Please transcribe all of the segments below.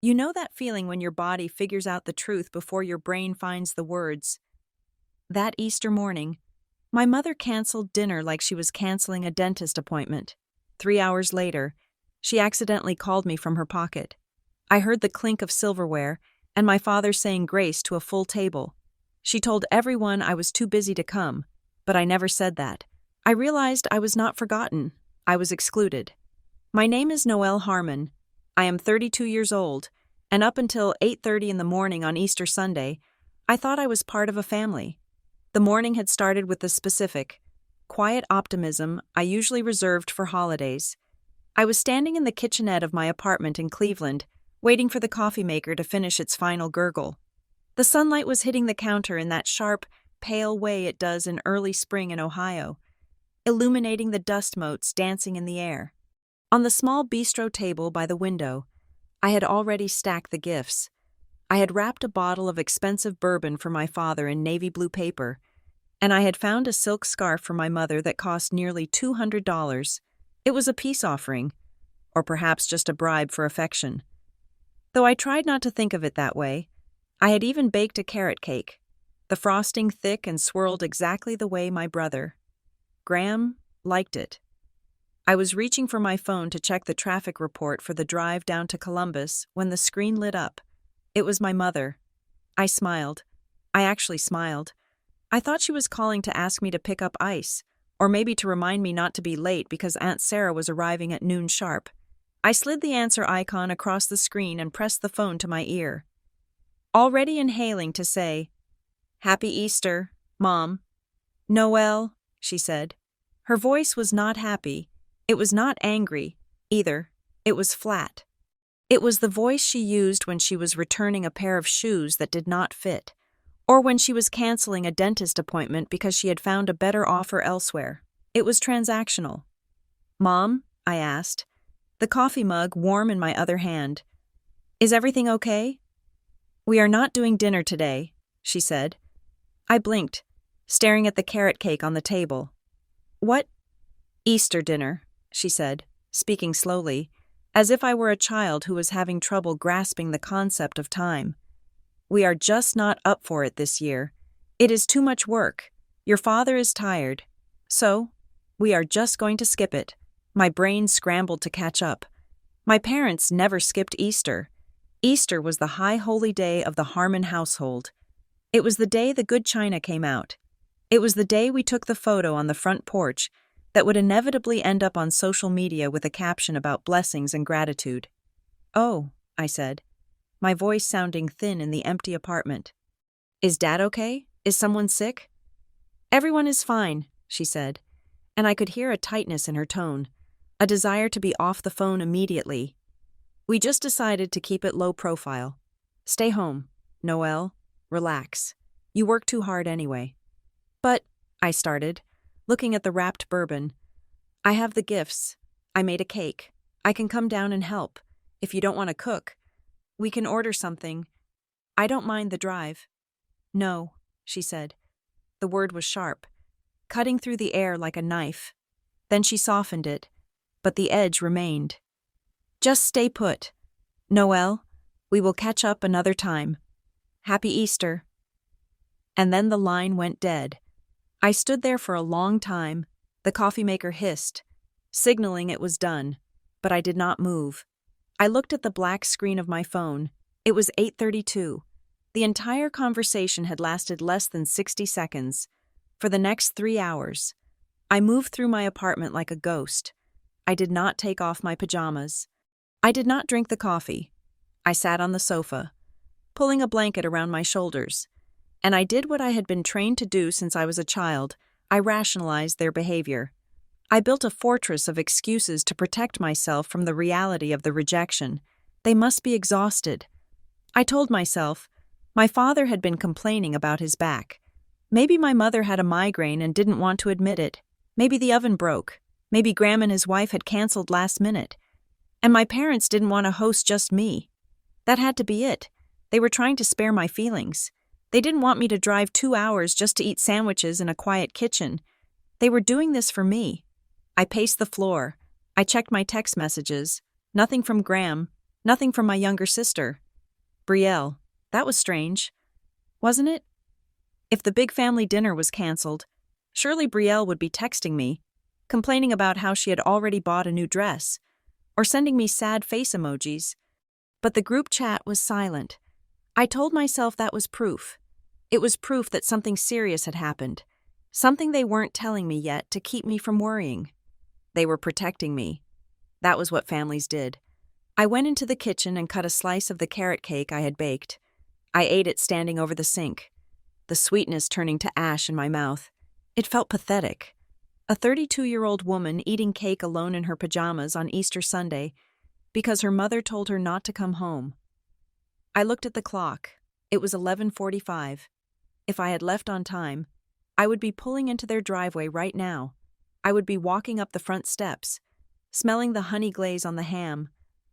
You know that feeling when your body figures out the truth before your brain finds the words. That Easter morning, my mother canceled dinner like she was canceling a dentist appointment. 3 hours later, she accidentally called me from her pocket. I heard the clink of silverware and my father saying grace to a full table. She told everyone I was too busy to come, but I never said that. I realized I was not forgotten. I was excluded. My name is Noelle Harmon. I am 32 years old, and up until 8:30 in the morning on Easter Sunday, I thought I was part of a family. The morning had started with the specific, quiet optimism I usually reserved for holidays. I was standing in the kitchenette of my apartment in Cleveland, waiting for the coffee maker to finish its final gurgle. The sunlight was hitting the counter in that sharp, pale way it does in early spring in Ohio, illuminating the dust motes dancing in the air. On the small bistro table by the window, I had already stacked the gifts. I had wrapped a bottle of expensive bourbon for my father in navy blue paper, and I had found a silk scarf for my mother that cost nearly $200. It was a peace offering, or perhaps just a bribe for affection. Though I tried not to think of it that way, I had even baked a carrot cake, the frosting thick and swirled exactly the way my brother, Graham, liked it. I was reaching for my phone to check the traffic report for the drive down to Columbus when the screen lit up. It was my mother. I smiled. I actually smiled. I thought she was calling to ask me to pick up ice, or maybe to remind me not to be late because Aunt Sarah was arriving at noon sharp. I slid the answer icon across the screen and pressed the phone to my ear. Already inhaling to say, "Happy Easter, Mom." "Noelle," she said. Her voice was not happy. It was not angry, either. It was flat. It was the voice she used when she was returning a pair of shoes that did not fit, or when she was canceling a dentist appointment because she had found a better offer elsewhere. It was transactional. "Mom?" I asked, the coffee mug warm in my other hand. "Is everything okay?" "We are not doing dinner today," she said. I blinked, staring at the carrot cake on the table. "What?" "Easter dinner," she said, speaking slowly, as if I were a child who was having trouble grasping the concept of time. "We are just not up for it this year. It is too much work. Your father is tired. So, we are just going to skip it." My brain scrambled to catch up. My parents never skipped Easter. Easter was the high holy day of the Harmon household. It was the day the good china came out. It was the day we took the photo on the front porch that would inevitably end up on social media with a caption about blessings and gratitude. "Oh," I said, my voice sounding thin in the empty apartment. "Is Dad okay? Is someone sick?" "Everyone is fine," she said, and I could hear a tightness in her tone, a desire to be off the phone immediately. "We just decided to keep it low profile. Stay home, Noelle. Relax. You work too hard anyway." "But," I started, looking at the wrapped bourbon, "I have the gifts. I made a cake. I can come down and help. If you don't want to cook, we can order something. I don't mind the drive." "No," she said. The word was sharp, cutting through the air like a knife. Then she softened it, but the edge remained. "Just stay put. Noelle, we will catch up another time. Happy Easter." And then the line went dead. I stood there for a long time. The coffee maker hissed, signaling it was done, but I did not move. I looked at the black screen of my phone. It was 8:32. The entire conversation had lasted less than 60 seconds. For the next 3 hours, I moved through my apartment like a ghost. I did not take off my pajamas. I did not drink the coffee. I sat on the sofa, pulling a blanket around my shoulders, and I did what I had been trained to do since I was a child. I rationalized their behavior. I built a fortress of excuses to protect myself from the reality of the rejection. They must be exhausted. I told myself, my father had been complaining about his back. Maybe my mother had a migraine and didn't want to admit it. Maybe the oven broke. Maybe Graham and his wife had canceled last minute. And my parents didn't want to host just me. That had to be it. They were trying to spare my feelings. They didn't want me to drive 2 hours just to eat sandwiches in a quiet kitchen. They were doing this for me. I paced the floor. I checked my text messages. Nothing from Graham. Nothing from my younger sister. Brielle. That was strange. Wasn't it? If the big family dinner was canceled, surely Brielle would be texting me, complaining about how she had already bought a new dress, or sending me sad face emojis. But the group chat was silent. I told myself that was proof. It was proof that something serious had happened, something they weren't telling me yet to keep me from worrying. They were protecting me. That was what families did. I went into the kitchen and cut a slice of the carrot cake I had baked. I ate it standing over the sink, the sweetness turning to ash in my mouth. It felt pathetic. A 32-year-old woman eating cake alone in her pajamas on Easter Sunday because her mother told her not to come home. I looked at the clock. It was 11:45. If I had left on time, I would be pulling into their driveway right now. I would be walking up the front steps, smelling the honey glaze on the ham.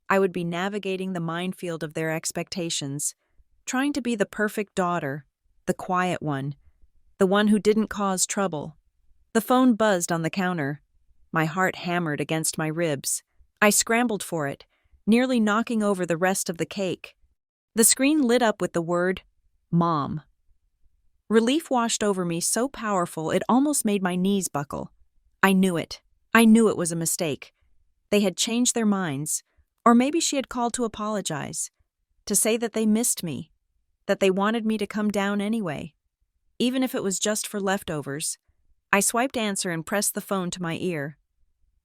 I would be navigating the minefield of their expectations, trying to be the perfect daughter, the quiet one, the one who didn't cause trouble. The phone buzzed on the counter. My heart hammered against my ribs. I scrambled for it, nearly knocking over the rest of the cake. The screen lit up with the word, Mom. Relief washed over me so powerful it almost made my knees buckle. I knew it. I knew it was a mistake. They had changed their minds, or maybe she had called to apologize, to say that they missed me, that they wanted me to come down anyway, even if it was just for leftovers. I swiped answer and pressed the phone to my ear.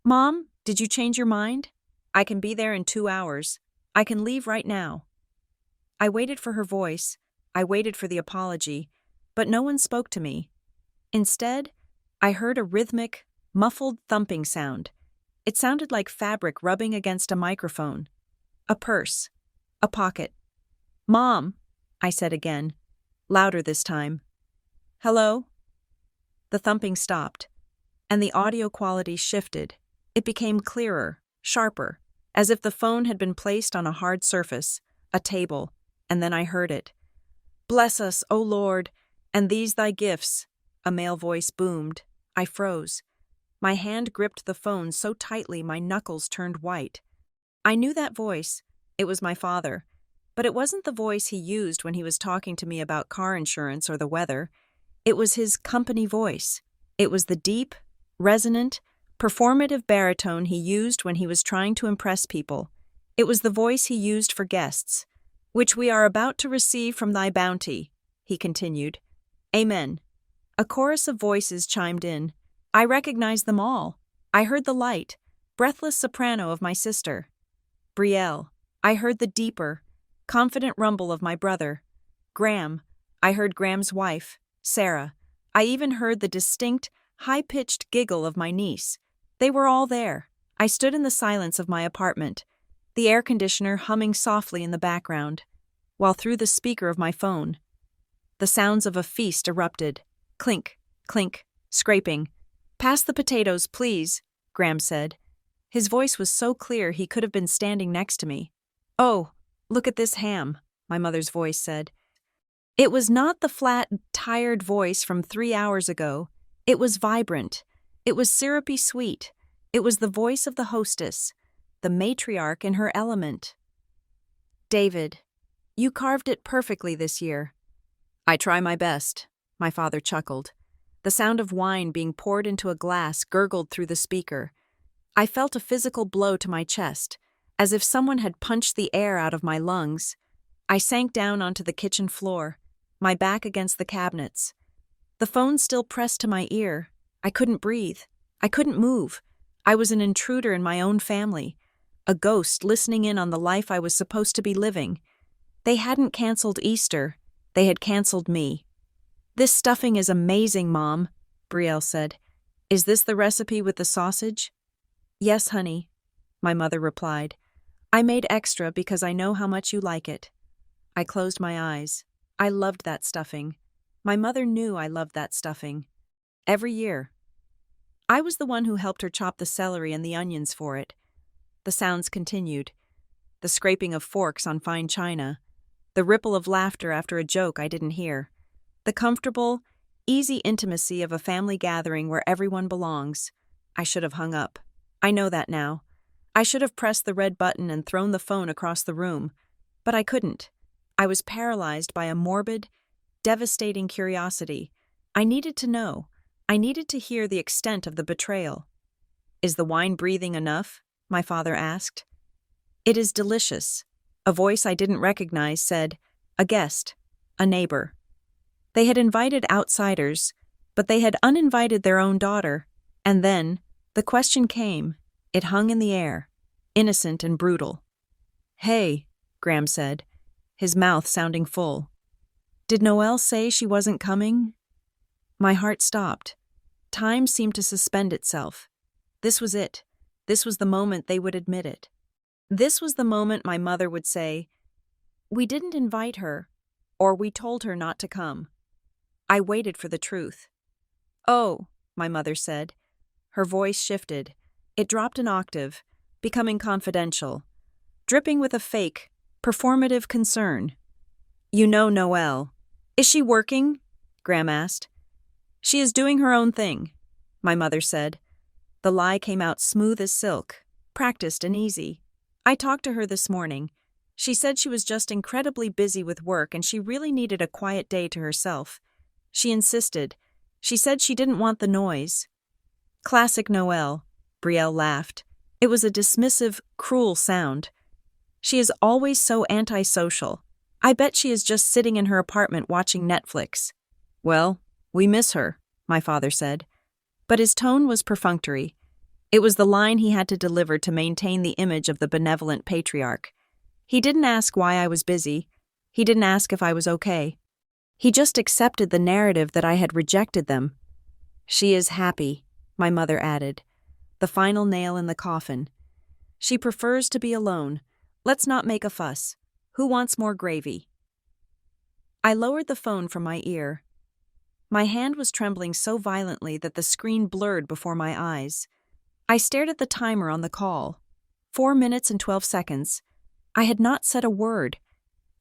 Mom, did you change your mind? I can be there in 2 hours. I can leave right now. I waited for her voice. I waited for the apology, but no one spoke to me. Instead, I heard a rhythmic, muffled thumping sound. It sounded like fabric rubbing against a microphone. A purse. A pocket. Mom, I said again, louder this time. Hello? The thumping stopped, and the audio quality shifted. It became clearer, sharper, as if the phone had been placed on a hard surface, a table, and then I heard it. Bless us, O Lord, and these thy gifts, a male voice boomed. I froze. My hand gripped the phone so tightly my knuckles turned white. I knew that voice. It was my father. But it wasn't the voice he used when he was talking to me about car insurance or the weather. It was his company voice. It was the deep, resonant, performative baritone he used when he was trying to impress people. It was the voice he used for guests. Which we are about to receive from thy bounty, he continued. Amen. A chorus of voices chimed in. I recognized them all. I heard the light, breathless soprano of my sister, Brielle. I heard the deeper, confident rumble of my brother, Graham. I heard Graham's wife, Sarah. I even heard the distinct, high-pitched giggle of my niece. They were all there. I stood in the silence of my apartment, the air conditioner humming softly in the background, while through the speaker of my phone, the sounds of a feast erupted. Clink, clink, scraping. Pass the potatoes, please, Graham said. His voice was so clear he could have been standing next to me. Oh, look at this ham, my mother's voice said. It was not the flat, tired voice from 3 hours ago. It was vibrant. It was syrupy sweet. It was the voice of the hostess, the matriarch in her element. David, you carved it perfectly this year. I try my best, my father chuckled. The sound of wine being poured into a glass gurgled through the speaker. I felt a physical blow to my chest, as if someone had punched the air out of my lungs. I sank down onto the kitchen floor, my back against the cabinets. The phone still pressed to my ear. I couldn't breathe. I couldn't move. I was an intruder in my own family, a ghost listening in on the life I was supposed to be living. They hadn't canceled Easter. They had canceled me. This stuffing is amazing, Mom, Brielle said. Is this the recipe with the sausage? Yes, honey, my mother replied. I made extra because I know how much you like it. I closed my eyes. I loved that stuffing. My mother knew I loved that stuffing. Every year. I was the one who helped her chop the celery and the onions for it. The sounds continued. The scraping of forks on fine china. The ripple of laughter after a joke I didn't hear. The comfortable, easy intimacy of a family gathering where everyone belongs. I should have hung up. I know that now. I should have pressed the red button and thrown the phone across the room, but I couldn't. I was paralyzed by a morbid, devastating curiosity. I needed to know. I needed to hear the extent of the betrayal. "Is the wine breathing enough?" my father asked. "It is delicious." A voice I didn't recognize said, "A guest, a neighbor." They had invited outsiders, but they had uninvited their own daughter. And then, the question came. It hung in the air, innocent and brutal. "Hey," Graham said, his mouth sounding full. "Did Noelle say she wasn't coming?" My heart stopped. Time seemed to suspend itself. This was it. This was the moment they would admit it. This was the moment my mother would say, "We didn't invite her," or "We told her not to come." I waited for the truth. "Oh," my mother said. Her voice shifted. It dropped an octave, becoming confidential, dripping with a fake, performative concern. "You know Noelle. Is she working?" Graham asked. "She is doing her own thing," my mother said. The lie came out smooth as silk, practiced and easy. "I talked to her this morning. She said she was just incredibly busy with work and she really needed a quiet day to herself. She insisted. She said she didn't want the noise." "Classic Noelle," Brielle laughed. It was a dismissive, cruel sound. "She is always so antisocial. I bet she is just sitting in her apartment watching Netflix." "Well, we miss her," my father said. But his tone was perfunctory. It was the line he had to deliver to maintain the image of the benevolent patriarch. He didn't ask why I was busy. He didn't ask if I was okay. He just accepted the narrative that I had rejected them. "She is happy," my mother added, the final nail in the coffin. "She prefers to be alone. Let's not make a fuss. Who wants more gravy?" I lowered the phone from my ear. My hand was trembling so violently that the screen blurred before my eyes. I stared at the timer on the call. 4 minutes and 12 seconds. I had not said a word.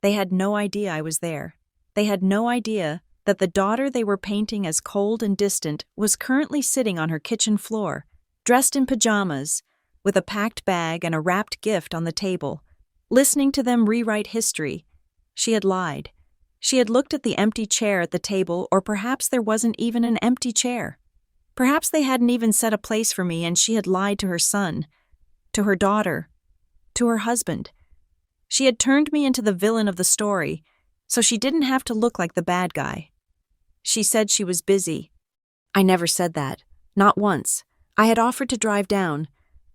They had no idea I was there. They had no idea that the daughter they were painting as cold and distant was currently sitting on her kitchen floor, dressed in pajamas, with a packed bag and a wrapped gift on the table, listening to them rewrite history. She had lied. She had looked at the empty chair at the table, or perhaps there wasn't even an empty chair. Perhaps they hadn't even set a place for me and she had lied to her son, to her daughter, to her husband. She had turned me into the villain of the story, so she didn't have to look like the bad guy. She said she was busy. I never said that. Not once. I had offered to drive down.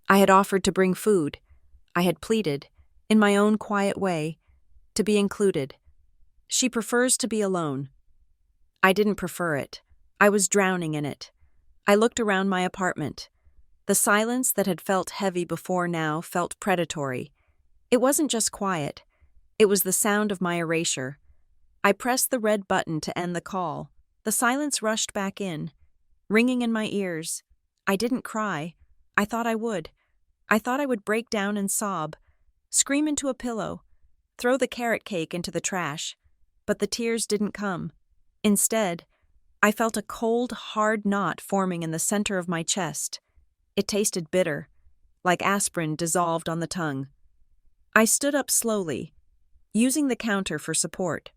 I had offered to bring food. I had pleaded, in my own quiet way, to be included. She prefers to be alone. I didn't prefer it. I was drowning in it. I looked around my apartment. The silence that had felt heavy before now felt predatory. It wasn't just quiet. It was the sound of my erasure. I pressed the red button to end the call. The silence rushed back in, ringing in my ears. I didn't cry. I thought I would. I thought I would break down and sob, scream into a pillow, throw the carrot cake into the trash. But the tears didn't come. Instead, I felt a cold, hard knot forming in the center of my chest. It tasted bitter, like aspirin dissolved on the tongue. I stood up slowly, using the counter for support.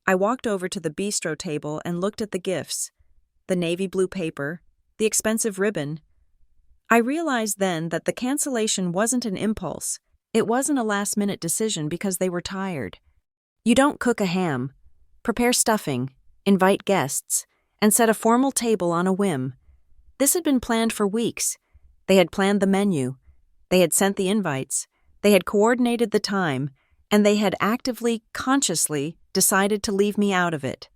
I walked over to the bistro table and looked at the gifts, the navy blue paper, the expensive ribbon. I realized then that the cancellation wasn't an impulse. It wasn't a last-minute decision because they were tired. You don't cook a ham, prepare stuffing, invite guests, and set a formal table on a whim. This had been planned for weeks. They had planned the menu. They had sent the invites. They had coordinated the time, and they had actively, consciously decided to leave me out of it.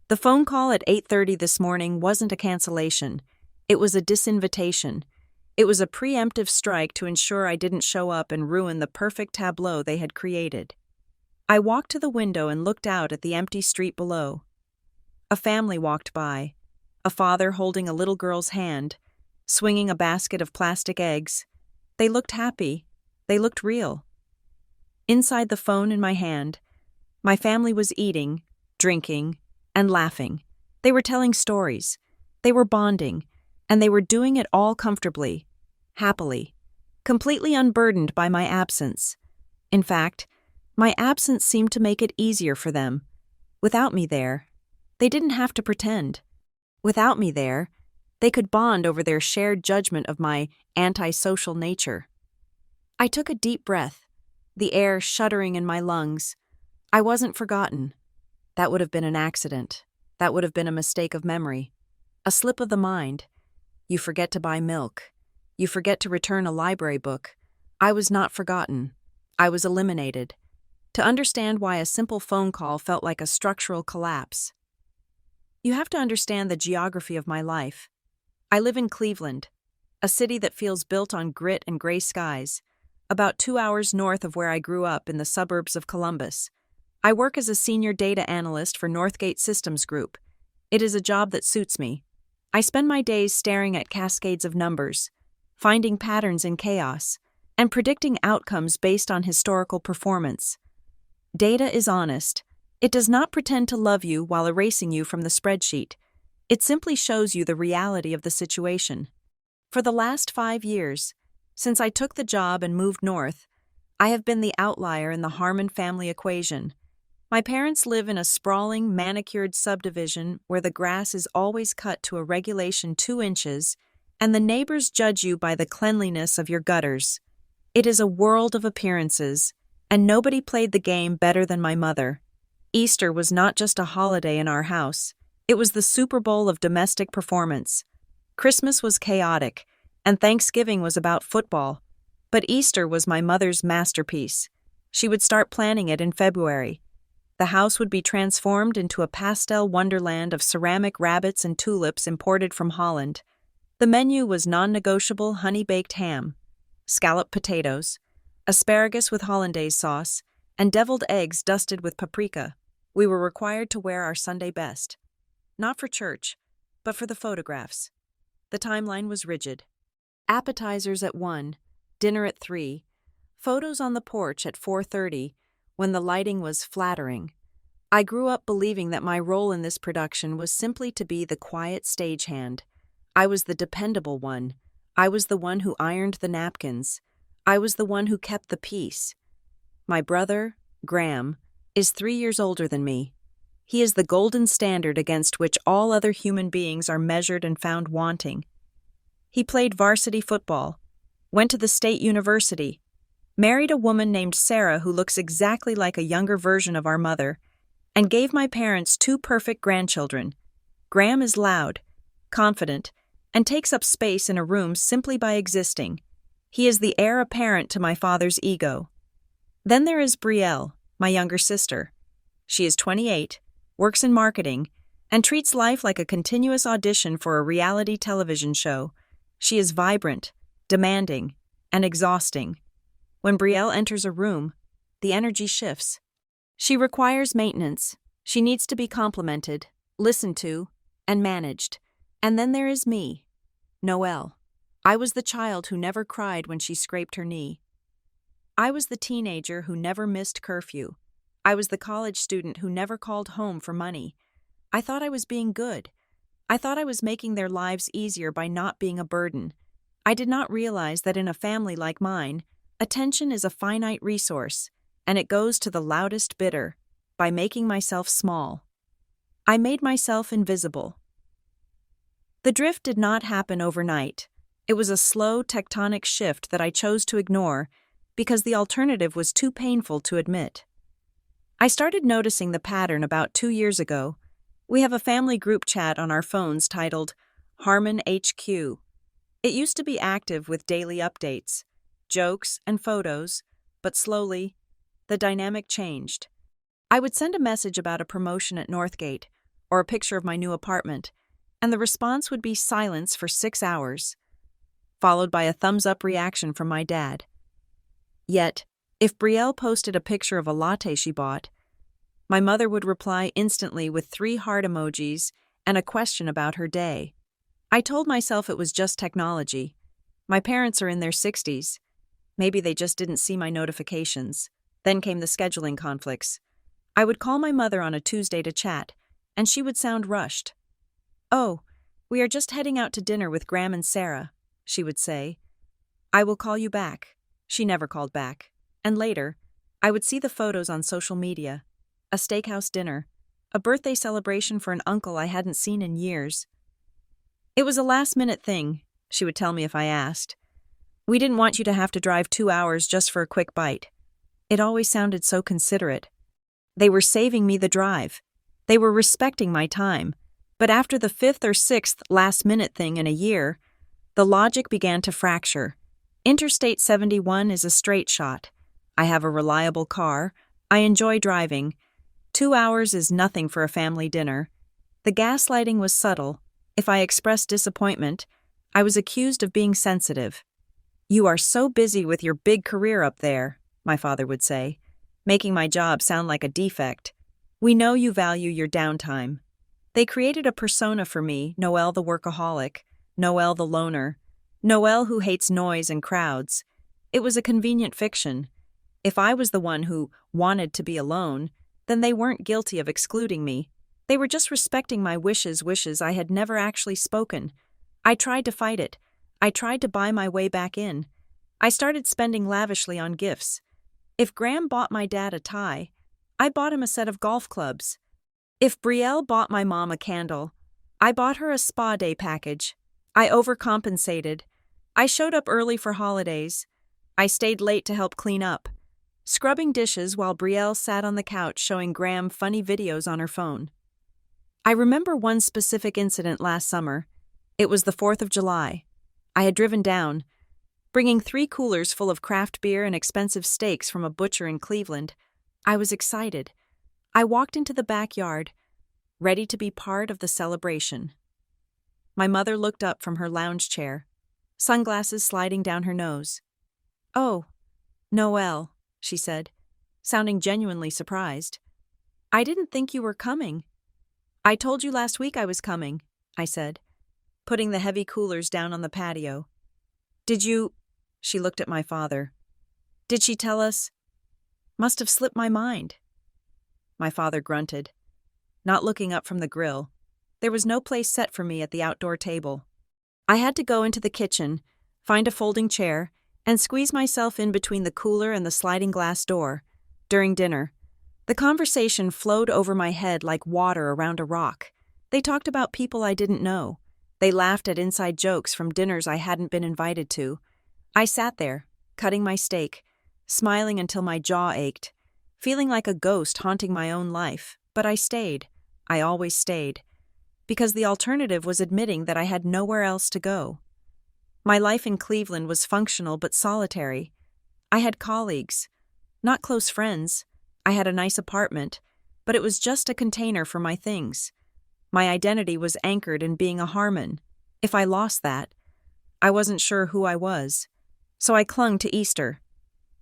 The phone call at 8:30 this morning wasn't a cancellation. It was a disinvitation. It was a preemptive strike to ensure I didn't show up and ruin the perfect tableau they had created. I walked to the window and looked out at the empty street below. A family walked by, a father holding a little girl's hand, swinging a basket of plastic eggs. They looked happy. They looked real. Inside the phone in my hand, my family was eating, drinking, and laughing. They were telling stories. They were bonding, and they were doing it all comfortably, happily. completely unburdened by my absence. In fact, my absence seemed to make it easier for them. Without me there, they didn't have to pretend. Without me there, they could bond over their shared judgment of my antisocial nature. I took a deep breath, the air shuddering in my lungs. I wasn't forgotten. That would have been an accident. That would have been a mistake of memory. A slip of the mind. You forget to buy milk. You forget to return a library book. I was not forgotten. I was eliminated. To understand why a simple phone call felt like a structural collapse. You have to understand the geography of my life. I live in Cleveland, a city that feels built on grit and gray skies, about 2 hours north of where I grew up in the suburbs of Columbus. I work as a senior data analyst for Northgate Systems Group. It is a job that suits me. I spend my days staring at cascades of numbers, finding patterns in chaos, and predicting outcomes based on historical performance. Data is honest. It does not pretend to love you while erasing you from the spreadsheet. It simply shows you the reality of the situation. For the last 5 years, since I took the job and moved north, I have been the outlier in the Harmon family equation. My parents live in a sprawling, manicured subdivision where the grass is always cut to a regulation 2 inches, and the neighbors judge you by the cleanliness of your gutters. It is a world of appearances, and nobody played the game better than my mother. Easter was not just a holiday in our house. It was the Super Bowl of domestic performance. Christmas was chaotic, and Thanksgiving was about football. But Easter was my mother's masterpiece. She would start planning it in February. The house would be transformed into a pastel wonderland of ceramic rabbits and tulips imported from Holland. The menu was non-negotiable honey-baked ham, scalloped potatoes, asparagus with hollandaise sauce, and deviled eggs dusted with paprika. We were required to wear our Sunday best. Not for church, but for the photographs. The timeline was rigid. Appetizers at 1, dinner at 3, photos on the porch at 4:30, when the lighting was flattering. I grew up believing that my role in this production was simply to be the quiet stagehand. I was the dependable one. I was the one who ironed the napkins. I was the one who kept the peace. My brother, Graham, is 3 years older than me. He is the golden standard against which all other human beings are measured and found wanting. He played varsity football, went to the state university, married a woman named Sarah who looks exactly like a younger version of our mother, and gave my parents 2 perfect grandchildren. Graham is loud, confident, and takes up space in a room simply by existing. He is the heir apparent to my father's ego. Then there is Brielle, my younger sister. She is 28, works in marketing, and treats life like a continuous audition for a reality television show. She is vibrant, demanding, and exhausting. When Brielle enters a room, the energy shifts. She requires maintenance. She needs to be complimented, listened to, and managed. And then there is me, Noelle. I was the child who never cried when she scraped her knee. I was the teenager who never missed curfew. I was the college student who never called home for money. I thought I was being good. I thought I was making their lives easier by not being a burden. I did not realize that in a family like mine, attention is a finite resource, and it goes to the loudest bidder, by making myself small. I made myself invisible. The drift did not happen overnight. It was a slow tectonic shift that I chose to ignore because the alternative was too painful to admit. I started noticing the pattern about 2 years ago. We have a family group chat on our phones titled Harmon HQ. It used to be active with daily updates, jokes, and photos, but slowly, the dynamic changed. I would send a message about a promotion at Northgate or a picture of my new apartment, and the response would be silence for 6 hours, followed by a thumbs-up reaction from my dad. Yet, if Brielle posted a picture of a latte she bought, my mother would reply instantly with 3 heart emojis and a question about her day. I told myself it was just technology. My parents are in their 60s. Maybe they just didn't see my notifications. Then came the scheduling conflicts. I would call my mother on a Tuesday to chat, and she would sound rushed. "Oh, we are just heading out to dinner with Graham and Sarah," she would say. I will call you back. She never called back. And later, I would see the photos on social media. A steakhouse dinner. A birthday celebration for an uncle I hadn't seen in years. It was a last-minute thing, she would tell me if I asked. We didn't want you to have to drive 2 hours just for a quick bite. It always sounded so considerate. They were saving me the drive. They were respecting my time. But after the 5th or 6th last-minute thing in a year, the logic began to fracture. Interstate 71 is a straight shot. I have a reliable car. I enjoy driving. 2 hours is nothing for a family dinner. The gaslighting was subtle. If I expressed disappointment, I was accused of being sensitive. You are so busy with your big career up there, my father would say, making my job sound like a defect. We know you value your downtime. They created a persona for me, Noelle the workaholic, Noelle the loner, Noelle who hates noise and crowds. It was a convenient fiction. If I was the one who wanted to be alone, then they weren't guilty of excluding me. They were just respecting my wishes I had never actually spoken. I tried to fight it. I tried to buy my way back in. I started spending lavishly on gifts. If Graham bought my dad a tie, I bought him a set of golf clubs. If Brielle bought my mom a candle, I bought her a spa day package. I overcompensated. I showed up early for holidays. I stayed late to help clean up, scrubbing dishes while Brielle sat on the couch showing Graham funny videos on her phone. I remember one specific incident last summer. It was the 4th of July. I had driven down, bringing 3 coolers full of craft beer and expensive steaks from a butcher in Cleveland. I was excited. I walked into the backyard, ready to be part of the celebration. My mother looked up from her lounge chair, sunglasses sliding down her nose. "Oh, Noelle," she said, sounding genuinely surprised. "I didn't think you were coming." "I told you last week I was coming," I said, putting the heavy coolers down on the patio. "Did you—" She looked at my father. "Did she tell us?" "Must have slipped my mind." My father grunted, not looking up from the grill. There was no place set for me at the outdoor table. I had to go into the kitchen, find a folding chair, and squeeze myself in between the cooler and the sliding glass door. During dinner, the conversation flowed over my head like water around a rock. They talked about people I didn't know. They laughed at inside jokes from dinners I hadn't been invited to. I sat there, cutting my steak, smiling until my jaw ached, feeling like a ghost haunting my own life. But I stayed. I always stayed. Because the alternative was admitting that I had nowhere else to go. My life in Cleveland was functional but solitary. I had colleagues, not close friends. I had a nice apartment, but it was just a container for my things. My identity was anchored in being a Harmon. If I lost that, I wasn't sure who I was. So I clung to Easter.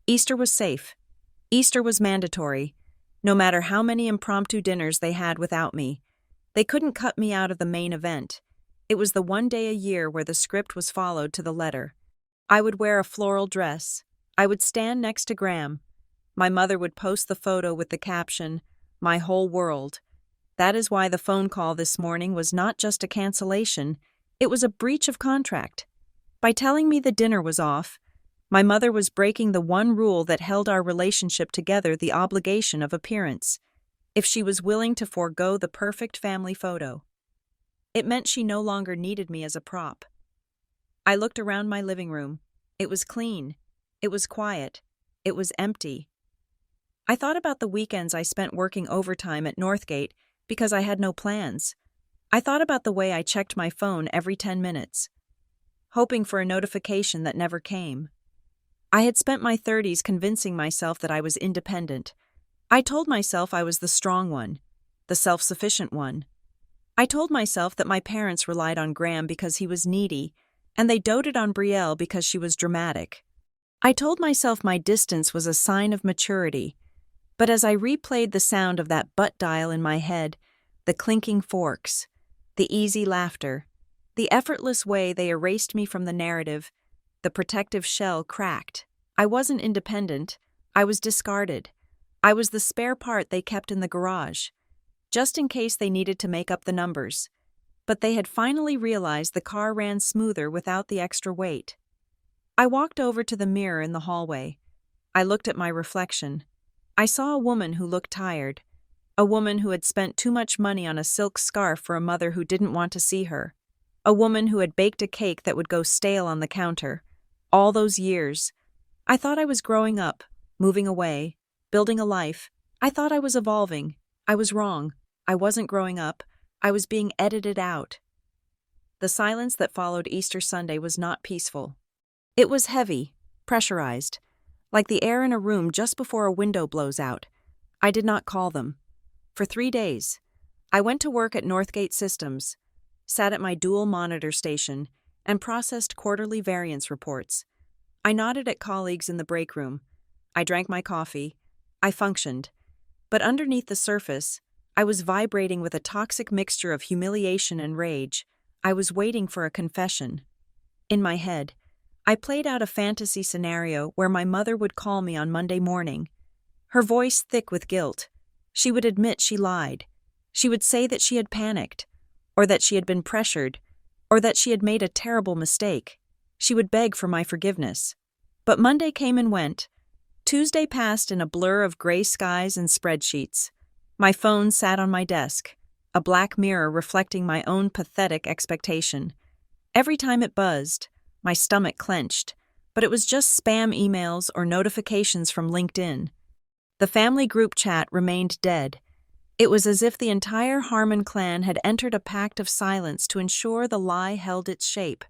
Easter was safe. Easter was mandatory. No matter how many impromptu dinners they had without me, they couldn't cut me out of the main event. It was the one day a year where the script was followed to the letter. I would wear a floral dress. I would stand next to Graham. My mother would post the photo with the caption, "My whole world." That is why the phone call this morning was not just a cancellation, it was a breach of contract. By telling me the dinner was off, my mother was breaking the one rule that held our relationship together, the obligation of appearance. If she was willing to forego the perfect family photo, it meant she no longer needed me as a prop. I looked around my living room. It was clean. It was quiet. It was empty. I thought about the weekends I spent working overtime at Northgate because I had no plans. I thought about the way I checked my phone every 10 minutes, hoping for a notification that never came. I had spent my 30s convincing myself that I was independent. I told myself I was the strong one, the self-sufficient one. I told myself that my parents relied on Graham because he was needy, and they doted on Brielle because she was dramatic. I told myself my distance was a sign of maturity. But as I replayed the sound of that butt dial in my head, the clinking forks, the easy laughter, the effortless way they erased me from the narrative, the protective shell cracked. I wasn't independent. I was discarded. I was the spare part they kept in the garage, just in case they needed to make up the numbers. But they had finally realized the car ran smoother without the extra weight. I walked over to the mirror in the hallway. I looked at my reflection. I saw a woman who looked tired. A woman who had spent too much money on a silk scarf for a mother who didn't want to see her. A woman who had baked a cake that would go stale on the counter. All those years. I thought I was growing up, moving away, building a life. I thought I was evolving. I was wrong. I wasn't growing up. I was being edited out. The silence that followed Easter Sunday was not peaceful. It was heavy, pressurized, like the air in a room just before a window blows out. I did not call them. For 3 days, I went to work at Northgate Systems, sat at my dual monitor station, and processed quarterly variance reports. I nodded at colleagues in the break room. I drank my coffee. I functioned. But underneath the surface, I was vibrating with a toxic mixture of humiliation and rage. I was waiting for a confession. In my head, I played out a fantasy scenario where my mother would call me on Monday morning. Her voice thick with guilt. She would admit she lied. She would say that she had panicked, or that she had been pressured, or that she had made a terrible mistake. She would beg for my forgiveness. But Monday came and went. Tuesday passed in a blur of gray skies and spreadsheets. My phone sat on my desk, a black mirror reflecting my own pathetic expectation. Every time it buzzed, my stomach clenched, but it was just spam emails or notifications from LinkedIn. The family group chat remained dead. It was as if the entire Harmon clan had entered a pact of silence to ensure the lie held its shape.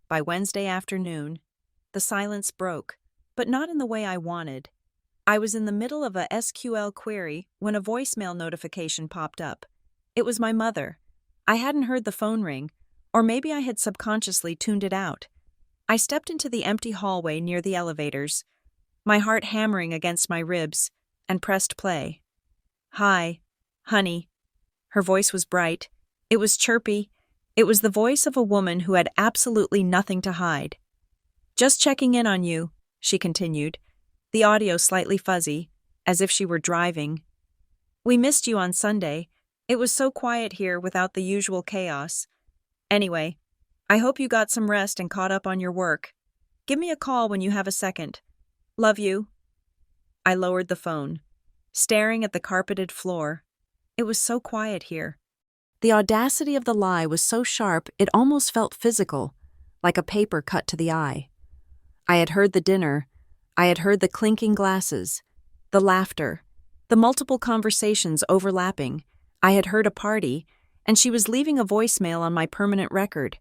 By Wednesday afternoon, the silence broke, but not in the way I wanted. I was in the middle of a SQL query when a voicemail notification popped up. It was my mother. I hadn't heard the phone ring, or maybe I had subconsciously tuned it out. I stepped into the empty hallway near the elevators, my heart hammering against my ribs, and pressed play. "Hi, honey." Her voice was bright. It was chirpy. It was the voice of a woman who had absolutely nothing to hide. "Just checking in on you," she continued, the audio slightly fuzzy, as if she were driving. "We missed you on Sunday. It was so quiet here without the usual chaos. Anyway, I hope you got some rest and caught up on your work. Give me a call when you have a second. Love you." I lowered the phone, staring at the carpeted floor. It was so quiet here. The audacity of the lie was so sharp it almost felt physical, like a paper cut to the eye. I had heard the dinner. I had heard the clinking glasses, the laughter, the multiple conversations overlapping. I had heard a party, and she was leaving a voicemail on my permanent record,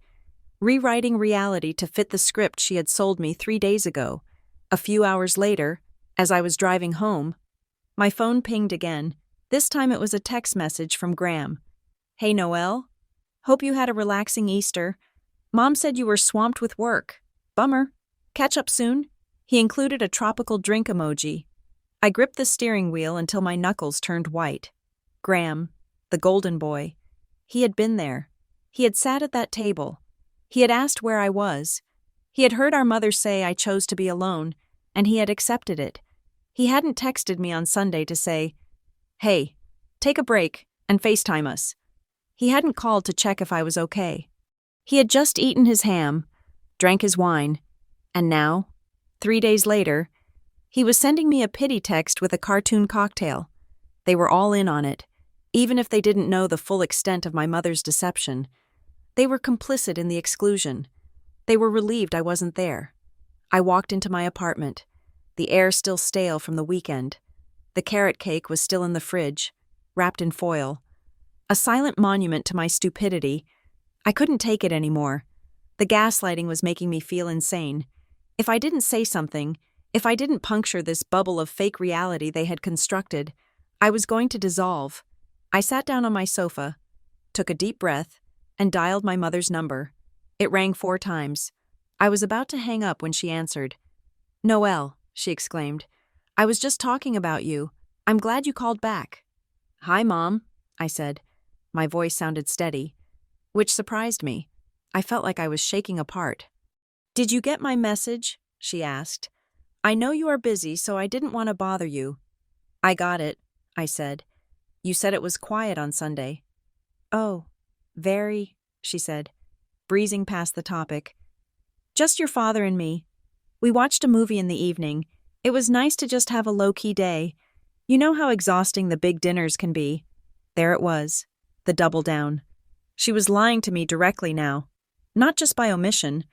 rewriting reality to fit the script she had sold me 3 days ago. A few hours later, as I was driving home, my phone pinged again. This time it was a text message from Graham. "Hey, Noelle. Hope you had a relaxing Easter. Mom said you were swamped with work. Bummer. Catch up soon." He included a tropical drink emoji. I gripped the steering wheel until my knuckles turned white. Graham, the golden boy. He had been there. He had sat at that table. He had asked where I was. He had heard our mother say I chose to be alone, and he had accepted it. He hadn't texted me on Sunday to say, "Hey, take a break and FaceTime us." He hadn't called to check if I was okay. He had just eaten his ham, drank his wine, and now, 3 days later, he was sending me a pity text with a cartoon cocktail. They were all in on it, even if they didn't know the full extent of my mother's deception. They were complicit in the exclusion. They were relieved I wasn't there. I walked into my apartment, the air still stale from the weekend. The carrot cake was still in the fridge, wrapped in foil. A silent monument to my stupidity. I couldn't take it anymore. The gaslighting was making me feel insane. If I didn't say something, if I didn't puncture this bubble of fake reality they had constructed, I was going to dissolve. I sat down on my sofa, took a deep breath, and dialed my mother's number. It rang 4 times. I was about to hang up when she answered. "Noelle," she exclaimed. "I was just talking about you. I'm glad you called back." "Hi, Mom," I said. My voice sounded steady, which surprised me. I felt like I was shaking apart. "Did you get my message?" she asked. "I know you are busy, so I didn't want to bother you." "I got it," I said. "You said it was quiet on Sunday." "Oh, very," she said, breezing past the topic. "Just your father and me. We watched a movie in the evening. It was nice to just have a low-key day. You know how exhausting the big dinners can be. There it was, the double down. She was lying to me directly now, not just by omission,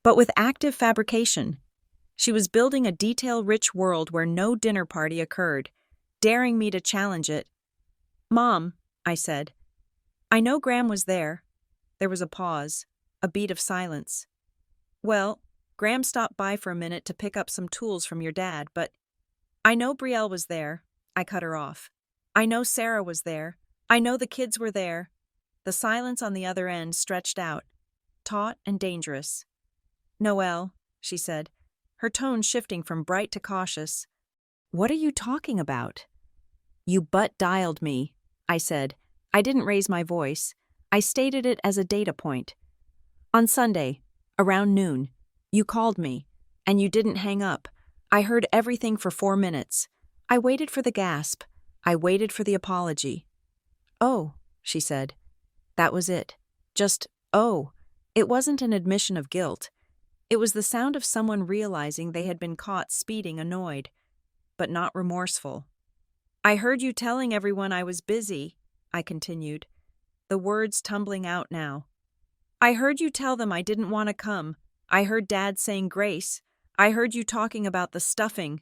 but with active fabrication. She was building a detail-rich world where no dinner party occurred, daring me to challenge it. "Mom," I said, "I know Graham was there." There was a pause, a beat of silence. "Well, Graham stopped by for a minute to pick up some tools from your dad, but—" "I know Brielle was there," I cut her off. "I know Sarah was there. I know the kids were there." The silence on the other end stretched out, taut and dangerous. "Noelle," she said, her tone shifting from bright to cautious. "What are you talking about?" "You butt-dialed me," I said. I didn't raise my voice. I stated it as a data point. "On Sunday, around noon, you called me, and you didn't hang up. I heard everything for 4 minutes. I waited for the gasp. I waited for the apology." "Oh," she said. That was it. Just, oh. It wasn't an admission of guilt. It was the sound of someone realizing they had been caught speeding annoyed, but not remorseful. "I heard you telling everyone I was busy," I continued, the words tumbling out now. "I heard you tell them I didn't want to come. I heard Dad saying grace. I heard you talking about the stuffing."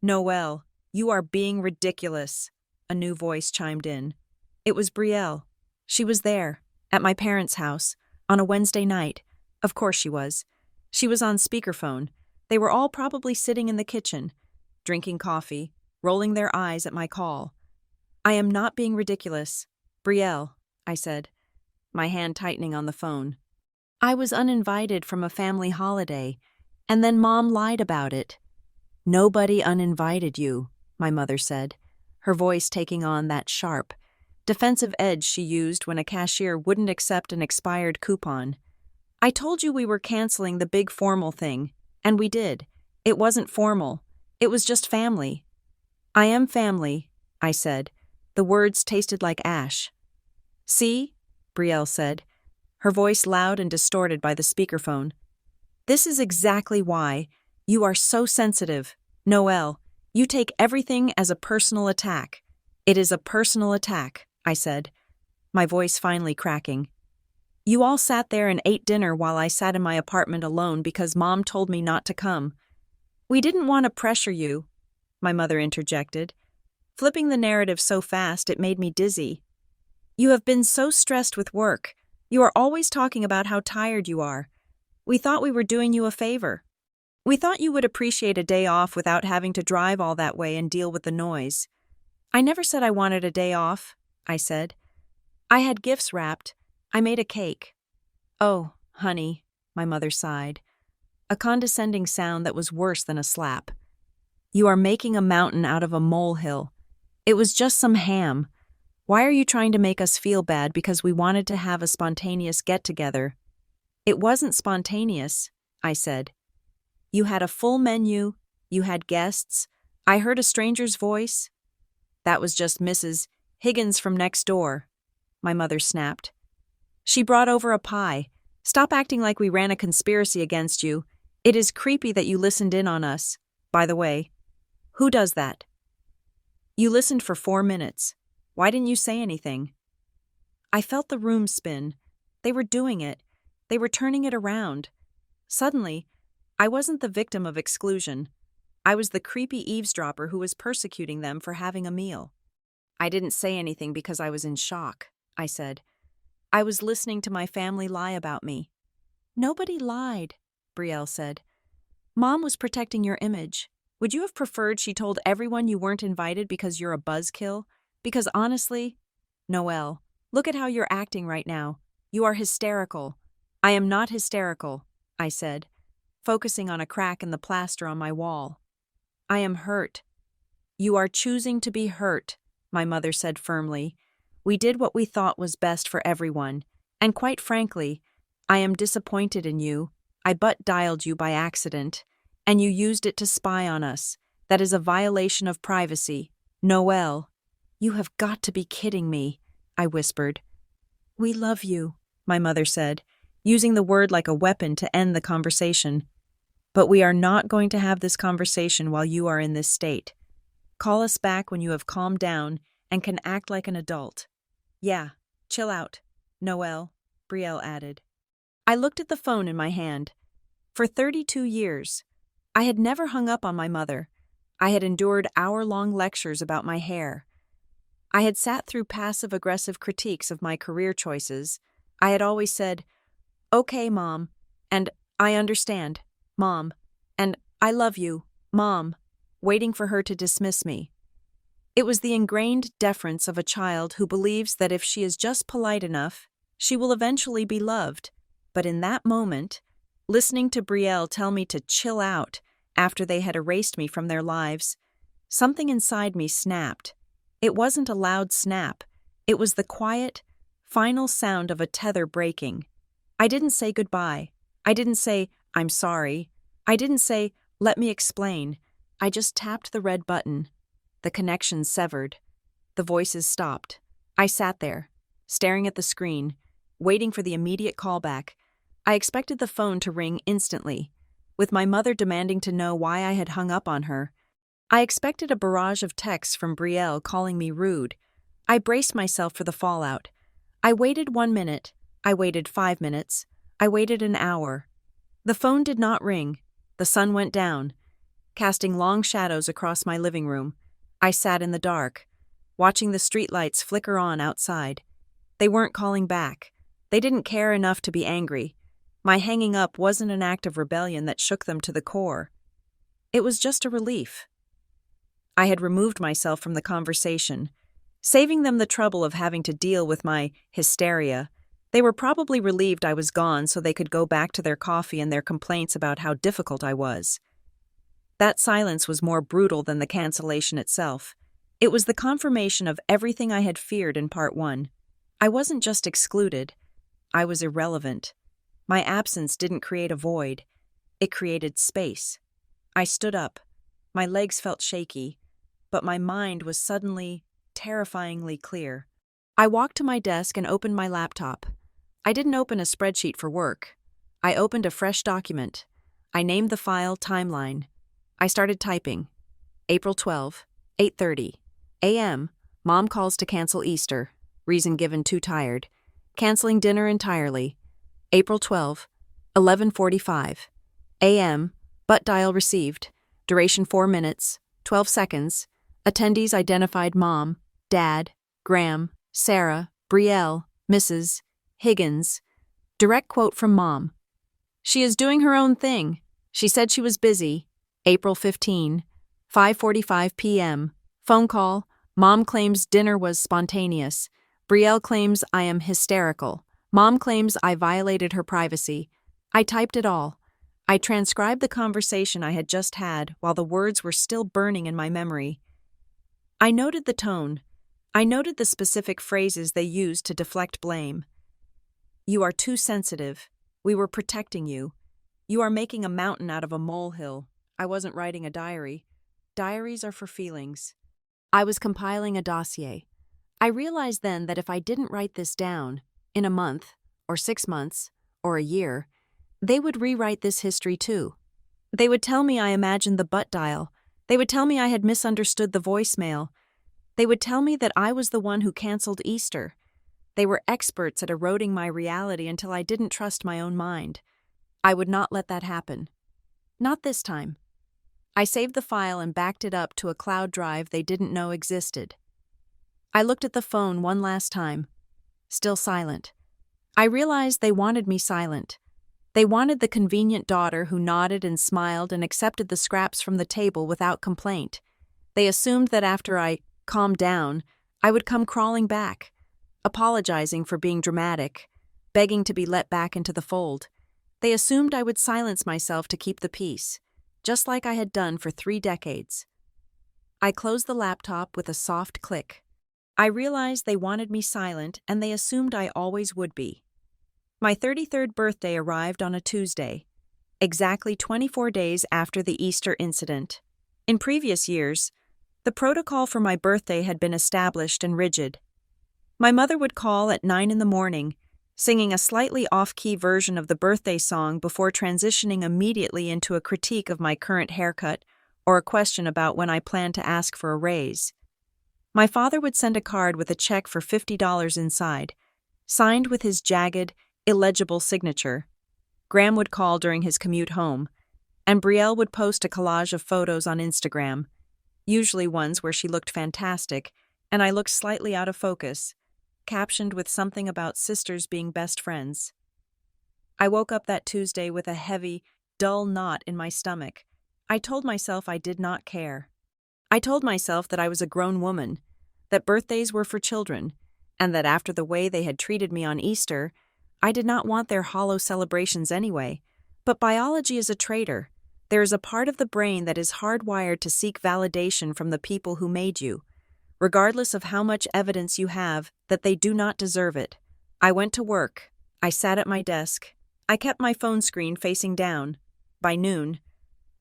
"Noelle, you are being ridiculous," a new voice chimed in. It was Brielle. She was there, at my parents' house, on a Wednesday night. Of course she was. She was on speakerphone. They were all probably sitting in the kitchen, drinking coffee, rolling their eyes at my call. "I am not being ridiculous. Brielle," I said, my hand tightening on the phone. "I was uninvited from a family holiday, and then Mom lied about it." "Nobody uninvited you," my mother said, her voice taking on that sharp, defensive edge she used when a cashier wouldn't accept an expired coupon. "I told you we were canceling the big formal thing, and we did. It wasn't formal. It was just family." "I am family," I said. The words tasted like ash. "See?" Brielle said, her voice loud and distorted by the speakerphone. "This is exactly why. You are so sensitive. Noelle, you take everything as a personal attack." "It is a personal attack," I said, my voice finally cracking. "You all sat there and ate dinner while I sat in my apartment alone because Mom told me not to come." "We didn't want to pressure you," my mother interjected, flipping the narrative so fast it made me dizzy. "You have been so stressed with work. You are always talking about how tired you are. We thought we were doing you a favor. We thought you would appreciate a day off without having to drive all that way and deal with the noise." "I never said I wanted a day off," I said. "I had gifts wrapped. I made a cake." "Oh, honey," my mother sighed, a condescending sound that was worse than a slap. "You are making a mountain out of a molehill. It was just some ham. Why are you trying to make us feel bad because we wanted to have a spontaneous get-together?" "It wasn't spontaneous," I said. "You had a full menu. You had guests. I heard a stranger's voice." "That was just Mrs. Higgins from next door," my mother snapped. "She brought over a pie. Stop acting like we ran a conspiracy against you. It is creepy that you listened in on us. By the way, who does that?" "You listened for 4 minutes. Why didn't you say anything?" I felt the room spin. They were doing it. They were turning it around. Suddenly, I wasn't the victim of exclusion. I was the creepy eavesdropper who was persecuting them for having a meal. "I didn't say anything because I was in shock," I said. "I was listening to my family lie about me." "Nobody lied," Brielle said. "Mom was protecting your image. Would you have preferred she told everyone you weren't invited because you're a buzzkill? Because honestly, Noelle, look at how you're acting right now. You are hysterical." "I am not hysterical," I said, focusing on a crack in the plaster on my wall. "I am hurt." "You are choosing to be hurt," my mother said firmly. "We did what we thought was best for everyone, and quite frankly, I am disappointed in you. I butt-dialed you by accident, and you used it to spy on us. That is a violation of privacy. Noelle." "You have got to be kidding me," I whispered. "We love you," my mother said, using the word like a weapon to end the conversation. but we are not going to have this conversation while you are in this state. Call us back when you have calmed down and can act like an adult. Yeah, chill out, Noelle, Brielle added. I looked at the phone in my hand. For 32 years, I had never hung up on my mother. I had endured hour-long lectures about my hair. I had sat through passive-aggressive critiques of my career choices. I had always said, "Okay, Mom," and "I understand, Mom," and "I love you, Mom," waiting for her to dismiss me. It was the ingrained deference of a child who believes that if she is just polite enough, she will eventually be loved. But in that moment, listening to Brielle tell me to chill out after they had erased me from their lives, something inside me snapped. It wasn't a loud snap. It was the quiet, final sound of a tether breaking. I didn't say goodbye. I didn't say, "I'm sorry." I didn't say, "Let me explain." I just tapped the red button. The connection severed. The voices stopped. I sat there, staring at the screen, waiting for the immediate callback. I expected the phone to ring instantly, with my mother demanding to know why I had hung up on her. I expected a barrage of texts from Brielle calling me rude. I braced myself for the fallout. I waited 1 minute. I waited 5 minutes. I waited an hour. The phone did not ring. The sun went down, casting long shadows across my living room. I sat in the dark, watching the streetlights flicker on outside. They weren't calling back. They didn't care enough to be angry. My hanging up wasn't an act of rebellion that shook them to the core. It was just a relief. I had removed myself from the conversation, saving them the trouble of having to deal with my hysteria. They were probably relieved I was gone so they could go back to their coffee and their complaints about how difficult I was. That silence was more brutal than the cancellation itself. It was the confirmation of everything I had feared in part 1. I wasn't just excluded. I was irrelevant. My absence didn't create a void. It created space. I stood up. My legs felt shaky, but my mind was suddenly, terrifyingly clear. I walked to my desk and opened my laptop. I didn't open a spreadsheet for work. I opened a fresh document. I named the file Timeline. I started typing. April 12, 8:30 a.m. Mom calls to cancel Easter. Reason given, too tired. Canceling dinner entirely. April 12, 11:45 a.m. Butt dial received. Duration 4 minutes, 12 seconds. Attendees identified Mom, Dad, Graham, Sarah, Brielle, Mrs. Higgins. Direct quote from Mom. "She is doing her own thing. She said she was busy." April 15, 5:45 p.m. Phone call. Mom claims dinner was spontaneous. Brielle claims I am hysterical. Mom claims I violated her privacy. I typed it all. I transcribed the conversation I had just had while the words were still burning in my memory. I noted the tone. I noted the specific phrases they used to deflect blame. "You are too sensitive. We were protecting you. You are making a mountain out of a molehill." I wasn't writing a diary. Diaries are for feelings. I was compiling a dossier. I realized then that if I didn't write this down, in a month, or 6 months, or a year, they would rewrite this history too. They would tell me I imagined the butt dial. They would tell me I had misunderstood the voicemail. They would tell me that I was the one who canceled Easter. They were experts at eroding my reality until I didn't trust my own mind. I would not let that happen. Not this time. I saved the file and backed it up to a cloud drive they didn't know existed. I looked at the phone one last time. Still silent. I realized they wanted me silent. They wanted the convenient daughter who nodded and smiled and accepted the scraps from the table without complaint. They assumed that after I calmed down, I would come crawling back, apologizing for being dramatic, begging to be let back into the fold. They assumed I would silence myself to keep the peace, just like I had done for 3 decades. I closed the laptop with a soft click. I realized they wanted me silent, and they assumed I always would be. My 33rd birthday arrived on a Tuesday, exactly 24 days after the Easter incident. In previous years, the protocol for my birthday had been established and rigid. My mother would call at 9 in the morning, singing a slightly off-key version of the birthday song before transitioning immediately into a critique of my current haircut or a question about when I plan to ask for a raise. My father would send a card with a check for $50 inside, signed with his jagged, illegible signature. Graham would call during his commute home, and Brielle would post a collage of photos on Instagram, usually ones where she looked fantastic and I looked slightly out of focus, captioned with something about sisters being best friends. I woke up that Tuesday with a heavy, dull knot in my stomach. I told myself I did not care. I told myself that I was a grown woman, that birthdays were for children, and that after the way they had treated me on Easter, I did not want their hollow celebrations anyway. But biology is a traitor. There is a part of the brain that is hardwired to seek validation from the people who made you, regardless of how much evidence you have that they do not deserve it. I went to work. I sat at my desk. I kept my phone screen facing down. By noon,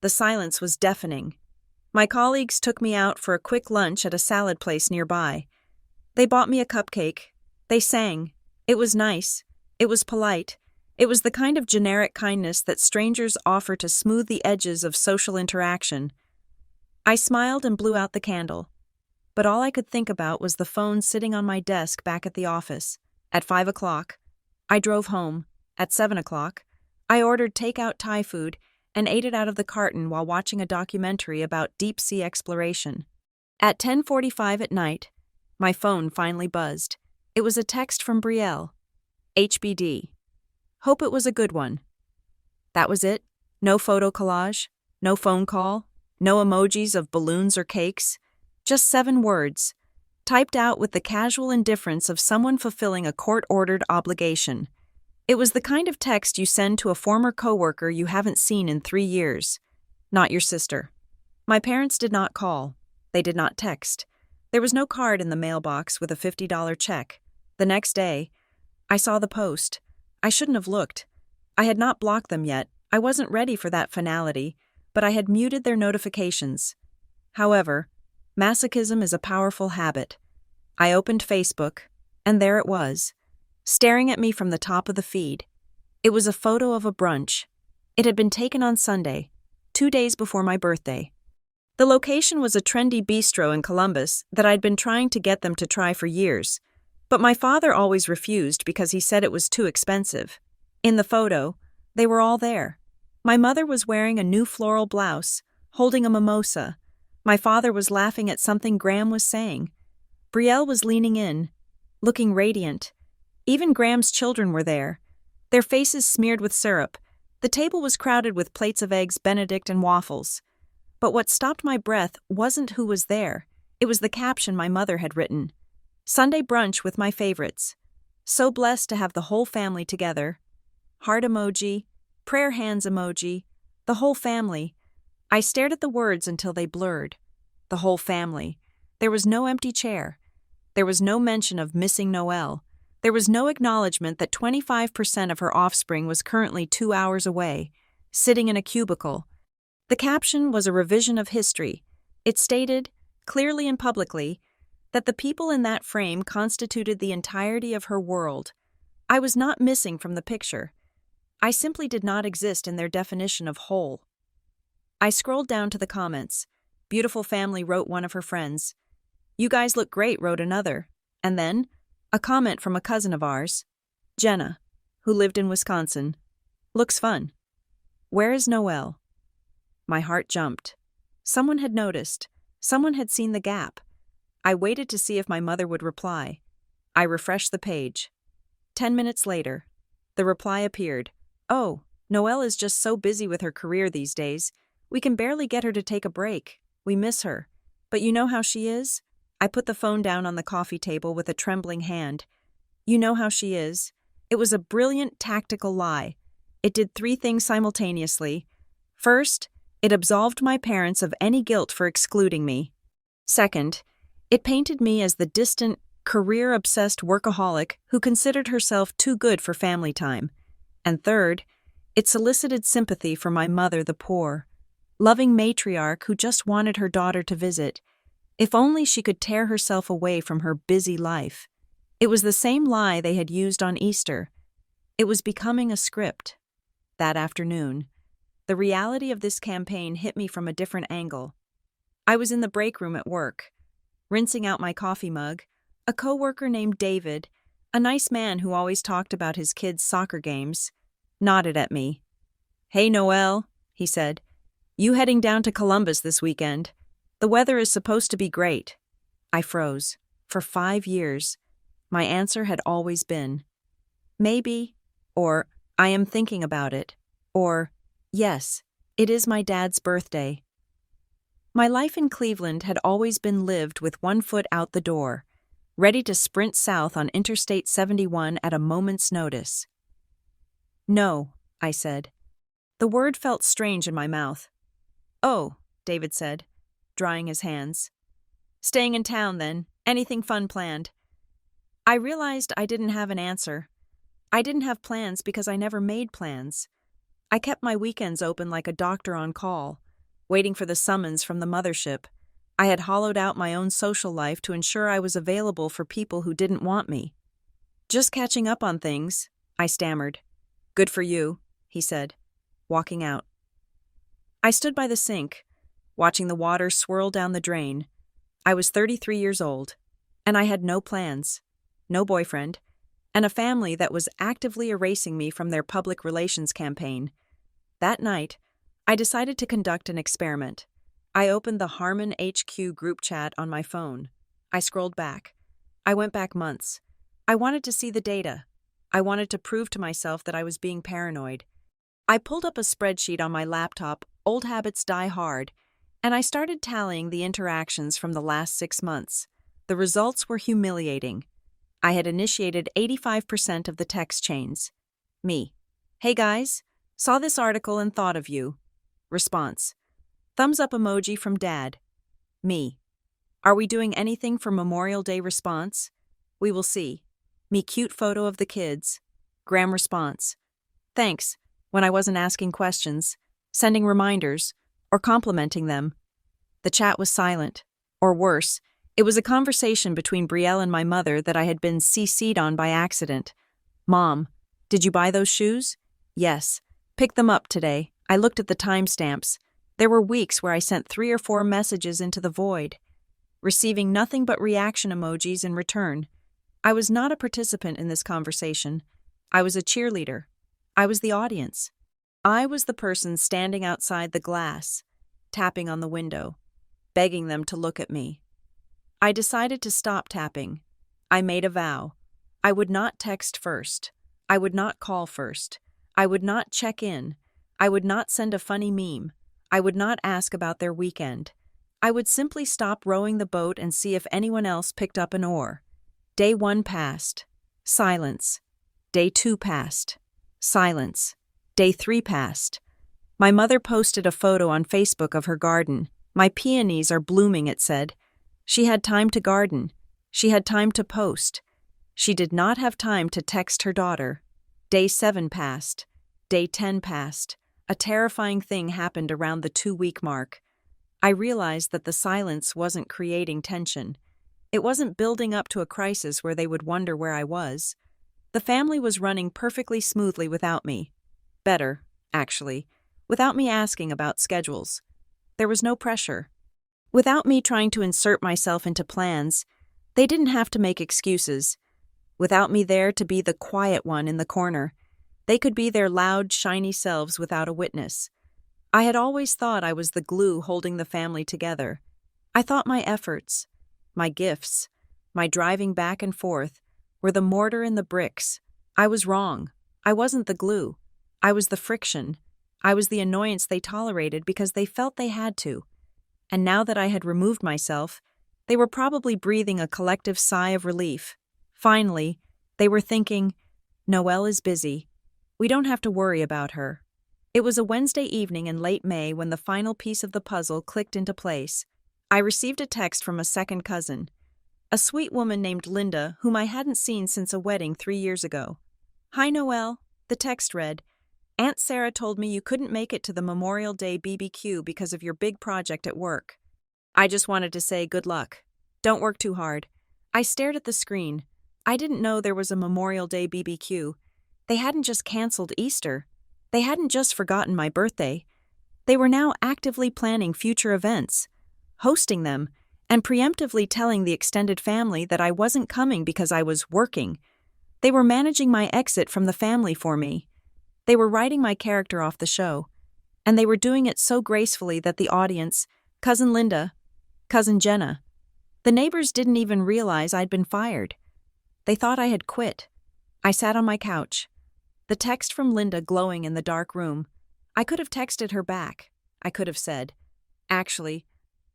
the silence was deafening. My colleagues took me out for a quick lunch at a salad place nearby. They bought me a cupcake. They sang. It was nice. It was polite. It was the kind of generic kindness that strangers offer to smooth the edges of social interaction. I smiled and blew out the candle. But all I could think about was the phone sitting on my desk back at the office. At 5 o'clock, I drove home. At 7 o'clock, I ordered takeout Thai food and ate it out of the carton while watching a documentary about deep-sea exploration. At 10:45 at night, my phone finally buzzed. It was a text from Brielle. HBD. Hope it was a good one. That was it. No photo collage, no phone call, no emojis of balloons or cakes. Just 7 words, typed out with the casual indifference of someone fulfilling a court-ordered obligation. It was the kind of text you send to a former coworker you haven't seen in 3 years. Not your sister. My parents did not call. They did not text. There was no card in the mailbox with a $50 check. The next day, I saw the post. I shouldn't have looked. I had not blocked them yet. I wasn't ready for that finality, but I had muted their notifications. However, masochism is a powerful habit. I opened Facebook, and there it was, staring at me from the top of the feed. It was a photo of a brunch. It had been taken on Sunday, 2 days before my birthday. The location was a trendy bistro in Columbus that I'd been trying to get them to try for years, but my father always refused because he said it was too expensive. In the photo, they were all there. My mother was wearing a new floral blouse, holding a mimosa. My father was laughing at something Graham was saying. Brielle was leaning in, looking radiant. Even Graham's children were there, their faces smeared with syrup. The table was crowded with plates of eggs Benedict and waffles. But what stopped my breath wasn't who was there. It was the caption my mother had written. Sunday brunch with my favorites. So blessed to have the whole family together. Heart emoji, prayer hands emoji, the whole family. I stared at the words until they blurred. The whole family. There was no empty chair. There was no mention of missing Noelle. There was no acknowledgement that 25% of her offspring was currently 2 hours away, sitting in a cubicle. The caption was a revision of history. It stated, clearly and publicly, that the people in that frame constituted the entirety of her world. I was not missing from the picture. I simply did not exist in their definition of whole. I scrolled down to the comments. Beautiful family, wrote one of her friends. You guys look great, wrote another. And then, a comment from a cousin of ours, Jenna, who lived in Wisconsin. Looks fun. Where is Noelle? My heart jumped. Someone had noticed. Someone had seen the gap. I waited to see if my mother would reply. I refreshed the page. 10 minutes later, the reply appeared. Oh, Noelle is just so busy with her career these days. We can barely get her to take a break. We miss her. But you know how she is? I put the phone down on the coffee table with a trembling hand. You know how she is. It was a brilliant tactical lie. It did 3 things simultaneously. First, it absolved my parents of any guilt for excluding me. Second, it painted me as the distant, career-obsessed workaholic who considered herself too good for family time. And third, it solicited sympathy for my mother, the poor, loving matriarch who just wanted her daughter to visit. If only she could tear herself away from her busy life. It was the same lie they had used on Easter, It was becoming a script. That afternoon, the reality of this campaign hit me from a different angle. I was in the break room at work, rinsing out my coffee mug. A coworker named David, a nice man who always talked about his kids' soccer games, nodded at me. "Hey, Noelle," he said. "You heading down to Columbus this weekend? The weather is supposed to be great." I froze. For 5 years, my answer had always been, maybe, or I am thinking about it, or yes, it is my dad's birthday. My life in Cleveland had always been lived with one foot out the door, ready to sprint south on Interstate 71 at a moment's notice. "No," I said. The word felt strange in my mouth. "Oh," David said, drying his hands. "Staying in town, then. Anything fun planned?" I realized I didn't have an answer. I didn't have plans because I never made plans. I kept my weekends open like a doctor on call, waiting for the summons from the mothership. I had hollowed out my own social life to ensure I was available for people who didn't want me. "Just catching up on things," I stammered. "Good for you," he said, walking out. I stood by the sink, watching the water swirl down the drain. I was 33 years old, and I had no plans, no boyfriend, and a family that was actively erasing me from their public relations campaign. That night, I decided to conduct an experiment. I opened the Harmon HQ group chat on my phone. I scrolled back. I went back months. I wanted to see the data. I wanted to prove to myself that I was being paranoid. I pulled up a spreadsheet on my laptop, Old Habits Die Hard, and I started tallying the interactions from the last 6 months. The results were humiliating. I had initiated 85% of the text chains. Me: "Hey guys, saw this article and thought of you." Response: thumbs up emoji from Dad. Me: "Are we doing anything for Memorial Day?" Response: "We will see." Me: "Cute photo of the kids." Graham response: "Thanks," when I wasn't asking questions, sending reminders, or complimenting them. The chat was silent. Or worse, it was a conversation between Brielle and my mother that I had been CC'd on by accident. "Mom, did you buy those shoes?" "Yes. Picked them up today. I looked at the timestamps. There were weeks where I sent 3 or 4 messages into the void, receiving nothing but reaction emojis in return. I was not a participant in this conversation. I was a cheerleader. I was the audience. I was the person standing outside the glass, tapping on the window, begging them to look at me. I decided to stop tapping. I made a vow. I would not text first. I would not call first. I would not check in. I would not send a funny meme. I would not ask about their weekend. I would simply stop rowing the boat and see if anyone else picked up an oar. Day 1 passed. Silence. Day 2 passed. Silence. Day 3 passed. My mother posted a photo on Facebook of her garden. "My peonies are blooming," it said. She had time to garden. She had time to post. She did not have time to text her daughter. Day 7 passed. Day 10 passed. A terrifying thing happened around the 2-week mark. I realized that the silence wasn't creating tension. It wasn't building up to a crisis where they would wonder where I was. The family was running perfectly smoothly without me. Better, actually, without me asking about schedules. There was no pressure. Without me trying to insert myself into plans, they didn't have to make excuses. Without me there to be the quiet one in the corner, they could be their loud, shiny selves without a witness. I had always thought I was the glue holding the family together. I thought my efforts, my gifts, my driving back and forth were the mortar and the bricks. I was wrong. I wasn't the glue. I was the friction. I was the annoyance they tolerated because they felt they had to. And now that I had removed myself, they were probably breathing a collective sigh of relief. Finally, they were thinking, "Noelle is busy. We don't have to worry about her." It was a Wednesday evening in late May when the final piece of the puzzle clicked into place. I received a text from a second cousin, a sweet woman named Linda, whom I hadn't seen since a wedding 3 years ago. "Hi, Noelle," the text read. "Aunt Sarah told me you couldn't make it to the Memorial Day BBQ because of your big project at work. I just wanted to say good luck. Don't work too hard." I stared at the screen. I didn't know there was a Memorial Day BBQ. They hadn't just canceled Easter. They hadn't just forgotten my birthday. They were now actively planning future events, hosting them, and preemptively telling the extended family that I wasn't coming because I was working. They were managing my exit from the family for me. They were writing my character off the show. And they were doing it so gracefully that the audience, Cousin Linda, Cousin Jenna, the neighbors didn't even realize I'd been fired. They thought I had quit. I sat on my couch, the text from Linda glowing in the dark room. I could have texted her back. I could have said, "Actually,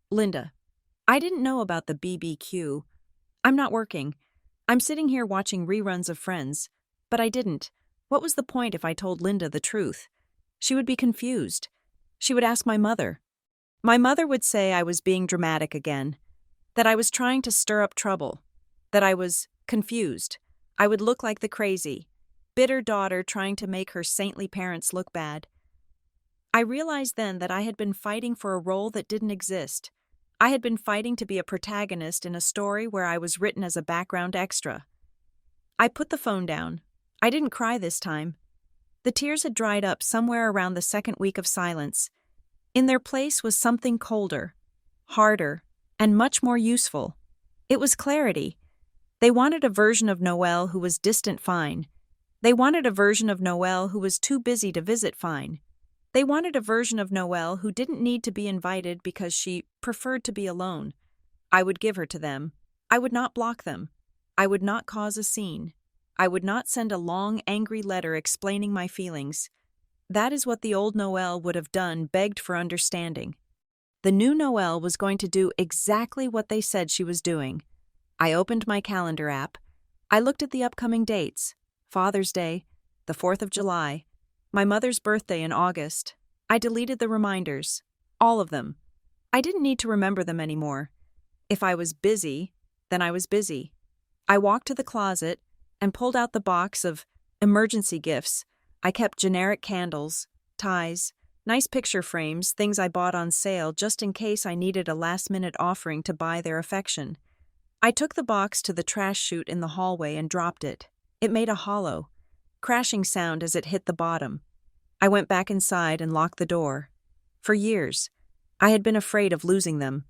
Linda, I didn't know about the BBQ. I'm not working. I'm sitting here watching reruns of Friends." But I didn't. What was the point if I told Linda the truth? She would be confused. She would ask my mother. My mother would say I was being dramatic again, that I was trying to stir up trouble, that I was confused. I would look like the crazy, bitter daughter trying to make her saintly parents look bad. I realized then that I had been fighting for a role that didn't exist. I had been fighting to be a protagonist in a story where I was written as a background extra. I put the phone down. I didn't cry this time. The tears had dried up somewhere around the second week of silence. In their place was something colder, harder, and much more useful. It was clarity. They wanted a version of Noelle who was distant fine. They wanted a version of Noelle who was too busy to visit fine. They wanted a version of Noelle who didn't need to be invited because she preferred to be alone. I would give her to them. I would not block them. I would not cause a scene. I would not send a long, angry letter explaining my feelings. That is what the old Noelle would have done, begged for understanding. The new Noelle was going to do exactly what they said she was doing. I opened my calendar app. I looked at the upcoming dates. Father's Day, the 4th of July, my mother's birthday in August. I deleted the reminders. All of them. I didn't need to remember them anymore. If I was busy, then I was busy. I walked to the closet and pulled out the box of emergency gifts. I kept generic candles, ties, nice picture frames, things I bought on sale just in case I needed a last-minute offering to buy their affection. I took the box to the trash chute in the hallway and dropped it. It made a hollow, crashing sound as it hit the bottom. I went back inside and locked the door. For years, I had been afraid of losing them.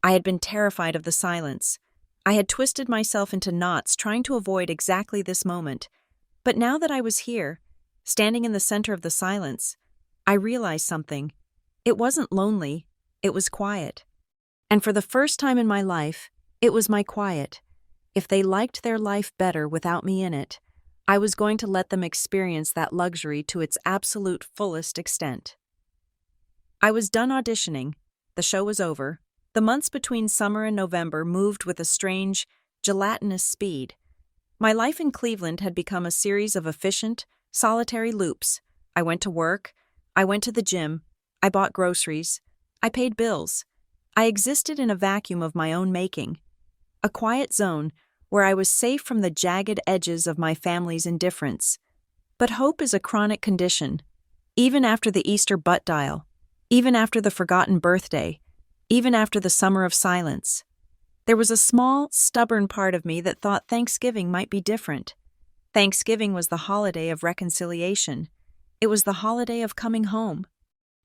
I had been terrified of the silence. I had twisted myself into knots trying to avoid exactly this moment. But now that I was here, standing in the center of the silence, I realized something. It wasn't lonely, it was quiet. And for the first time in my life, it was my quiet. If they liked their life better without me in it, I was going to let them experience that luxury to its absolute fullest extent. I was done auditioning. The show was over. The months between summer and November moved with a strange, gelatinous speed. My life in Cleveland had become a series of efficient, solitary loops. I went to work. I went to the gym. I bought groceries. I paid bills. I existed in a vacuum of my own making. A quiet zone where I was safe from the jagged edges of my family's indifference. But hope is a chronic condition. Even after the Easter butt dial, even after the forgotten birthday, even after the summer of silence, there was a small, stubborn part of me that thought Thanksgiving might be different. Thanksgiving was the holiday of reconciliation. It was the holiday of coming home.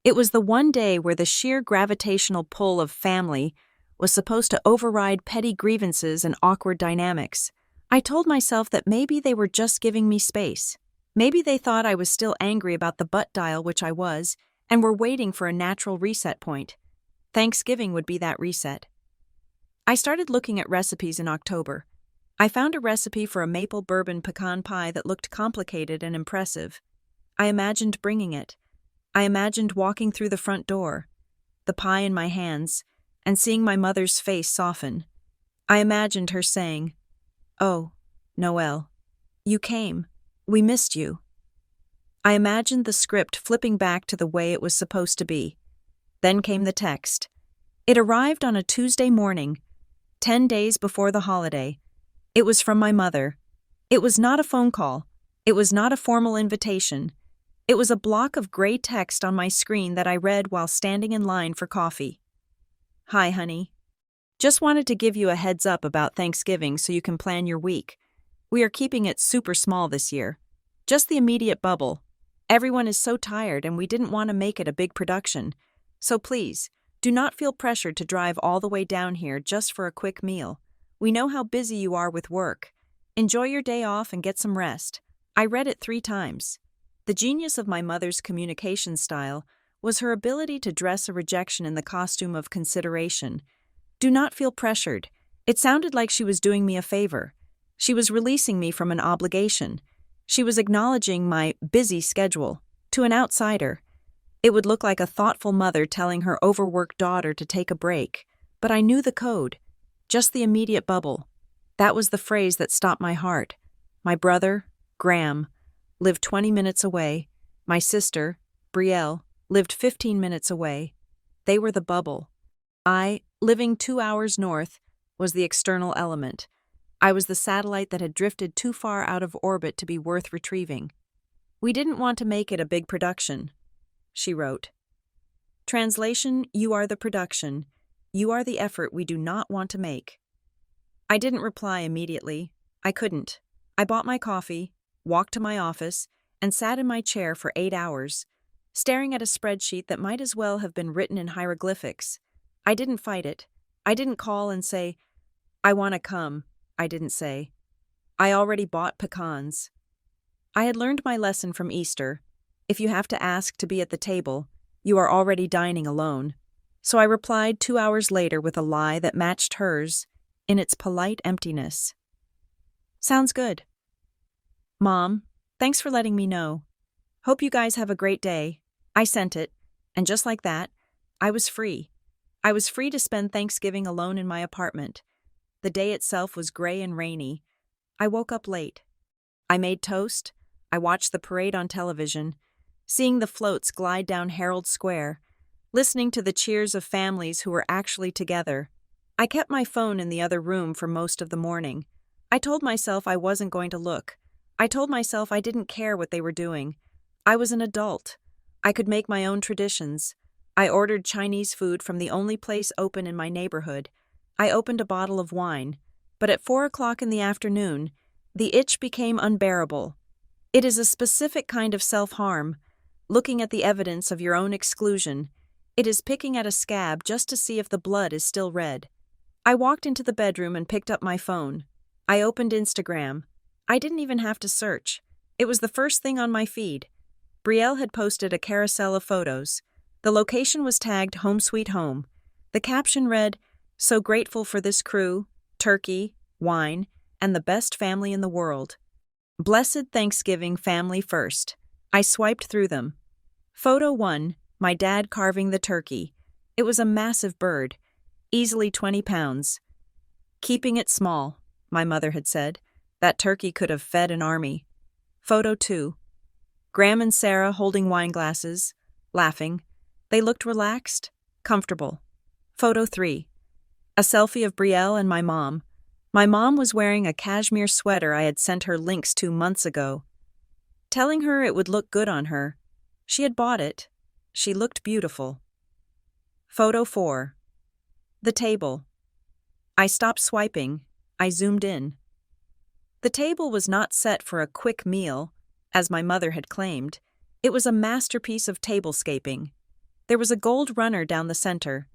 It was the one day where the sheer gravitational pull of family was supposed to override petty grievances and awkward dynamics. I told myself that maybe they were just giving me space. Maybe they thought I was still angry about the butt dial, which I was, and were waiting for a natural reset point. Thanksgiving would be that reset. I started looking at recipes in October. I found a recipe for a maple bourbon pecan pie that looked complicated and impressive. I imagined bringing it. I imagined walking through the front door, the pie in my hands, and seeing my mother's face soften. I imagined her saying, "Oh, Noelle, you came. We missed you." I imagined the script flipping back to the way it was supposed to be. Then came the text. It arrived on a Tuesday morning, 10 days before the holiday. It was from my mother. It was not a phone call. It was not a formal invitation. It was a block of gray text on my screen that I read while standing in line for coffee. "Hi, honey. Just wanted to give you a heads up about Thanksgiving so you can plan your week. We are keeping it super small this year. Just the immediate bubble. Everyone is so tired and we didn't want to make it a big production. So please, do not feel pressured to drive all the way down here just for a quick meal. We know how busy you are with work. Enjoy your day off and get some rest. I read it 3 times. The genius of my mother's communication style was her ability to dress a rejection in the costume of consideration. Do not feel pressured. It sounded like she was doing me a favor. She was releasing me from an obligation. She was acknowledging my busy schedule. To an outsider, it would look like a thoughtful mother telling her overworked daughter to take a break. But I knew the code. Just the immediate bubble. That was the phrase that stopped my heart. My brother, Graham, lived 20 minutes away. My sister, Brielle, lived 15 minutes away. They were the bubble. I, living 2 hours north, was the external element. I was the satellite that had drifted too far out of orbit to be worth retrieving. We didn't want to make it a big production, she wrote. Translation, you are the production. You are the effort we do not want to make. I didn't reply immediately. I couldn't. I bought my coffee, walked to my office, and sat in my chair for 8 hours, staring at a spreadsheet that might as well have been written in hieroglyphics. I didn't fight it. I didn't call and say, I want to come. I didn't say. I already bought pecans. I had learned my lesson from Easter. If you have to ask to be at the table, you are already dining alone. So I replied 2 hours later with a lie that matched hers in its polite emptiness. Sounds good. Mom, thanks for letting me know. Hope you guys have a great day. I sent it, and just like that, I was free. I was free to spend Thanksgiving alone in my apartment. The day itself was gray and rainy. I woke up late. I made toast. I watched the parade on television, seeing the floats glide down Herald Square, listening to the cheers of families who were actually together. I kept my phone in the other room for most of the morning. I told myself I wasn't going to look. I told myself I didn't care what they were doing. I was an adult. I could make my own traditions. I ordered Chinese food from the only place open in my neighborhood. I opened a bottle of wine, but at 4 o'clock in the afternoon, the itch became unbearable. It is a specific kind of self-harm, looking at the evidence of your own exclusion. It is picking at a scab just to see if the blood is still red. I walked into the bedroom and picked up my phone. I opened Instagram. I didn't even have to search. It was the first thing on my feed. Brielle had posted a carousel of photos. The location was tagged Home Sweet Home. The caption read, So grateful for this crew, turkey, wine, and the best family in the world. Blessed Thanksgiving family first. I swiped through them. Photo 1, my dad carving the turkey. It was a massive bird, easily 20 pounds. Keeping it small, my mother had said. That turkey could have fed an army. Photo 2. Graham and Sarah holding wine glasses, laughing. They looked relaxed, comfortable. Photo 3. A selfie of Brielle and my mom. My mom was wearing a cashmere sweater I had sent her links to months ago. Telling her it would look good on her. She had bought it. She looked beautiful. Photo 4. The table. I stopped swiping. I zoomed in. The table was not set for a quick meal, as my mother had claimed. It was a masterpiece of tablescaping. There was a gold runner down the center.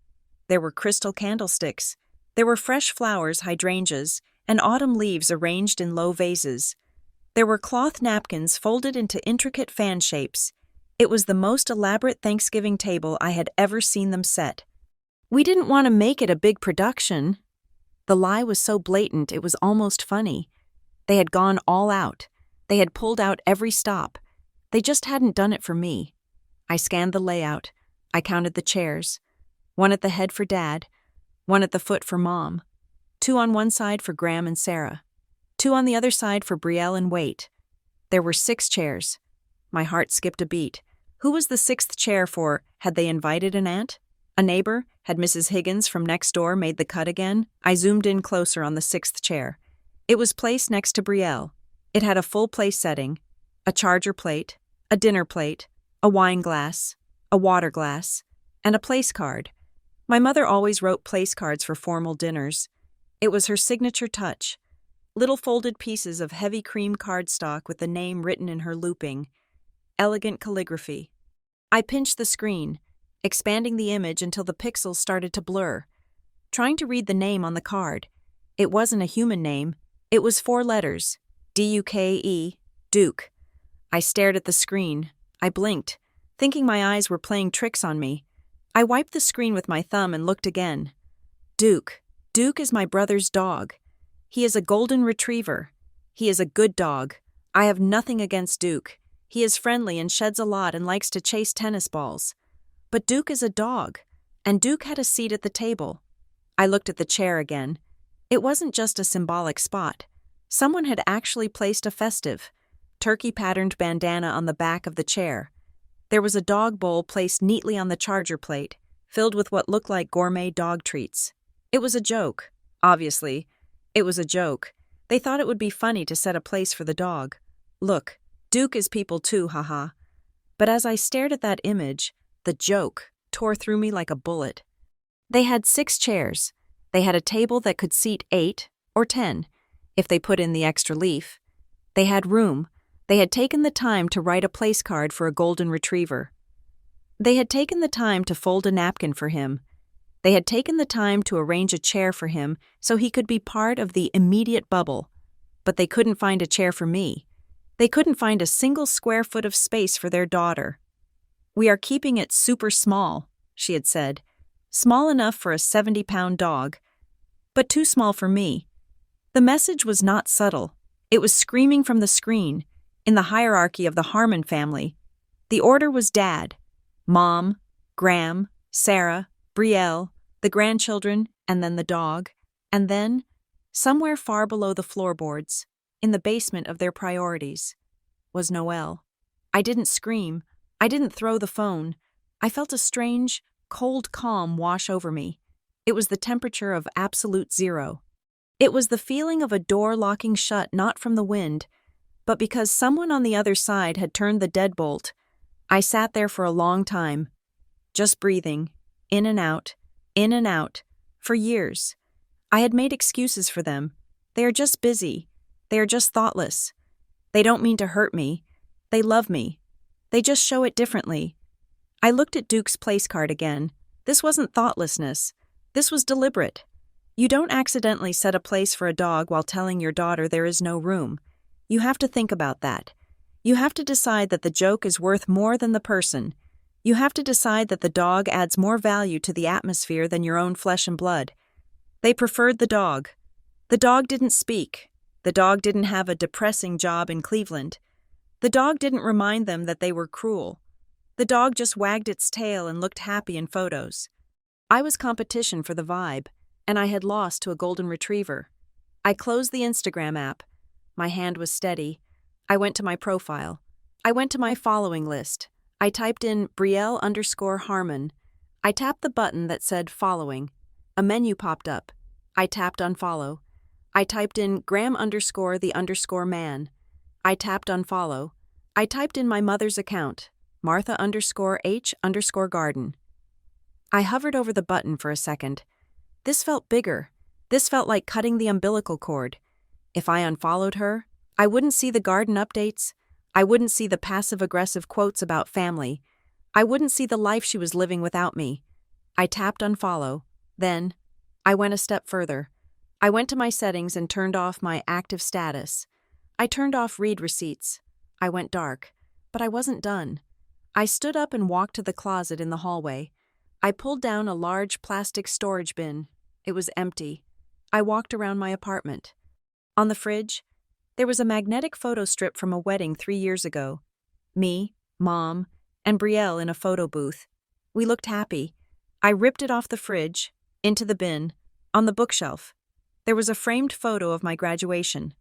There were crystal candlesticks. There were fresh flowers, hydrangeas, and autumn leaves arranged in low vases. There were cloth napkins folded into intricate fan shapes. It was the most elaborate Thanksgiving table I had ever seen them set. We didn't want to make it a big production. The lie was so blatant it was almost funny. They had gone all out. They had pulled out every stop. They just hadn't done it for me. I scanned the layout. I counted the chairs. 1 at the head for Dad, 1 at the foot for Mom, 2 on one side for Graham and Sarah, 2 on the other side for Brielle and Waite. There were 6 chairs. My heart skipped a beat. Who was the 6th chair for? Had they invited an aunt? A neighbor? Had Mrs. Higgins from next door made the cut again? I zoomed in closer on the 6th chair. It was placed next to Brielle. It had a full place setting, a charger plate, a dinner plate, a wine glass, a water glass, and a place card. My mother always wrote place cards for formal dinners. It was her signature touch. Little folded pieces of heavy cream cardstock with the name written in her looping. Elegant calligraphy. I pinched the screen, expanding the image until the pixels started to blur, trying to read the name on the card. It wasn't a human name. It was 4 letters. D-U-K-E, Duke. I stared at the screen. I blinked, thinking my eyes were playing tricks on me. I wiped the screen with my thumb and looked again. Duke. Duke is my brother's dog. He is a golden retriever. He is a good dog. I have nothing against Duke. He is friendly and sheds a lot and likes to chase tennis balls. But Duke is a dog, and Duke had a seat at the table. I looked at the chair again. It wasn't just a symbolic spot. Someone had actually placed a festive, turkey-patterned bandana on the back of the chair. There was a dog bowl placed neatly on the charger plate, filled with what looked like gourmet dog treats. It was a joke. Obviously, it was a joke. They thought it would be funny to set a place for the dog. Look, Duke is people too, haha. But as I stared at that image, the joke tore through me like a bullet. They had 6 chairs. They had a table that could seat 8 or 10, if they put in the extra leaf. They had room. They had taken the time to write a place card for a golden retriever. They had taken the time to fold a napkin for him. They had taken the time to arrange a chair for him so he could be part of the immediate bubble. But they couldn't find a chair for me. They couldn't find a single square foot of space for their daughter. "We are keeping it super small," she had said. Small enough for a 70-pound dog, but too small for me. The message was not subtle. It was screaming from the screen, in the hierarchy of the Harmon family. The order was Dad, Mom, Graham, Sarah, Brielle, the grandchildren, and then the dog, and then, somewhere far below the floorboards, in the basement of their priorities, was Noelle. I didn't scream. I didn't throw the phone. I felt a strange, cold calm wash over me. It was the temperature of absolute 0. It was the feeling of a door locking shut not from the wind, but because someone on the other side had turned the deadbolt. I sat there for a long time, just breathing, in and out, for years. I had made excuses for them. They are just busy. They are just thoughtless. They don't mean to hurt me. They love me. They just show it differently. I looked at Duke's place card again. This wasn't thoughtlessness. This was deliberate. You don't accidentally set a place for a dog while telling your daughter there is no room. You have to think about that. You have to decide that the joke is worth more than the person. You have to decide that the dog adds more value to the atmosphere than your own flesh and blood. They preferred the dog. The dog didn't speak. The dog didn't have a depressing job in Cleveland. The dog didn't remind them that they were cruel. The dog just wagged its tail and looked happy in photos. I was competition for the vibe, and I had lost to a golden retriever. I closed the Instagram app. My hand was steady. I went to my profile. I went to my following list. I typed in Brielle_Harmon. I tapped the button that said following. A menu popped up. I tapped unfollow. I typed in Graham_the_man. I tapped unfollow. I typed in my mother's account, Martha_H_garden. I hovered over the button for a second. This felt bigger. This felt like cutting the umbilical cord. If I unfollowed her, I wouldn't see the garden updates. I wouldn't see the passive-aggressive quotes about family. I wouldn't see the life she was living without me. I tapped unfollow. Then, I went a step further. I went to my settings and turned off my active status. I turned off read receipts. I went dark. But I wasn't done. I stood up and walked to the closet in the hallway. I pulled down a large plastic storage bin. It was empty. I walked around my apartment. On the fridge, there was a magnetic photo strip from a wedding 3 years ago. Me, Mom, and Brielle in a photo booth. We looked happy. I ripped it off the fridge, into the bin, on the bookshelf. There was a framed photo of my graduation.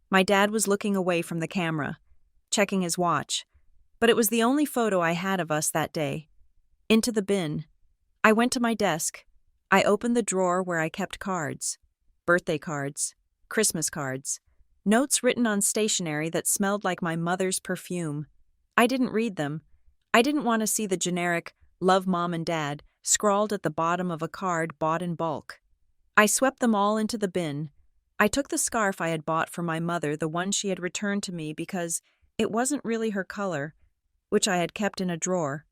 My dad was looking away from the camera, checking his watch, but it was the only photo I had of us that day. Into the bin. I went to my desk. I opened the drawer where I kept cards. Birthday cards. Christmas cards. Notes written on stationery that smelled like my mother's perfume. I didn't read them. I didn't want to see the generic, "Love Mom and Dad," scrawled at the bottom of a card bought in bulk. I swept them all into the bin. I took the scarf I had bought for my mother, the one she had returned to me because it wasn't really her color, which I had kept in a drawer,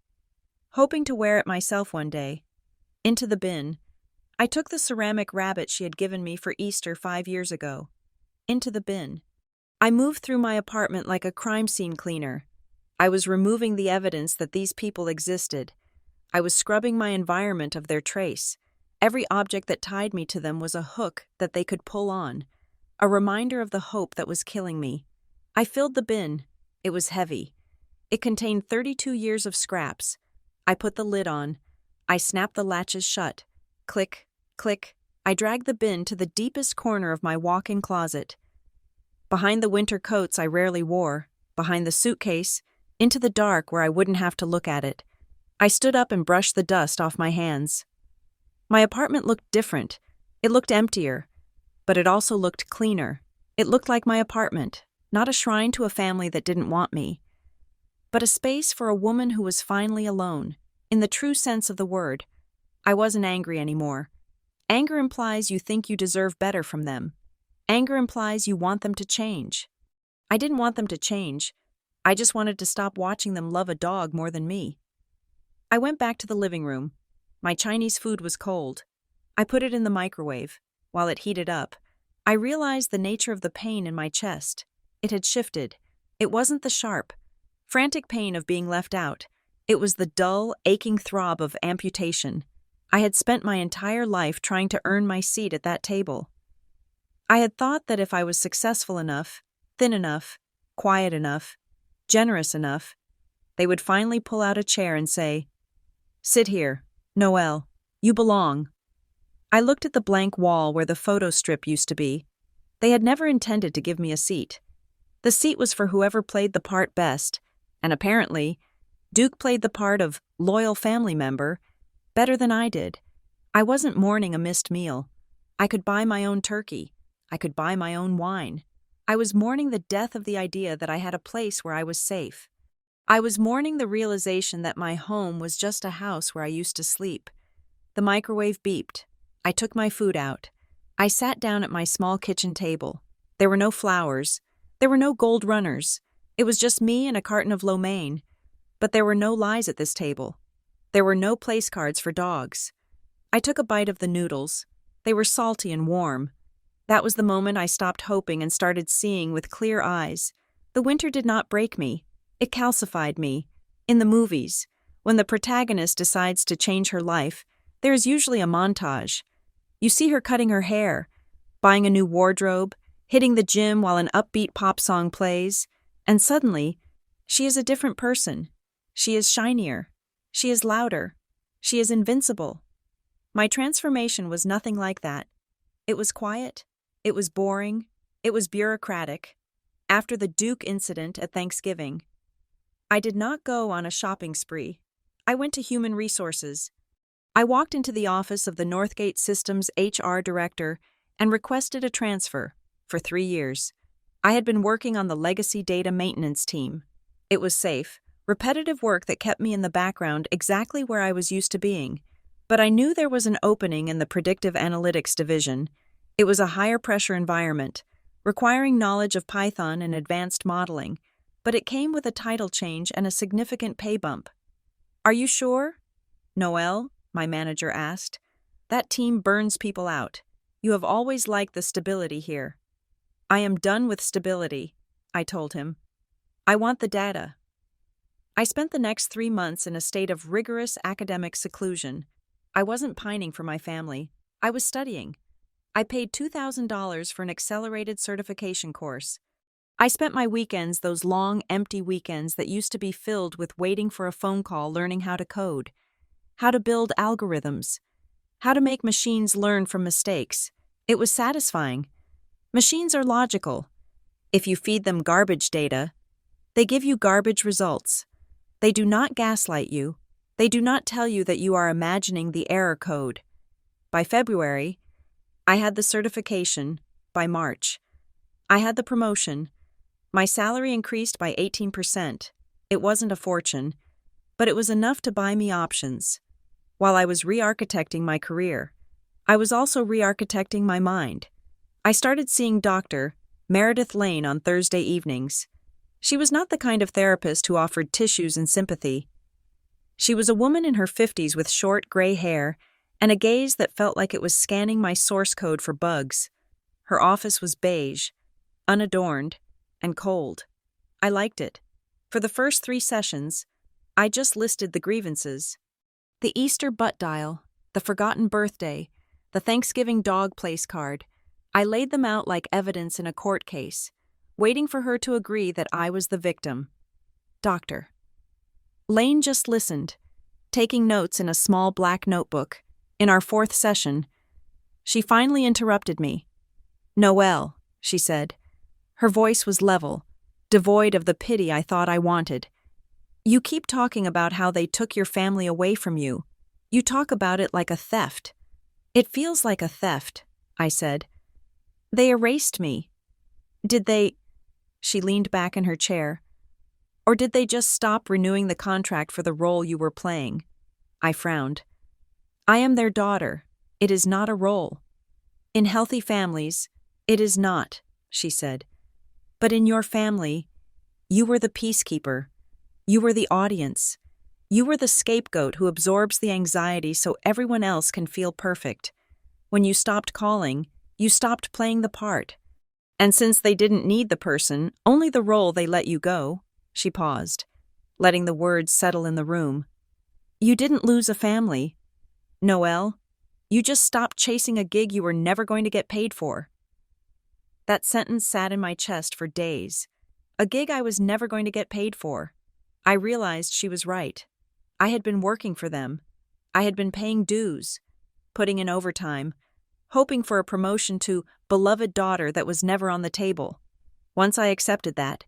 hoping to wear it myself one day, into the bin. I took the ceramic rabbit she had given me for Easter 5 years ago, into the bin. I moved through my apartment like a crime scene cleaner. I was removing the evidence that these people existed. I was scrubbing my environment of their trace. Every object that tied me to them was a hook that they could pull on, a reminder of the hope that was killing me. I filled the bin. It was heavy. It contained 32 years of scraps. I put the lid on. I snapped the latches shut. Click, click. I dragged the bin to the deepest corner of my walk-in closet. Behind the winter coats I rarely wore, behind the suitcase, into the dark where I wouldn't have to look at it. I stood up and brushed the dust off my hands. My apartment looked different. It looked emptier, but it also looked cleaner. It looked like my apartment, not a shrine to a family that didn't want me, but a space for a woman who was finally alone, in the true sense of the word. I wasn't angry anymore. Anger implies you think you deserve better from them. Anger implies you want them to change. I didn't want them to change. I just wanted to stop watching them love a dog more than me. I went back to the living room. My Chinese food was cold. I put it in the microwave. While it heated up, I realized the nature of the pain in my chest. It had shifted. It wasn't the sharp, frantic pain of being left out. It was the dull, aching throb of amputation. I had spent my entire life trying to earn my seat at that table. I had thought that if I was successful enough, thin enough, quiet enough, generous enough, they would finally pull out a chair and say, "Sit here, Noelle, you belong." I looked at the blank wall where the photo strip used to be. They had never intended to give me a seat. The seat was for whoever played the part best, and apparently, Duke played the part of loyal family member better than I did. I wasn't mourning a missed meal. I could buy my own turkey. I could buy my own wine. I was mourning the death of the idea that I had a place where I was safe. I was mourning the realization that my home was just a house where I used to sleep. The microwave beeped. I took my food out. I sat down at my small kitchen table. There were no flowers. There were no gold runners. It was just me and a carton of lo mein. But there were no lies at this table. There were no place cards for dogs. I took a bite of the noodles. They were salty and warm. That was the moment I stopped hoping and started seeing with clear eyes. The winter did not break me. It calcified me. In the movies, when the protagonist decides to change her life, there is usually a montage. You see her cutting her hair, buying a new wardrobe, hitting the gym while an upbeat pop song plays, and suddenly, she is a different person. She is shinier. She is louder. She is invincible. My transformation was nothing like that. It was quiet. It was boring. It was bureaucratic. After the Duke incident at Thanksgiving, I did not go on a shopping spree. I went to human resources. I walked into the office of the Northgate Systems HR director and requested a transfer for 3 years. I had been working on the legacy data maintenance team. It was safe, repetitive work that kept me in the background exactly where I was used to being. But I knew there was an opening in the predictive analytics division. It was a higher pressure environment, requiring knowledge of Python and advanced modeling, but it came with a title change and a significant pay bump. "Are you sure?" "Noelle," my manager asked. "That team burns people out. You have always liked the stability here." "I am done with stability," I told him. "I want the data." I spent the next 3 months in a state of rigorous academic seclusion. I wasn't pining for my family. I was studying. I paid $2,000 for an accelerated certification course. I spent my weekends, those long, empty weekends that used to be filled with waiting for a phone call, learning how to code, how to build algorithms, how to make machines learn from mistakes. It was satisfying. Machines are logical. If you feed them garbage data, they give you garbage results. They do not gaslight you. They do not tell you that you are imagining the error code. By February, I had the certification. By March, I had the promotion. My salary increased by 18%. It wasn't a fortune, but it was enough to buy me options. While I was re-architecting my career, I was also re-architecting my mind. I started seeing Dr. Meredith Lane on Thursday evenings. She was not the kind of therapist who offered tissues and sympathy. She was a woman in her 50s with short gray hair and a gaze that felt like it was scanning my source code for bugs. Her office was beige, unadorned, and cold. I liked it. For the first 3 sessions, I just listed the grievances. The Easter butt dial, the forgotten birthday, the Thanksgiving dog place card. I laid them out like evidence in a court case, waiting for her to agree that I was the victim. Doctor. Lane just listened, taking notes in a small black notebook. In our 4th session, she finally interrupted me. "Noelle," she said. Her voice was level, devoid of the pity I thought I wanted. "You keep talking about how they took your family away from you. You talk about it like a theft." "It feels like a theft," I said. "They erased me." "Did they—" She leaned back in her chair. "Or did they just stop renewing the contract for the role you were playing?" I frowned. "I am their daughter. It is not a role. In healthy families, it is not," she said. "But in your family, you were the peacekeeper. You were the audience. You were the scapegoat who absorbs the anxiety so everyone else can feel perfect. When you stopped calling, you stopped playing the part. And since they didn't need the person, only the role, they let you go." She paused, letting the words settle in the room. "You didn't lose a family, Noelle. You just stopped chasing a gig you were never going to get paid for." That sentence sat in my chest for days. A gig I was never going to get paid for. I realized she was right. I had been working for them. I had been paying dues, putting in overtime, hoping for a promotion to beloved daughter that was never on the table. Once I accepted that,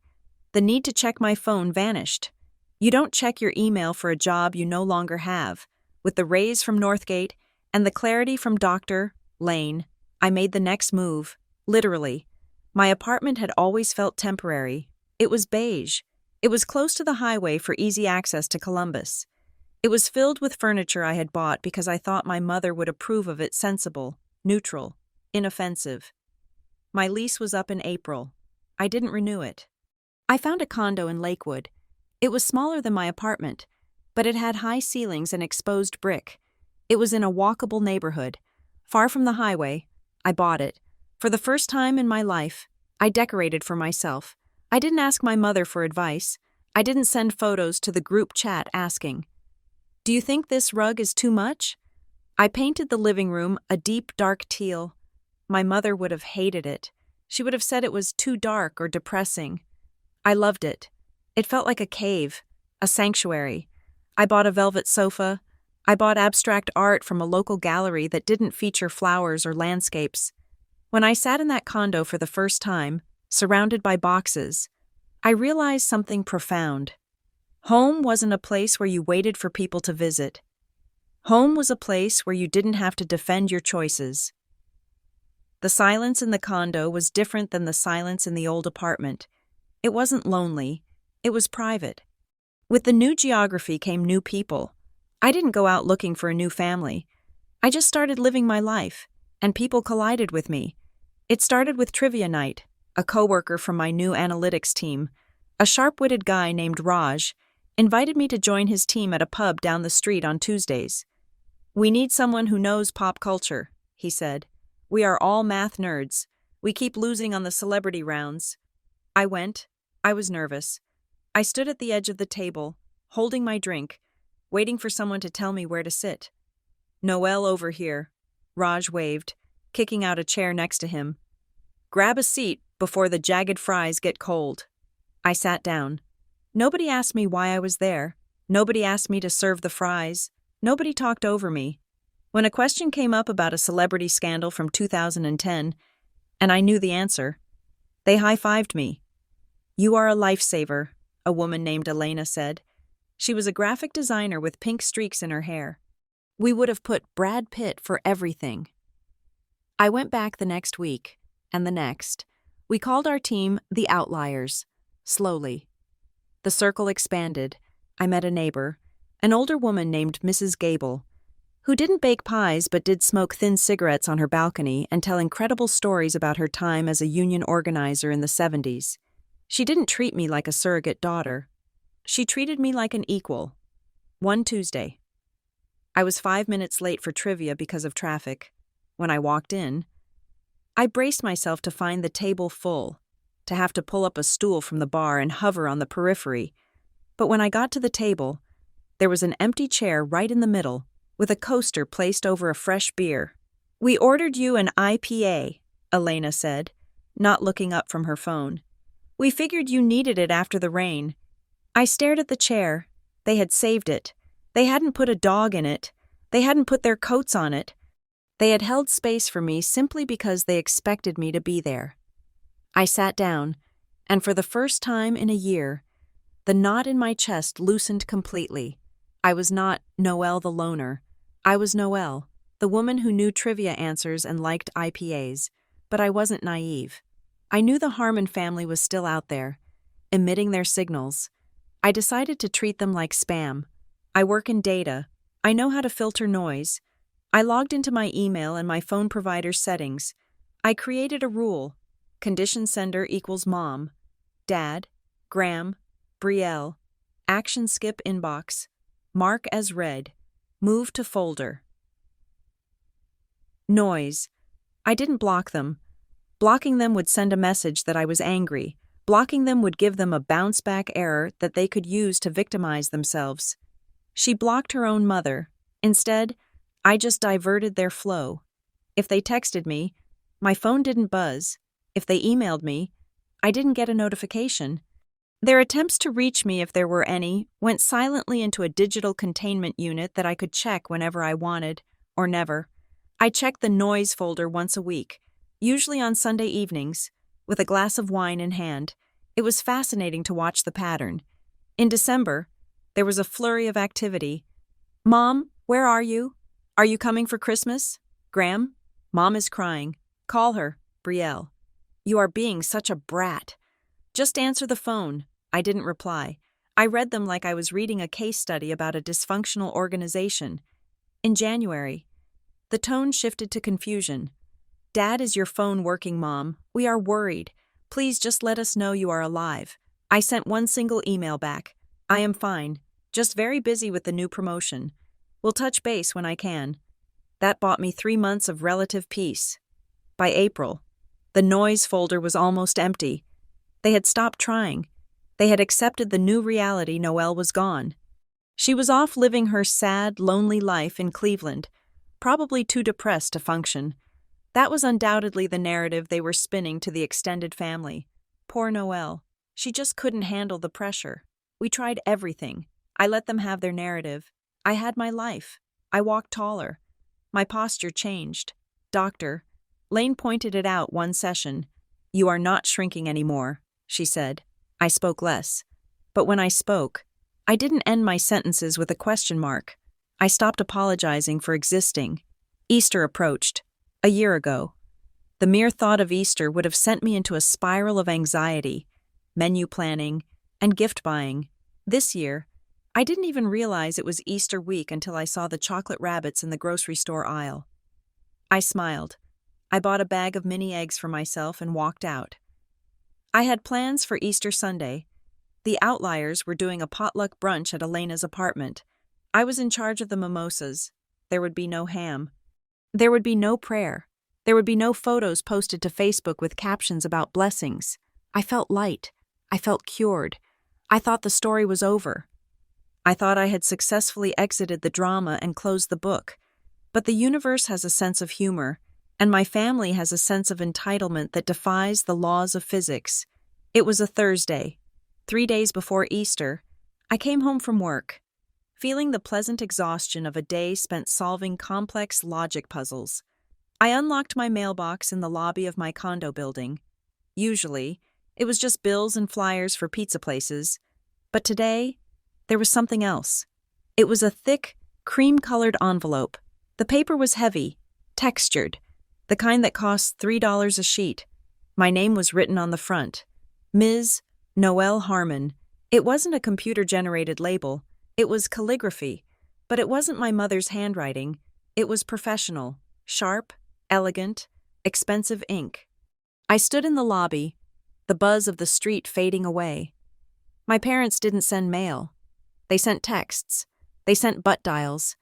the need to check my phone vanished. You don't check your email for a job you no longer have. With the raise from Northgate and the clarity from Dr. Lane, I made the next move, literally. My apartment had always felt temporary. It was beige. It was close to the highway for easy access to Columbus. It was filled with furniture I had bought because I thought my mother would approve of it. Sensible, neutral, inoffensive. My lease was up in April. I didn't renew it. I found a condo in Lakewood. It was smaller than my apartment, but it had high ceilings and exposed brick. It was in a walkable neighborhood, far from the highway. I bought it. For the first time in my life, I decorated for myself. I didn't ask my mother for advice. I didn't send photos to the group chat asking, "Do you think this rug is too much?" I painted the living room a deep, dark teal. My mother would have hated it. She would have said it was too dark or depressing. I loved it. It felt like a cave, a sanctuary. I bought a velvet sofa. I bought abstract art from a local gallery that didn't feature flowers or landscapes. When I sat in that condo for the first time, surrounded by boxes, I realized something profound. Home wasn't a place where you waited for people to visit. Home was a place where you didn't have to defend your choices. The silence in the condo was different than the silence in the old apartment. It wasn't lonely. It was private. With the new geography came new people. I didn't go out looking for a new family. I just started living my life, and people collided with me. It started with trivia night. A coworker from my new analytics team, a sharp-witted guy named Raj, invited me to join his team at a pub down the street on Tuesdays. "We need someone who knows pop culture," he said. "We are all math nerds. We keep losing on the celebrity rounds." I went. I was nervous. I stood at the edge of the table, holding my drink, waiting for someone to tell me where to sit. "Noelle over here," Raj waved, kicking out a chair next to him. "Grab a seat before the jagged fries get cold." I sat down. Nobody asked me why I was there. Nobody asked me to serve the fries. Nobody talked over me. When a question came up about a celebrity scandal from 2010, and I knew the answer, they high-fived me. "You are a lifesaver," a woman named Elena said. She was a graphic designer with pink streaks in her hair. "We would have put Brad Pitt for everything." I went back the next week, and the next. We called our team the Outliers, slowly. The circle expanded. I met a neighbor, an older woman named Mrs. Gable. who didn't bake pies but did smoke thin cigarettes on her balcony and tell incredible stories about her time as a union organizer in the 70s. She didn't treat me like a surrogate daughter. She treated me like an equal. One Tuesday. I was 5 minutes late for trivia because of traffic. When I walked in, I braced myself to find the table full, to have to pull up a stool from the bar and hover on the periphery. But when I got to the table, there was an empty chair right in the middle, with a coaster placed over a fresh beer. "We ordered you an IPA," Elena said, not looking up from her phone. "We figured you needed it after the rain." I stared at the chair. They had saved it. They hadn't put a dog in it. They hadn't put their coats on it. They had held space for me simply because they expected me to be there. I sat down, and for the first time in a year, the knot in my chest loosened completely. I was not Noelle the loner. I was Noelle, the woman who knew trivia answers and liked IPAs, but I wasn't naive. I knew the Harmon family was still out there, emitting their signals. I decided to treat them like spam. I work in data. I know how to filter noise. I logged into my email and my phone provider's settings. I created a rule. Condition sender equals mom. Dad, Graham, Brielle. Action skip inbox. Mark as read. Move to folder. Noise. I didn't block them. Blocking them would send a message that I was angry. Blocking them would give them a bounce-back error that they could use to victimize themselves. She blocked her own mother. Instead, I just diverted their flow. If they texted me, my phone didn't buzz. If they emailed me, I didn't get a notification. Their attempts to reach me, if there were any, went silently into a digital containment unit that I could check whenever I wanted, or never. I checked the noise folder once a week, usually on Sunday evenings, with a glass of wine in hand. It was fascinating to watch the pattern. In December, there was a flurry of activity. "Mom, where are you? Are you coming for Christmas? Graham? Mom is crying. Call her, Brielle. You are being such a brat. Just answer the phone." I didn't reply. I read them like I was reading a case study about a dysfunctional organization. In January, the tone shifted to confusion. "Dad, is your phone working, Mom? We are worried. Please just let us know you are alive." I sent one single email back. "I am fine. Just very busy with the new promotion. We'll touch base when I can." That bought me 3 months of relative peace. By April, the noise folder was almost empty. They had stopped trying. They had accepted the new reality. Noelle was gone. She was off living her sad, lonely life in Cleveland, probably too depressed to function. That was undoubtedly the narrative they were spinning to the extended family. Poor Noelle. She just couldn't handle the pressure. We tried everything. I let them have their narrative. I had my life. I walked taller. My posture changed. "Doctor," Lane pointed it out one session. "You are not shrinking anymore," she said. I spoke less. But when I spoke, I didn't end my sentences with a question mark. I stopped apologizing for existing. Easter approached. A year ago. The mere thought of Easter would have sent me into a spiral of anxiety, menu planning, and gift buying. This year, I didn't even realize it was Easter week until I saw the chocolate rabbits in the grocery store aisle. I smiled. I bought a bag of mini eggs for myself and walked out. I had plans for Easter Sunday. The outliers were doing a potluck brunch at Elena's apartment. I was in charge of the mimosas. There would be no ham. There would be no prayer. There would be no photos posted to Facebook with captions about blessings. I felt light. I felt cured. I thought the story was over. I thought I had successfully exited the drama and closed the book. But the universe has a sense of humor, and my family has a sense of entitlement that defies the laws of physics. It was a Thursday. 3 days before Easter, I came home from work, feeling the pleasant exhaustion of a day spent solving complex logic puzzles. I unlocked my mailbox in the lobby of my condo building. Usually, it was just bills and flyers for pizza places. But today, there was something else. It was a thick, cream-colored envelope. The paper was heavy, textured, the kind that costs $3 a sheet. My name was written on the front. Ms. Noelle Harmon. It wasn't a computer-generated label. It was calligraphy. But it wasn't my mother's handwriting. It was professional, sharp, elegant, expensive ink. I stood in the lobby, the buzz of the street fading away. My parents didn't send mail. They sent texts. They sent butt dials.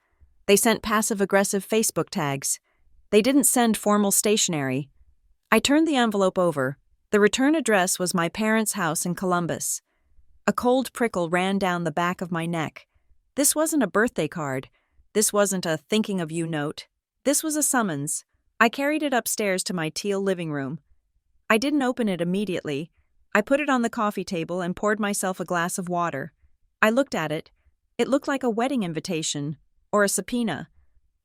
They sent passive-aggressive Facebook tags. They didn't send formal stationery. I turned the envelope over. The return address was my parents' house in Columbus. A cold prickle ran down the back of my neck. This wasn't a birthday card. This wasn't a thinking of you note. This was a summons. I carried it upstairs to my teal living room. I didn't open it immediately. I put it on the coffee table and poured myself a glass of water. I looked at it. It looked like a wedding invitation, or a subpoena.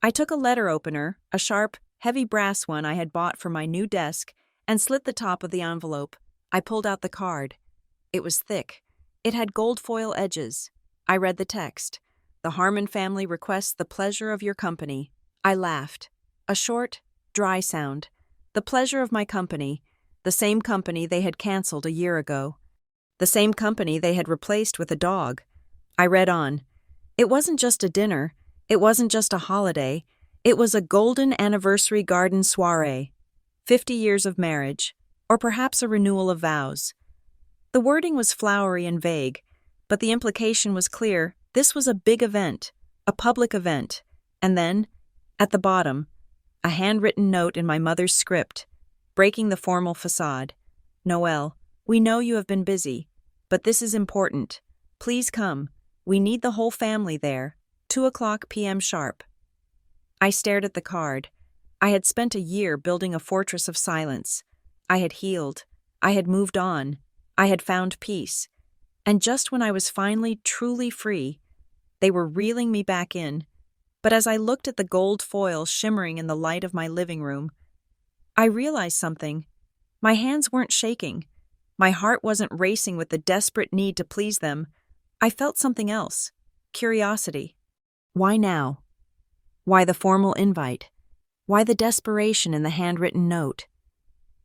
I took a letter opener, a sharp, heavy brass one I had bought for my new desk, and slit the top of the envelope. I pulled out the card. It was thick. It had gold foil edges. I read the text. The Harmon family requests the pleasure of your company. I laughed. A short, dry sound. The pleasure of my company. The same company they had canceled a year ago. The same company they had replaced with a dog. I read on. It wasn't just a dinner. It wasn't just a holiday. It was a golden anniversary garden soiree. 50 years of marriage, or perhaps a renewal of vows. The wording was flowery and vague, but the implication was clear. This was a big event, a public event. And then, at the bottom, a handwritten note in my mother's script, breaking the formal facade. Noelle, we know you have been busy, but this is important. Please come. We need the whole family there. 2:00 p.m. sharp. I stared at the card. I had spent a year building a fortress of silence. I had healed. I had moved on. I had found peace. And just when I was finally truly free, they were reeling me back in. But as I looked at the gold foil shimmering in the light of my living room, I realized something. My hands weren't shaking. My heart wasn't racing with the desperate need to please them. I felt something else. Curiosity. Why now? Why the formal invite? Why the desperation in the handwritten note?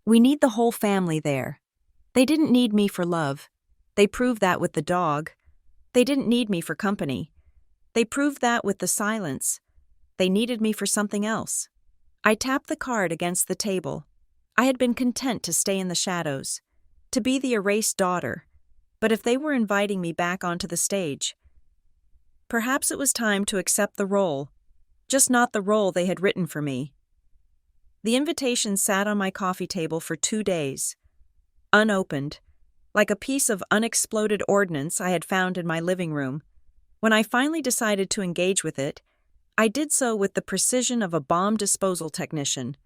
We need the whole family there. They didn't need me for love. They proved that with the dog. They didn't need me for company. They proved that with the silence. They needed me for something else. I tapped the card against the table. I had been content to stay in the shadows, to be the erased daughter. But if they were inviting me back onto the stage, perhaps it was time to accept the role, just not the role they had written for me. The invitation sat on my coffee table for 2 days, unopened, like a piece of unexploded ordnance I had found in my living room. When I finally decided to engage with it, I did so with the precision of a bomb disposal technician.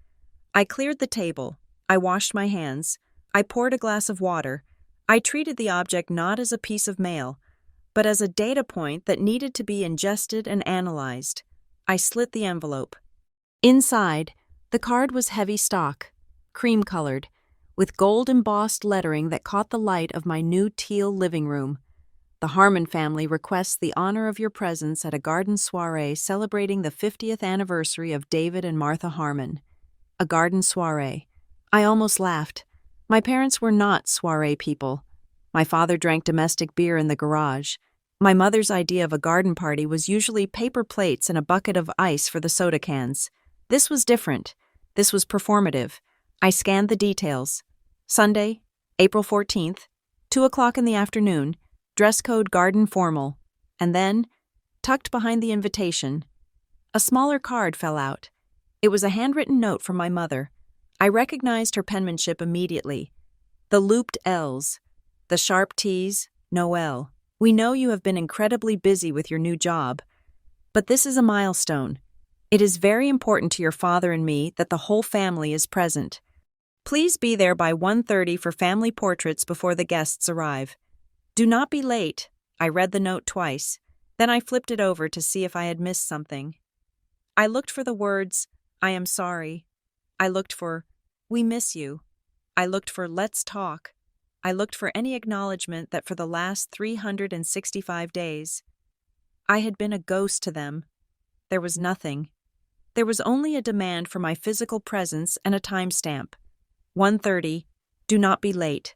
I cleared the table. I washed my hands. I poured a glass of water. I treated the object not as a piece of mail, but as a data point that needed to be ingested and analyzed. I slit the envelope. Inside, the card was heavy stock, cream-colored, with gold-embossed lettering that caught the light of my new teal living room. The Harmon family requests the honor of your presence at a garden soiree celebrating the 50th anniversary of David and Martha Harmon. A garden soiree. I almost laughed. My parents were not soiree people. My father drank domestic beer in the garage. My mother's idea of a garden party was usually paper plates and a bucket of ice for the soda cans. This was different. This was performative. I scanned the details. Sunday, April 14th, 2:00 in the afternoon, dress code garden formal. And then, tucked behind the invitation, a smaller card fell out. It was a handwritten note from my mother. I recognized her penmanship immediately. The looped L's, the sharp T's, Noelle. We know you have been incredibly busy with your new job, but this is a milestone. It is very important to your father and me that the whole family is present. Please be there by 1:30 for family portraits before the guests arrive. Do not be late. I read the note twice. Then I flipped it over to see if I had missed something. I looked for the words, I am sorry. I looked for, we miss you. I looked for, let's talk. I looked for any acknowledgement that for the last 365 days, I had been a ghost to them. There was nothing. There was only a demand for my physical presence and a timestamp. 1:30, do not be late.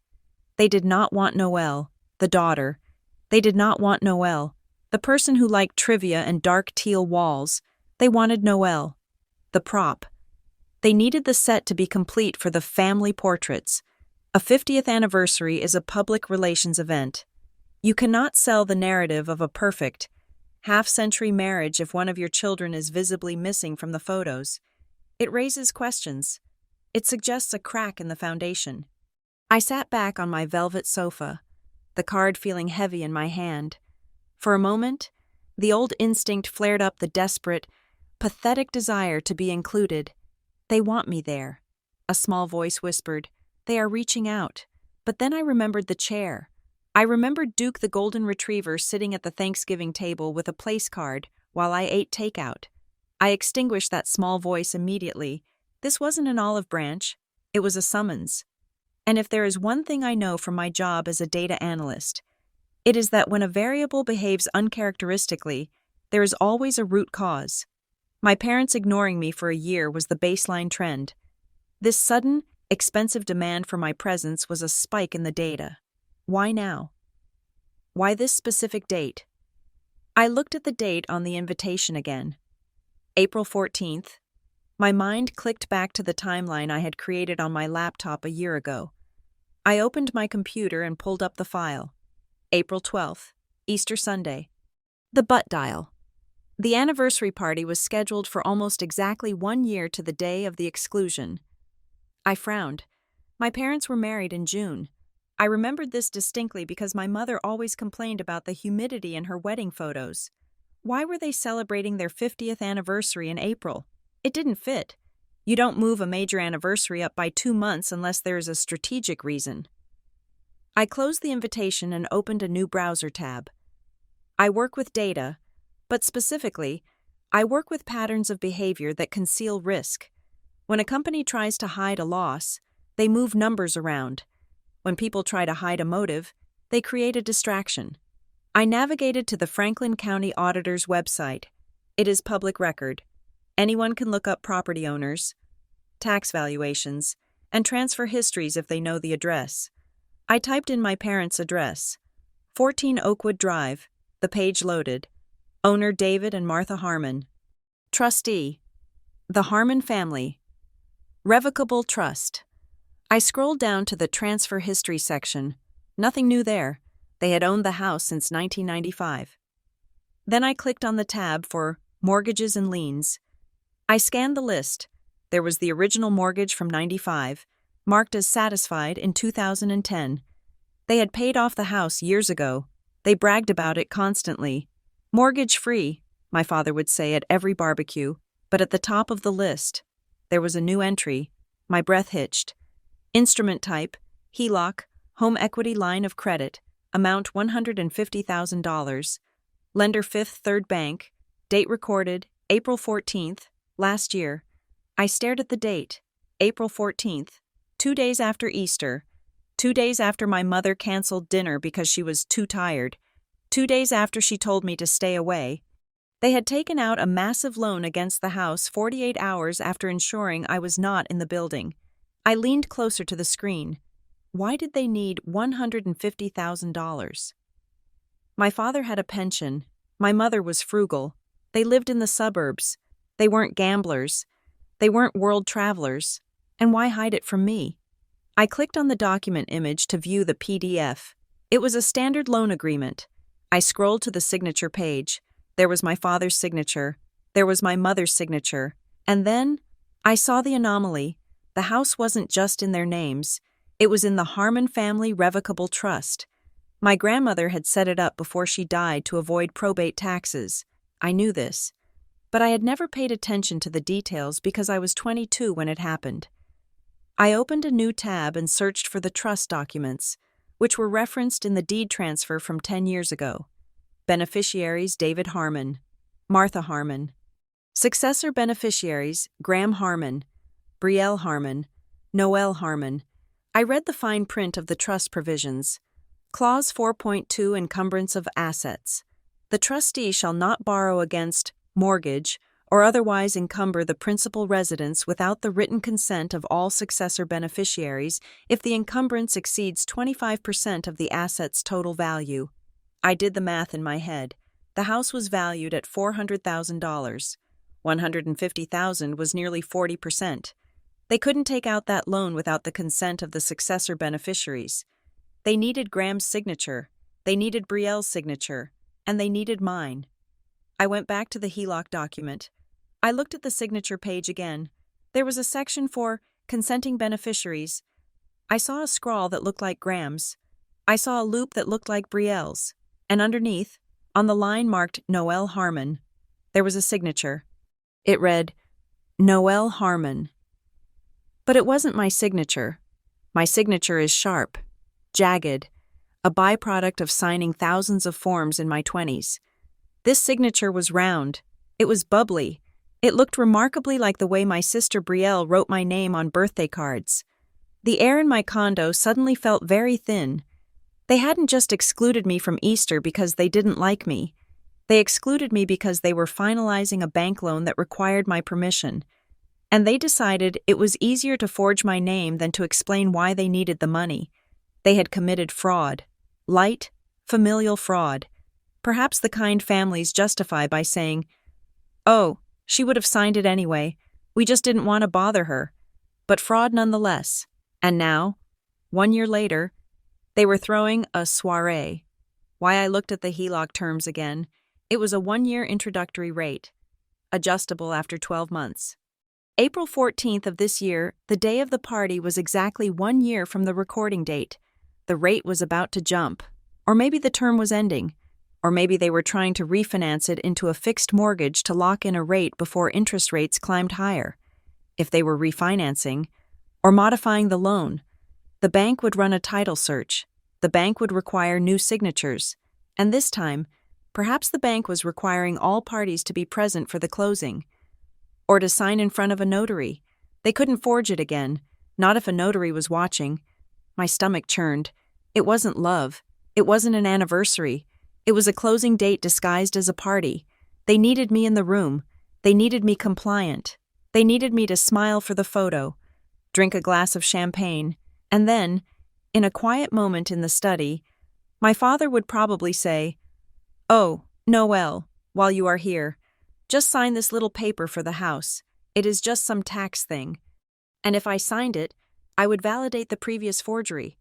They did not want Noelle, the daughter. They did not want Noelle, the person who liked trivia and dark teal walls. They wanted Noel, the prop. They needed the set to be complete for the family portraits. A 50th anniversary is a public relations event. You cannot sell the narrative of a perfect, half-century marriage if one of your children is visibly missing from the photos. It raises questions. It suggests a crack in the foundation. I sat back on my velvet sofa, the card feeling heavy in my hand. For a moment, the old instinct flared up the desperate, pathetic desire to be included. They want me there. A small voice whispered, they are reaching out. But then I remembered the chair. I remembered Duke the Golden Retriever sitting at the Thanksgiving table with a place card while I ate takeout. I extinguished that small voice immediately. This wasn't an olive branch. It was a summons. And if there is one thing I know from my job as a data analyst, it is that when a variable behaves uncharacteristically, there is always a root cause. My parents ignoring me for a year was the baseline trend. This sudden, expensive demand for my presence was a spike in the data. Why now? Why this specific date? I looked at the date on the invitation again. April 14th. My mind clicked back to the timeline I had created on my laptop a year ago. I opened my computer and pulled up the file. April 12th, Easter Sunday. The butt dial. The anniversary party was scheduled for almost exactly 1 year to the day of the exclusion. I frowned. My parents were married in June. I remembered this distinctly because my mother always complained about the humidity in her wedding photos. Why were they celebrating their 50th anniversary in April? It didn't fit. You don't move a major anniversary up by 2 months unless there is a strategic reason. I closed the invitation and opened a new browser tab. I work with data, but specifically, I work with patterns of behavior that conceal risk. When a company tries to hide a loss, they move numbers around. When people try to hide a motive, they create a distraction. I navigated to the Franklin County Auditor's website. It is public record. Anyone can look up property owners, tax valuations, and transfer histories if they know the address. I typed in my parents' address, 14 Oakwood Drive. The page loaded. Owner David and Martha Harmon. Trustee, the Harmon family. Revocable trust. I scrolled down to the transfer history section. Nothing new there. They had owned the house since 1995. Then I clicked on the tab for mortgages and liens. I scanned the list. There was the original mortgage from '95, marked as satisfied in 2010. They had paid off the house years ago. They bragged about it constantly. Mortgage-free, my father would say at every barbecue, but at the top of the list, there was a new entry. My breath hitched. Instrument type, HELOC, home equity line of credit, amount $150,000. Lender Fifth Third Bank, date recorded, April 14th, last year. I stared at the date, April 14th, 2 days after Easter, 2 days after my mother canceled dinner because she was too tired, 2 days after she told me to stay away. They had taken out a massive loan against the house 48 hours after ensuring I was not in the building. I leaned closer to the screen. Why did they need $150,000? My father had a pension. My mother was frugal. They lived in the suburbs. They weren't gamblers. They weren't world travelers. And why hide it from me? I clicked on the document image to view the PDF. It was a standard loan agreement. I scrolled to the signature page. There was my father's signature. There was my mother's signature. And then I saw the anomaly. The house wasn't just in their names. It was in the Harmon Family Revocable Trust. My grandmother had set it up before she died to avoid probate taxes. I knew this. But I had never paid attention to the details because I was 22 when it happened. I opened a new tab and searched for the trust documents, which were referenced in the deed transfer from 10 years ago. Beneficiaries David Harmon, Martha Harmon. Successor beneficiaries Graham Harmon, Brielle Harmon, Noel Harmon. I read the fine print of the trust provisions. Clause 4.2 Encumbrance of assets. The trustee shall not borrow against mortgage or otherwise encumber the principal residence without the written consent of all successor beneficiaries if the encumbrance exceeds 25% of the asset's total value. I did the math in my head. The house was valued at $400,000. $150,000 was nearly 40%. They couldn't take out that loan without the consent of the successor beneficiaries. They needed Graham's signature, they needed Brielle's signature, and they needed mine. I went back to the HELOC document. I looked at the signature page again. There was a section for consenting beneficiaries. I saw a scrawl that looked like Graham's. I saw a loop that looked like Brielle's. And underneath, on the line marked Noel Harmon, there was a signature. It read, Noel Harmon. But it wasn't my signature. My signature is sharp, jagged, a byproduct of signing thousands of forms in my 20s. This signature was round. It was bubbly. It looked remarkably like the way my sister Brielle wrote my name on birthday cards. The air in my condo suddenly felt very thin. They hadn't just excluded me from Easter because they didn't like me. They excluded me because they were finalizing a bank loan that required my permission. And they decided it was easier to forge my name than to explain why they needed the money. They had committed fraud. Light, familial fraud. Perhaps the kind families justify by saying, "Oh, she would have signed it anyway. We just didn't want to bother her." But fraud nonetheless. And now, 1 year later, they were throwing a soiree. Why I looked at the HELOC terms again, it was a 1-year introductory rate, adjustable after 12 months. April 14th of this year, the day of the party, was exactly 1 year from the recording date. The rate was about to jump. Or maybe the term was ending. Or maybe they were trying to refinance it into a fixed mortgage to lock in a rate before interest rates climbed higher. If they were refinancing, or modifying the loan, the bank would run a title search. The bank would require new signatures. And this time, perhaps the bank was requiring all parties to be present for the closing. Or to sign in front of a notary. They couldn't forge it again, not if a notary was watching. My stomach churned. It wasn't love. It wasn't an anniversary. It was a closing date disguised as a party. They needed me in the room. They needed me compliant. They needed me to smile for the photo, drink a glass of champagne, and then, in a quiet moment in the study, my father would probably say, "Oh, Noel, while you are here, just sign this little paper for the house. It is just some tax thing." And if I signed it, I would validate the previous forgery.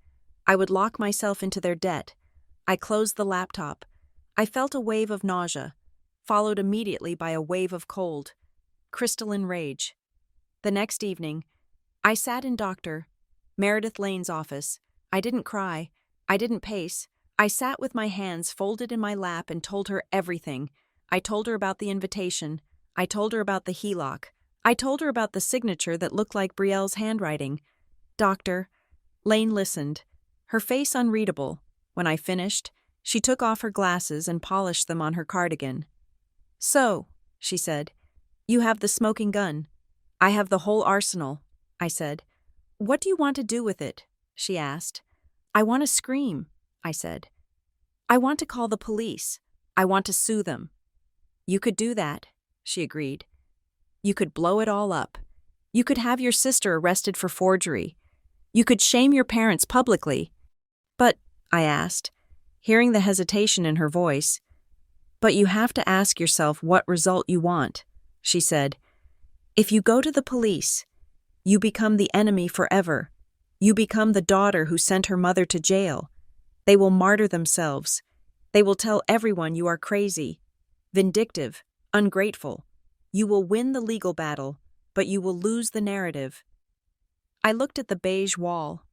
I would lock myself into their debt. I closed the laptop. I felt a wave of nausea, followed immediately by a wave of cold, crystalline rage. The next evening, I sat in Dr. Meredith Lane's office. I didn't cry. I didn't pace. I sat with my hands folded in my lap and told her everything. I told her about the invitation. I told her about the HELOC. I told her about the signature that looked like Brielle's handwriting. Dr. Lane listened, her face unreadable. When I finished, she took off her glasses and polished them on her cardigan. "So," she said, "you have the smoking gun. I have the whole arsenal," I said. "What do you want to do with it?" she asked. "I want to scream," I said. "I want to call the police. I want to sue them." "You could do that," she agreed. "You could blow it all up. You could have your sister arrested for forgery. You could shame your parents publicly." "But," I asked, hearing the hesitation in her voice, "but you have to ask yourself what result you want," she said. "If you go to the police, you become the enemy forever. You become the daughter who sent her mother to jail. They will martyr themselves. They will tell everyone you are crazy, vindictive, ungrateful. You will win the legal battle, but you will lose the narrative." I looked at the beige wall.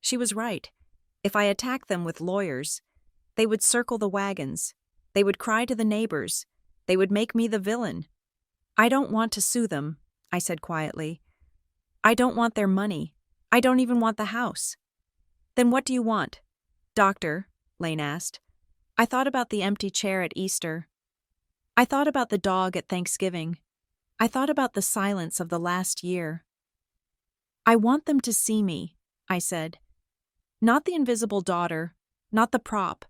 She was right. If I attacked them with lawyers, they would circle the wagons. They would cry to the neighbors. They would make me the villain. "I don't want to sue them," I said quietly. "I don't want their money. I don't even want the house." "Then what do you want?" "Doctor," Lane asked. I thought about the empty chair at Easter. I thought about the dog at Thanksgiving. I thought about the silence of the last year. "I want them to see me," I said. "Not the invisible daughter, not the prop.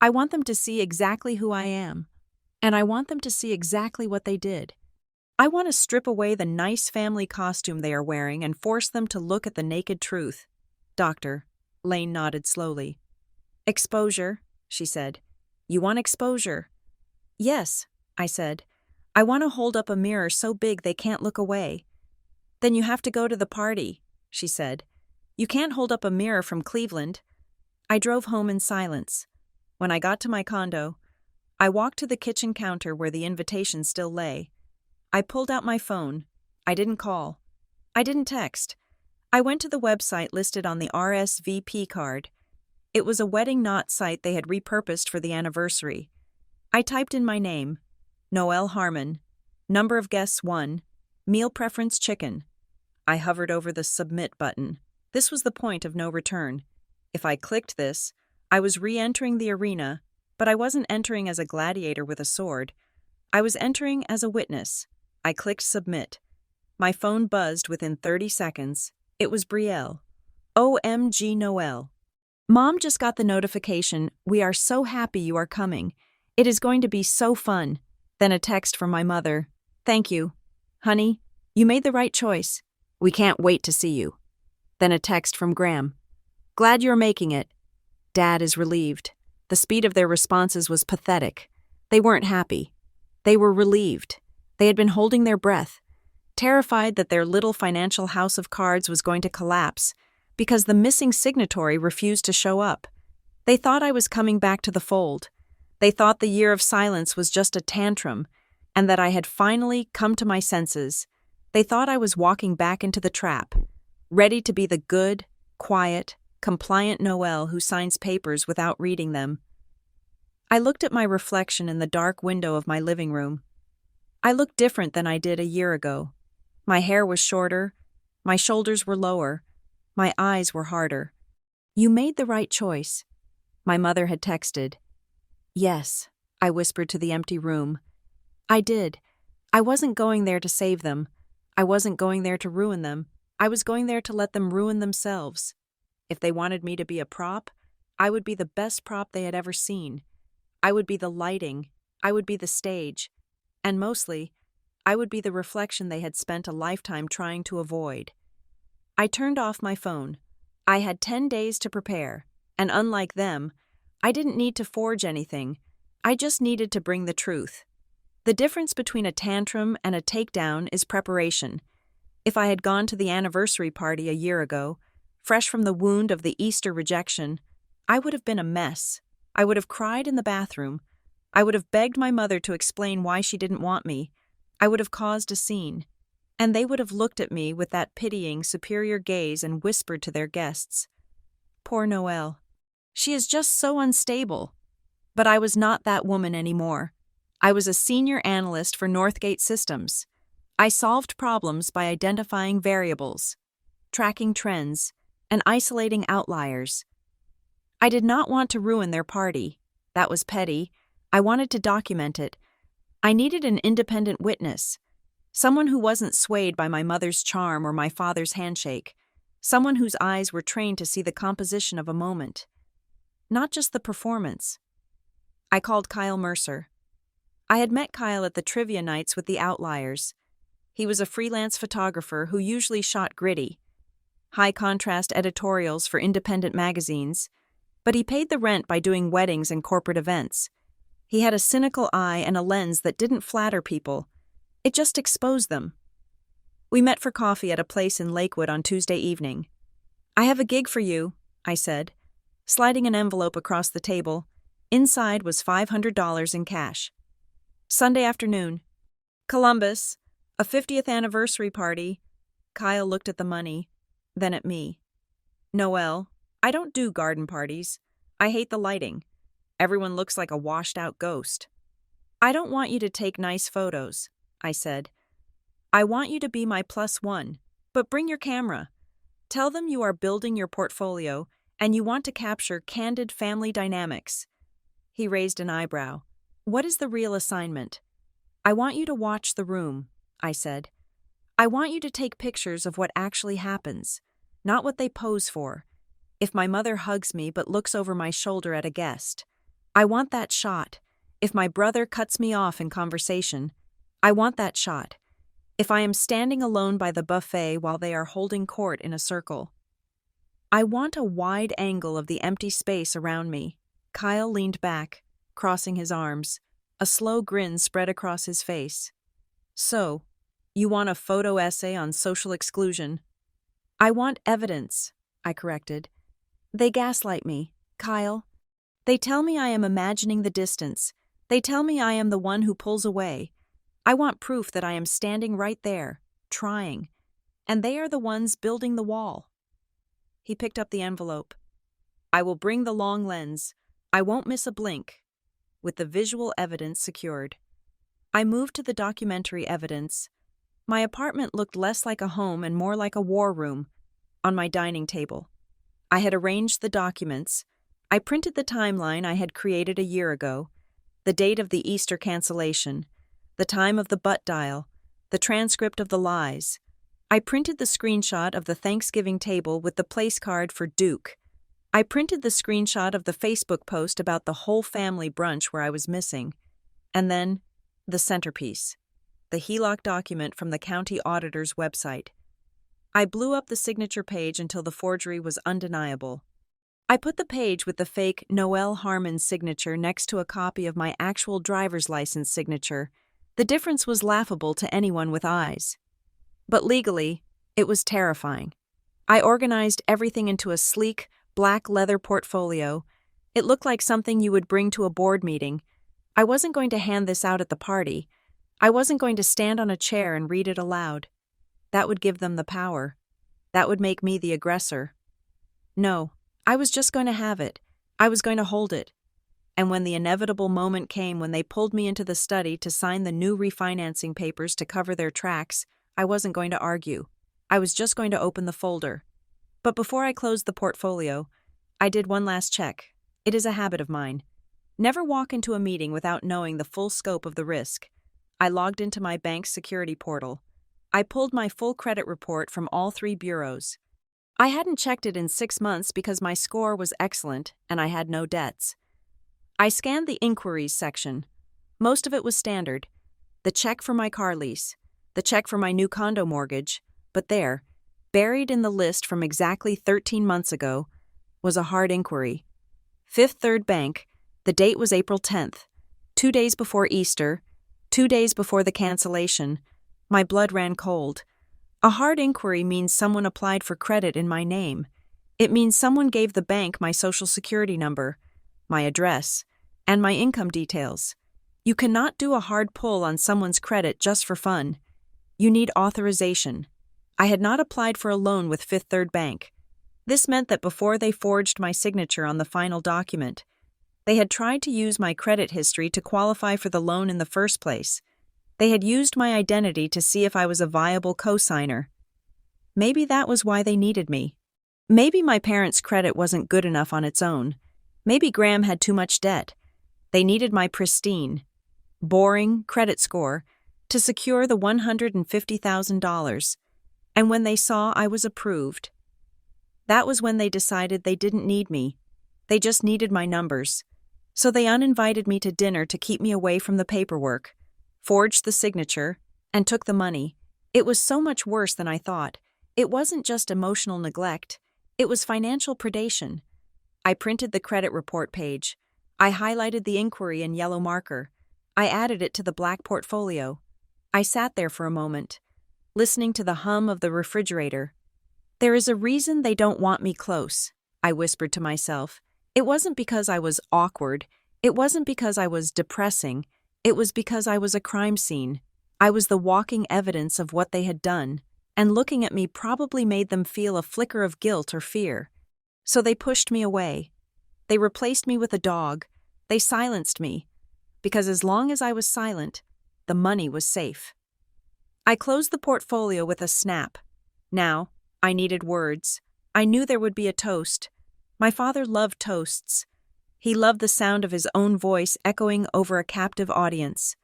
I want them to see exactly who I am. And I want them to see exactly what they did. I want to strip away the nice family costume they are wearing and force them to look at the naked truth." "Doctor," Lane nodded slowly. "Exposure," she said. "You want exposure?" "Yes," I said. I want to hold up a mirror so big they can't look away. Then you have to go to the party, she said. You can't hold up a mirror from Cleveland. I drove home in silence. When I got to my condo, I walked to the kitchen counter where the invitation still lay. I pulled out my phone. I didn't call. I didn't text. I went to the website listed on the RSVP card. It was a wedding knot site they had repurposed for the anniversary. I typed in my name, Noelle Harmon, number of guests 1, meal preference chicken. I hovered over the submit button. This was the point of no return. If I clicked this, I was re-entering the arena, but I wasn't entering as a gladiator with a sword. I was entering as a witness. I clicked submit. My phone buzzed within 30 seconds. It was Brielle. OMG Noelle. Mom just got the notification, "We are so happy you are coming. It is going to be so fun." Then a text from my mother. "Thank you. Honey, you made the right choice. We can't wait to see you." Then a text from Graham. "Glad you're making it." Dad is relieved. The speed of their responses was pathetic. They weren't happy. They were relieved. They had been holding their breath, terrified that their little financial house of cards was going to collapse because the missing signatory refused to show up. They thought I was coming back to the fold. They thought the year of silence was just a tantrum and that I had finally come to my senses. They thought I was walking back into the trap, ready to be the good, quiet, compliant Noelle who signs papers without reading them. I looked at my reflection in the dark window of my living room. I looked different than I did a year ago. My hair was shorter, my shoulders were lower, my eyes were harder. "You made the right choice," my mother had texted. "Yes," I whispered to the empty room. I did. I wasn't going there to save them. I wasn't going there to ruin them. I was going there to let them ruin themselves. If they wanted me to be a prop, I would be the best prop they had ever seen. I would be the lighting. I would be the stage. And mostly, I would be the reflection they had spent a lifetime trying to avoid. I turned off my phone. I had 10 days to prepare, and unlike them, I didn't need to forge anything. I just needed to bring the truth. The difference between a tantrum and a takedown is preparation. If I had gone to the anniversary party a year ago, fresh from the wound of the Easter rejection, I would have been a mess. I would have cried in the bathroom. I would have begged my mother to explain why she didn't want me. I would have caused a scene. And they would have looked at me with that pitying, superior gaze and whispered to their guests, "Poor Noelle. She is just so unstable." But I was not that woman anymore. I was a senior analyst for Northgate Systems. I solved problems by identifying variables, tracking trends, and isolating outliers. I did not want to ruin their party. That was petty. I wanted to document it. I needed an independent witness, someone who wasn't swayed by my mother's charm or my father's handshake, someone whose eyes were trained to see the composition of a moment, not just the performance. I called Kyle Mercer. I had met Kyle at the trivia nights with the Outliers. He was a freelance photographer who usually shot gritty, high-contrast editorials for independent magazines, but he paid the rent by doing weddings and corporate events. He had a cynical eye and a lens that didn't flatter people. It just exposed them. We met for coffee at a place in Lakewood on Tuesday evening. "I have a gig for you," I said, sliding an envelope across the table. Inside was $500 in cash. "Sunday afternoon. Columbus. A 50th anniversary party." Kyle looked at the money, then at me. "Noelle, I don't do garden parties. I hate the lighting. Everyone looks like a washed-out ghost." "I don't want you to take nice photos," I said. "I want you to be my +1, but bring your camera. Tell them you are building your portfolio and you want to capture candid family dynamics." He raised an eyebrow. "What is the real assignment?" "I want you to watch the room," I said. "I want you to take pictures of what actually happens, not what they pose for. If my mother hugs me but looks over my shoulder at a guest, I want that shot. If my brother cuts me off in conversation, I want that shot. If I am standing alone by the buffet while they are holding court in a circle, I want a wide angle of the empty space around me." Kyle leaned back, crossing his arms. A slow grin spread across his face. So, you want a photo essay on social exclusion? I want evidence, I corrected. They gaslight me, Kyle. They tell me I am imagining the distance. They tell me I am the one who pulls away. I want proof that I am standing right there, trying. And they are the ones building the wall. He picked up the envelope. I will bring the long lens. I won't miss a blink. With the visual evidence secured. I moved to the documentary evidence. My apartment looked less like a home and more like a war room. On my dining table, I had arranged the documents. I printed the timeline I had created a year ago, the date of the Easter cancellation, the time of the butt dial, the transcript of the lies. I printed the screenshot of the Thanksgiving table with the place card for Duke. I printed the screenshot of the Facebook post about the whole family brunch where I was missing. And then, the centerpiece, the HELOC document from the county auditor's website. I blew up the signature page until the forgery was undeniable. I put the page with the fake Noelle Harmon signature next to a copy of my actual driver's license signature. The difference was laughable to anyone with eyes. But legally, it was terrifying. I organized everything into a sleek, black leather portfolio. It looked like something you would bring to a board meeting. I wasn't going to hand this out at the party. I wasn't going to stand on a chair and read it aloud. That would give them the power. That would make me the aggressor. No, I was just going to have it. I was going to hold it. And when the inevitable moment came when they pulled me into the study to sign the new refinancing papers to cover their tracks, I wasn't going to argue. I was just going to open the folder. But before I closed the portfolio, I did one last check. It is a habit of mine. Never walk into a meeting without knowing the full scope of the risk. I logged into my bank's security portal. I pulled my full credit report from all 3 bureaus. I hadn't checked it in 6 months because my score was excellent and I had no debts. I scanned the inquiries section. Most of it was standard. The check for my car lease, the check for my new condo mortgage, but there, buried in the list from exactly 13 months ago, was a hard inquiry. Fifth Third Bank, the date was April 10th, 2 days before Easter, 2 days before the cancellation. My blood ran cold. A hard inquiry means someone applied for credit in my name. It means someone gave the bank my social security number, my address, and my income details. You cannot do a hard pull on someone's credit just for fun. You need authorization. I had not applied for a loan with Fifth Third Bank. This meant that before they forged my signature on the final document, they had tried to use my credit history to qualify for the loan in the first place. They had used my identity to see if I was a viable co-signer. Maybe that was why they needed me. Maybe my parents' credit wasn't good enough on its own. Maybe Graham had too much debt. They needed my pristine, boring credit score to secure the $150,000. And when they saw I was approved, that was when they decided they didn't need me. They just needed my numbers. So they uninvited me to dinner to keep me away from the paperwork, forged the signature, and took the money. It was so much worse than I thought. It wasn't just emotional neglect. It was financial predation. I printed the credit report page. I highlighted the inquiry in yellow marker. I added it to the black portfolio. I sat there for a moment, listening to the hum of the refrigerator. There is a reason they don't want me close, I whispered to myself. It wasn't because I was awkward. It wasn't because I was depressing. It was because I was a crime scene. I was the walking evidence of what they had done, and looking at me probably made them feel a flicker of guilt or fear. So they pushed me away. They replaced me with a dog. They silenced me, because as long as I was silent, the money was safe. I closed the portfolio with a snap. Now, I needed words. I knew there would be a toast. My father loved toasts. He loved the sound of his own voice echoing over a captive audience.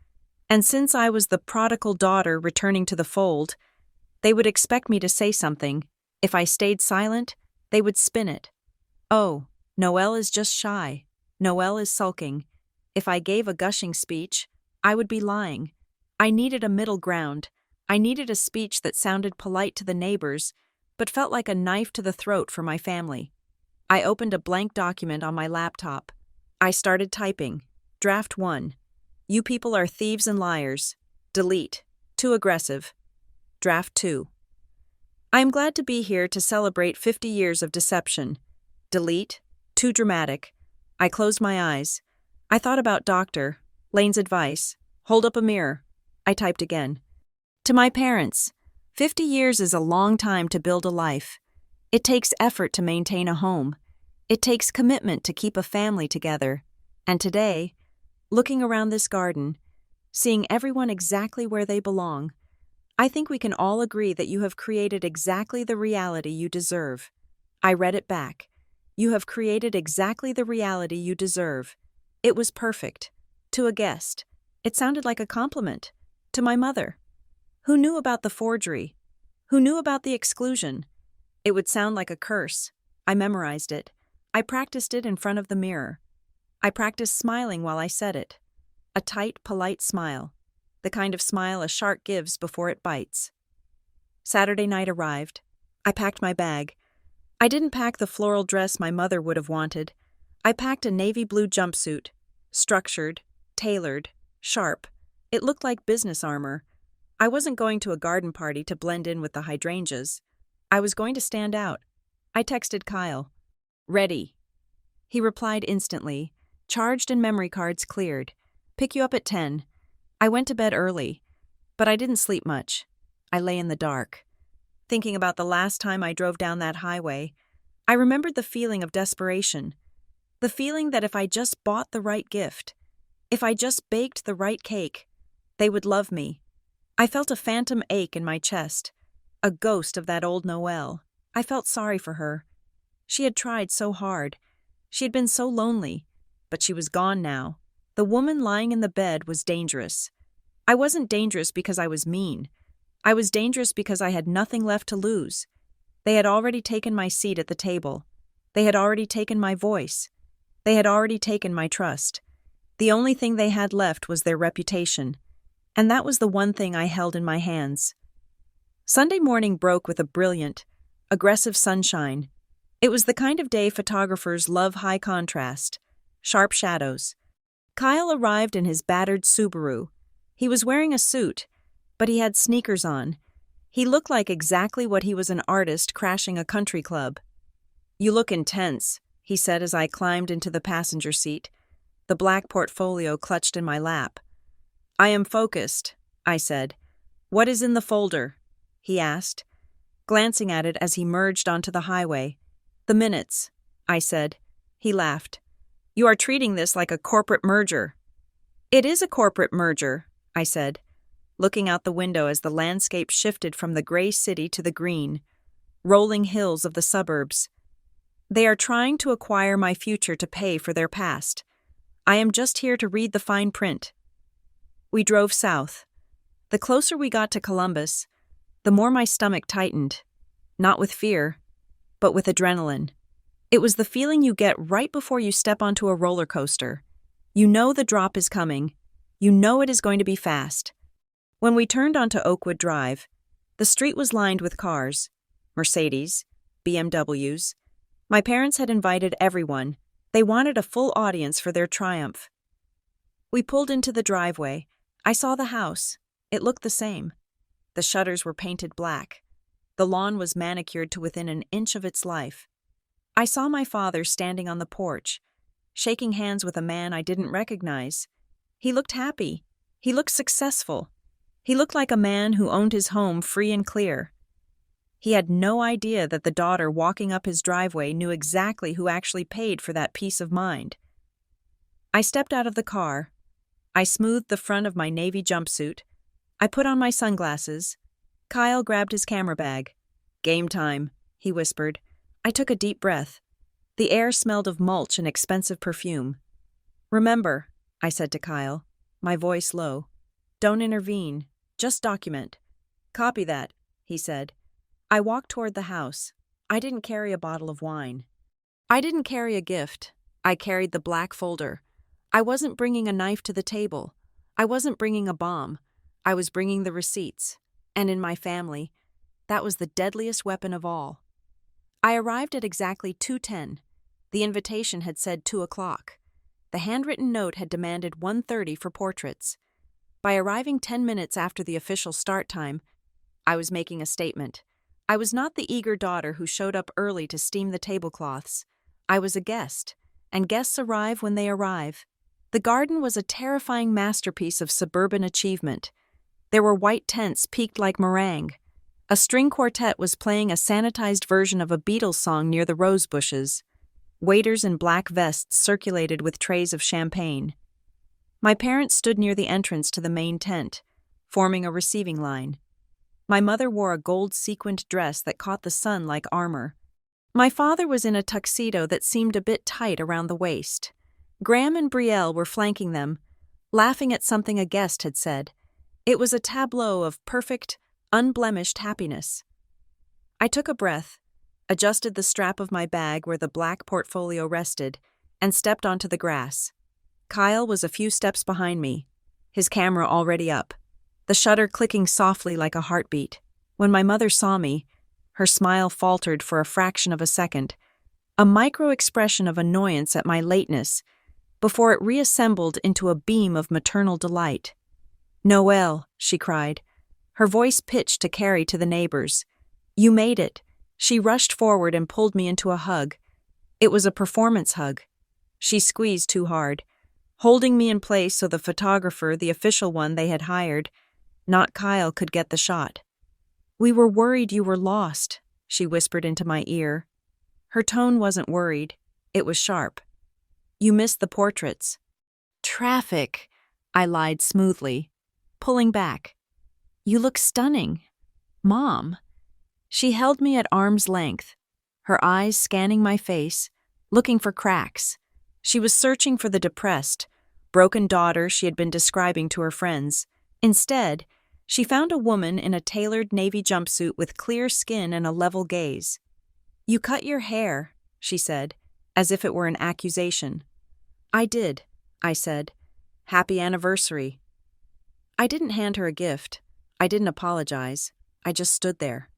And since I was the prodigal daughter returning to the fold, they would expect me to say something. If I stayed silent, they would spin it. Oh, Noelle is just shy. Noelle is sulking. If I gave a gushing speech, I would be lying. I needed a middle ground. I needed a speech that sounded polite to the neighbors, but felt like a knife to the throat for my family. I opened a blank document on my laptop. I started typing. Draft 1. You people are thieves and liars. Delete. Too aggressive. Draft 2. I am glad to be here to celebrate 50 years of deception. Delete. Too dramatic. I closed my eyes. I thought about Dr. Lane's advice. Hold up a mirror. I typed again. To my parents, 50 years is a long time to build a life. It takes effort to maintain a home. It takes commitment to keep a family together. And today, looking around this garden, seeing everyone exactly where they belong, I think we can all agree that you have created exactly the reality you deserve. I read it back. You have created exactly the reality you deserve. It was perfect. To a guest. It sounded like a compliment. To my mother. Who knew about the forgery? Who knew about the exclusion? It would sound like a curse. I memorized it. I practiced it in front of the mirror. I practiced smiling while I said it. A tight, polite smile. The kind of smile a shark gives before it bites. Saturday night arrived. I packed my bag. I didn't pack the floral dress my mother would have wanted. I packed a navy blue jumpsuit. Structured, tailored, sharp. It looked like business armor. I wasn't going to a garden party to blend in with the hydrangeas. I was going to stand out. I texted Kyle. Ready. He replied instantly. Charged and memory cards cleared. Pick you up at 10. I went to bed early, but I didn't sleep much. I lay in the dark. Thinking about the last time I drove down that highway, I remembered the feeling of desperation. The feeling that if I just bought the right gift, if I just baked the right cake, they would love me. I felt a phantom ache in my chest, a ghost of that old Noelle. I felt sorry for her. She had tried so hard. She had been so lonely, but she was gone now. The woman lying in the bed was dangerous. I wasn't dangerous because I was mean. I was dangerous because I had nothing left to lose. They had already taken my seat at the table. They had already taken my voice. They had already taken my trust. The only thing they had left was their reputation. And that was the one thing I held in my hands. Sunday morning broke with a brilliant, aggressive sunshine. It was the kind of day photographers love: high contrast, sharp shadows. Kyle arrived in his battered Subaru. He was wearing a suit, but he had sneakers on. He looked like exactly what he was, an artist crashing a country club. You look intense, he said as I climbed into the passenger seat, the black portfolio clutched in my lap. I am focused, I said. What is in the folder? He asked, glancing at it as he merged onto the highway. The minutes, I said. He laughed. You are treating this like a corporate merger. It is a corporate merger, I said, looking out the window as the landscape shifted from the gray city to the green, rolling hills of the suburbs. They are trying to acquire my future to pay for their past. I am just here to read the fine print. We drove south. The closer we got to Columbus, the more my stomach tightened, not with fear, but with adrenaline. It was the feeling you get right before you step onto a roller coaster. You know the drop is coming. You know it is going to be fast. When we turned onto Oakwood Drive, the street was lined with cars, Mercedes, BMWs. My parents had invited everyone. They wanted a full audience for their triumph. We pulled into the driveway. I saw the house. It looked the same. The shutters were painted black. The lawn was manicured to within an inch of its life. I saw my father standing on the porch, shaking hands with a man I didn't recognize. He looked happy. He looked successful. He looked like a man who owned his home free and clear. He had no idea that the daughter walking up his driveway knew exactly who actually paid for that peace of mind. I stepped out of the car. I smoothed the front of my navy jumpsuit. I put on my sunglasses. Kyle grabbed his camera bag. Game time, he whispered. I took a deep breath. The air smelled of mulch and expensive perfume. Remember, I said to Kyle, my voice low. Don't intervene. Just document. Copy that, he said. I walked toward the house. I didn't carry a bottle of wine. I didn't carry a gift. I carried the black folder. I wasn't bringing a knife to the table. I wasn't bringing a bomb. I was bringing the receipts. And in my family, that was the deadliest weapon of all. I arrived at exactly 2:10. The invitation had said 2 o'clock. The handwritten note had demanded 1:30 for portraits. By arriving 10 minutes after the official start time, I was making a statement. I was not the eager daughter who showed up early to steam the tablecloths. I was a guest, and guests arrive when they arrive. The garden was a terrifying masterpiece of suburban achievement. There were white tents peaked like meringue. A string quartet was playing a sanitized version of a Beatles song near the rose bushes. Waiters in black vests circulated with trays of champagne. My parents stood near the entrance to the main tent, forming a receiving line. My mother wore a gold sequined dress that caught the sun like armor. My father was in a tuxedo that seemed a bit tight around the waist. Graham and Brielle were flanking them, laughing at something a guest had said. It was a tableau of perfect, unblemished happiness. I took a breath, adjusted the strap of my bag where the black portfolio rested, and stepped onto the grass. Kyle was a few steps behind me, his camera already up, the shutter clicking softly like a heartbeat. When my mother saw me, her smile faltered for a fraction of a second, a micro-expression of annoyance at my lateness, before it reassembled into a beam of maternal delight. "Noelle," she cried, her voice pitched to carry to the neighbors. "You made it." She rushed forward and pulled me into a hug. It was a performance hug. She squeezed too hard, holding me in place so the photographer, the official one they had hired, not Kyle, could get the shot. "We were worried you were lost," she whispered into my ear. Her tone wasn't worried, it was sharp. "You missed the portraits." "Traffic," I lied smoothly, pulling back. "You look stunning. Mom." She held me at arm's length, her eyes scanning my face, looking for cracks. She was searching for the depressed, broken daughter she had been describing to her friends. Instead, she found a woman in a tailored navy jumpsuit with clear skin and a level gaze. "You cut your hair," she said, as if it were an accusation. "I did," I said. "Happy anniversary." I didn't hand her a gift. I didn't apologize. I just stood there.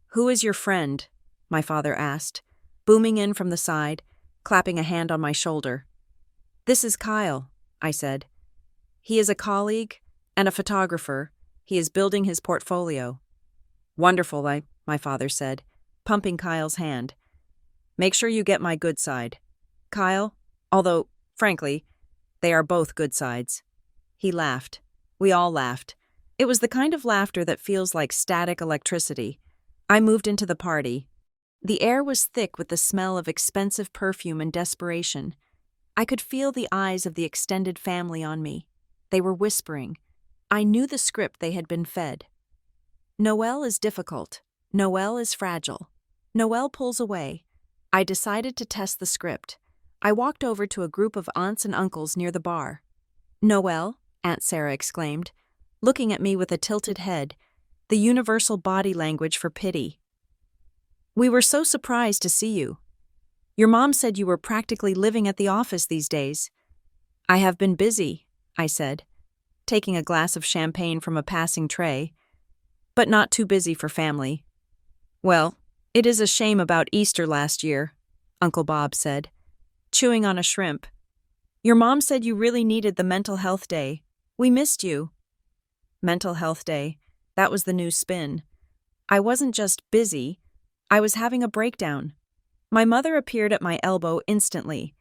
"Who is your friend?" my father asked, booming in from the side, clapping a hand on my shoulder. "This is Kyle," I said. "He is a colleague and a photographer. He is building his portfolio." "Wonderful," my father said, pumping Kyle's hand. "Make sure you get my good side. Kyle, although, frankly, they are both good sides." He laughed. We all laughed. It was the kind of laughter that feels like static electricity. I moved into the party. The air was thick with the smell of expensive perfume and desperation. I could feel the eyes of the extended family on me. They were whispering. I knew the script they had been fed. Noelle is difficult. Noelle is fragile. Noelle pulls away. I decided to test the script. I walked over to a group of aunts and uncles near the bar. "Noelle," Aunt Sarah exclaimed, looking at me with a tilted head, the universal body language for pity. "We were so surprised to see you. Your mom said you were practically living at the office these days." "I have been busy," I said, taking a glass of champagne from a passing tray, "but not too busy for family." "Well, it is a shame about Easter last year," Uncle Bob said, chewing on a shrimp. "Your mom said you really needed the mental health day. We missed you." Mental health day, that was the new spin. I wasn't just busy, I was having a breakdown. My mother appeared at my elbow instantly,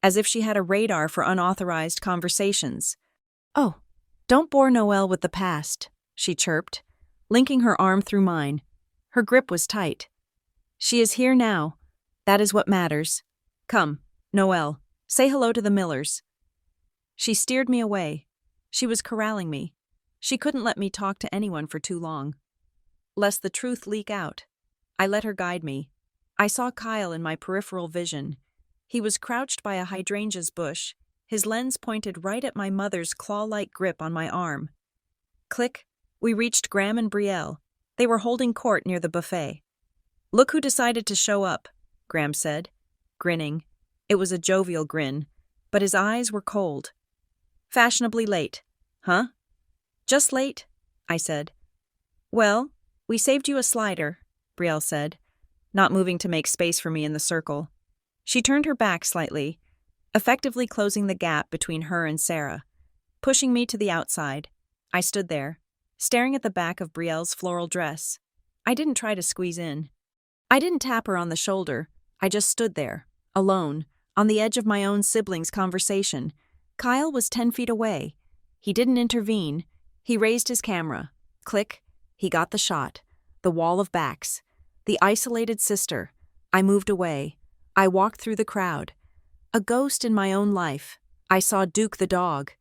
as if she had a radar for unauthorized conversations. "Oh, don't bore Noelle with the past," she chirped, linking her arm through mine. Her grip was tight. "She is here now. That is what matters. Come, Noelle, say hello to the Millers." She steered me away. She was corralling me. She couldn't let me talk to anyone for too long. Lest the truth leak out, I let her guide me. I saw Kyle in my peripheral vision. He was crouched by a hydrangeas bush, his lens pointed right at my mother's claw-like grip on my arm. Click, we reached Graham and Brielle. They were holding court near the buffet. "Look who decided to show up," Graham said, grinning. It was a jovial grin, but his eyes were cold. "Fashionably late, huh?" "Just late," I said. "Well, we saved you a slider," Brielle said, not moving to make space for me in the circle. She turned her back slightly, effectively closing the gap between her and Sarah, pushing me to the outside. I stood there, staring at the back of Brielle's floral dress. I didn't try to squeeze in. I didn't tap her on the shoulder. I just stood there, alone, on the edge of my own siblings' conversation. Kyle was 10 feet away. He didn't intervene. He raised his camera. Click. He got the shot. The wall of backs. The isolated sister. I moved away. I walked through the crowd. A ghost in my own life. I saw Duke the dog.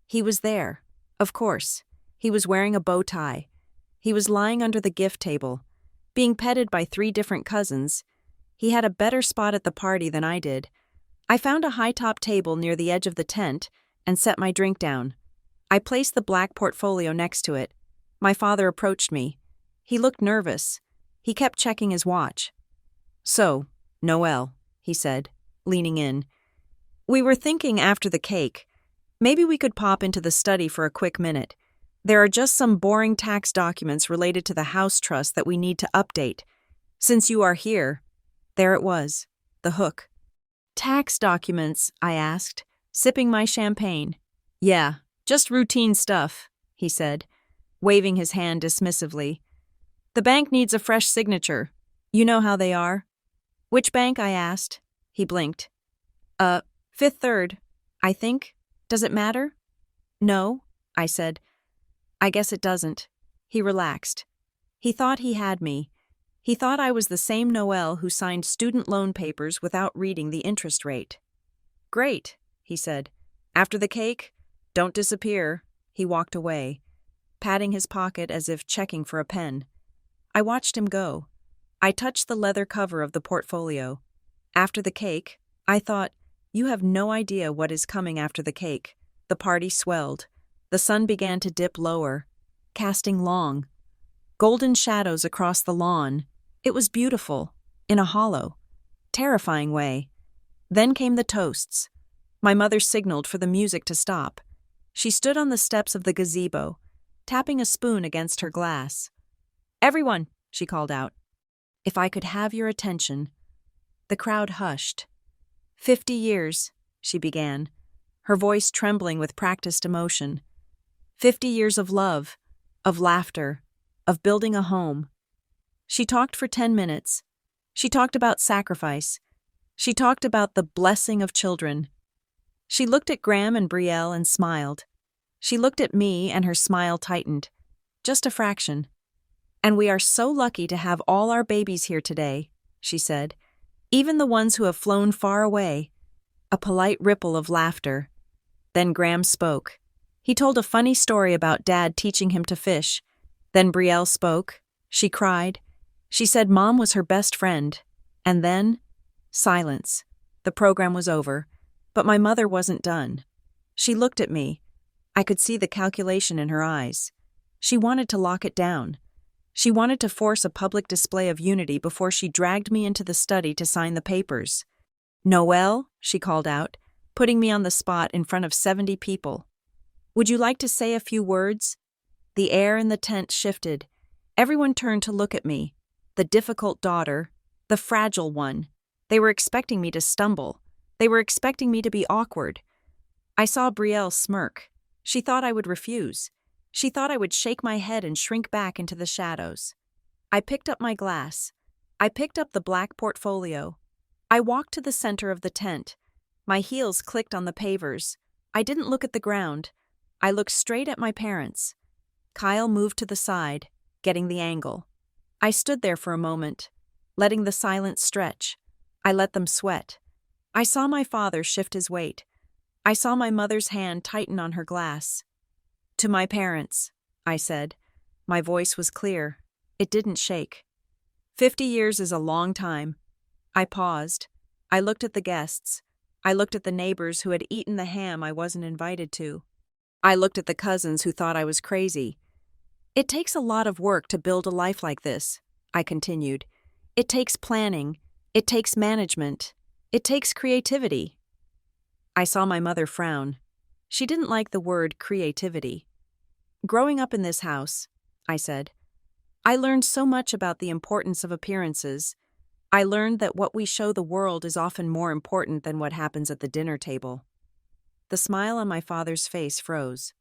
He was there. Of course. He was wearing a bow tie. He was lying under the gift table, being petted by 3 different cousins. He had a better spot at the party than I did. I found a high-top table near the edge of the tent and set my drink down. I placed the black portfolio next to it. My father approached me. He looked nervous. He kept checking his watch. "So, Noelle," he said, leaning in. "We were thinking after the cake, maybe we could pop into the study for a quick minute. There are just some boring tax documents related to the house trust that we need to update. Since you are here," there it was, the hook. "Tax documents?" I asked, sipping my champagne. "Yeah, just routine stuff," he said, waving his hand dismissively. "The bank needs a fresh signature. You know how they are." "Which bank?" I asked. He blinked. Fifth Third, I think. Does it matter?" "No," I said. "I guess it doesn't." He relaxed. He thought he had me. He thought I was the same Noelle who signed student loan papers without reading the interest rate. "Great," he said. "After the cake, don't disappear." He walked away, patting his pocket as if checking for a pen. I watched him go. I touched the leather cover of the portfolio. After the cake, I thought, you have no idea what is coming after the cake. The party swelled. The sun began to dip lower, casting long, golden shadows across the lawn. It was beautiful, in a hollow, terrifying way. Then came the toasts. My mother signaled for the music to stop. She stood on the steps of the gazebo, tapping a spoon against her glass. "Everyone," she called out. "If I could have your attention." The crowd hushed. 50 years, she began, her voice trembling with practiced emotion. 50 years of love, of laughter, of building a home. She talked for 10 minutes. She talked about sacrifice. She talked about the blessing of children. She looked at Graham and Brielle and smiled. She looked at me and her smile tightened. Just a fraction. "And we are so lucky to have all our babies here today," she said. "Even the ones who have flown far away." A polite ripple of laughter. Then Graham spoke. He told a funny story about Dad teaching him to fish. Then Brielle spoke. She cried. She said Mom was her best friend. And then, silence. The program was over. But my mother wasn't done. She looked at me. I could see the calculation in her eyes. She wanted to lock it down. She wanted to force a public display of unity before she dragged me into the study to sign the papers. "Noelle," she called out, putting me on the spot in front of 70 people. "Would you like to say a few words?" The air in the tent shifted. Everyone turned to look at me. The difficult daughter, the fragile one. They were expecting me to stumble. They were expecting me to be awkward. I saw Brielle smirk. She thought I would refuse. She thought I would shake my head and shrink back into the shadows. I picked up my glass. I picked up the black portfolio. I walked to the center of the tent. My heels clicked on the pavers. I didn't look at the ground. I looked straight at my parents. Kyle moved to the side, getting the angle. I stood there for a moment, letting the silence stretch. I let them sweat. I saw my father shift his weight. I saw my mother's hand tighten on her glass. "To my parents," I said. My voice was clear. It didn't shake. 50 years is a long time. I paused. I looked at the guests. I looked at the neighbors who had eaten the ham I wasn't invited to. I looked at the cousins who thought I was crazy. "It takes a lot of work to build a life like this," I continued. "It takes planning. It takes management. It takes creativity." I saw my mother frown. She didn't like the word creativity. "Growing up in this house," I said, "I learned so much about the importance of appearances. I learned that what we show the world is often more important than what happens at the dinner table." The smile on my father's face froze.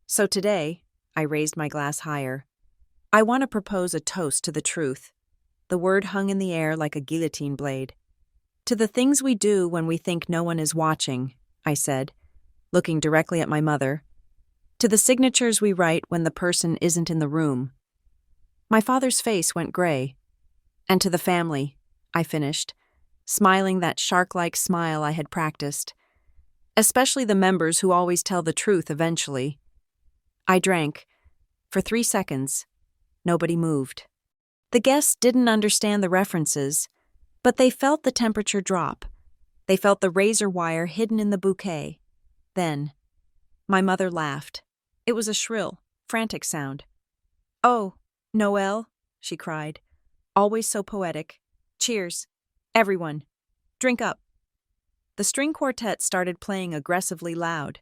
"So today," I raised my glass higher. I want to propose a toast to the truth. The word hung in the air like a guillotine blade. To the things we do when we think no one is watching, I said, looking directly at my mother. To the signatures we write when the person isn't in the room. My father's face went gray. And to the family, I finished, smiling that shark-like smile I had practiced. Especially the members who always tell the truth eventually. I drank. For 3 seconds. Nobody moved. The guests didn't understand the references, but they felt the temperature drop. They felt the razor wire hidden in the bouquet. Then, my mother laughed. It was a shrill, frantic sound. "Oh, Noel," she cried. Always so poetic. "Cheers. Everyone. Drink up." The string quartet started playing aggressively loud.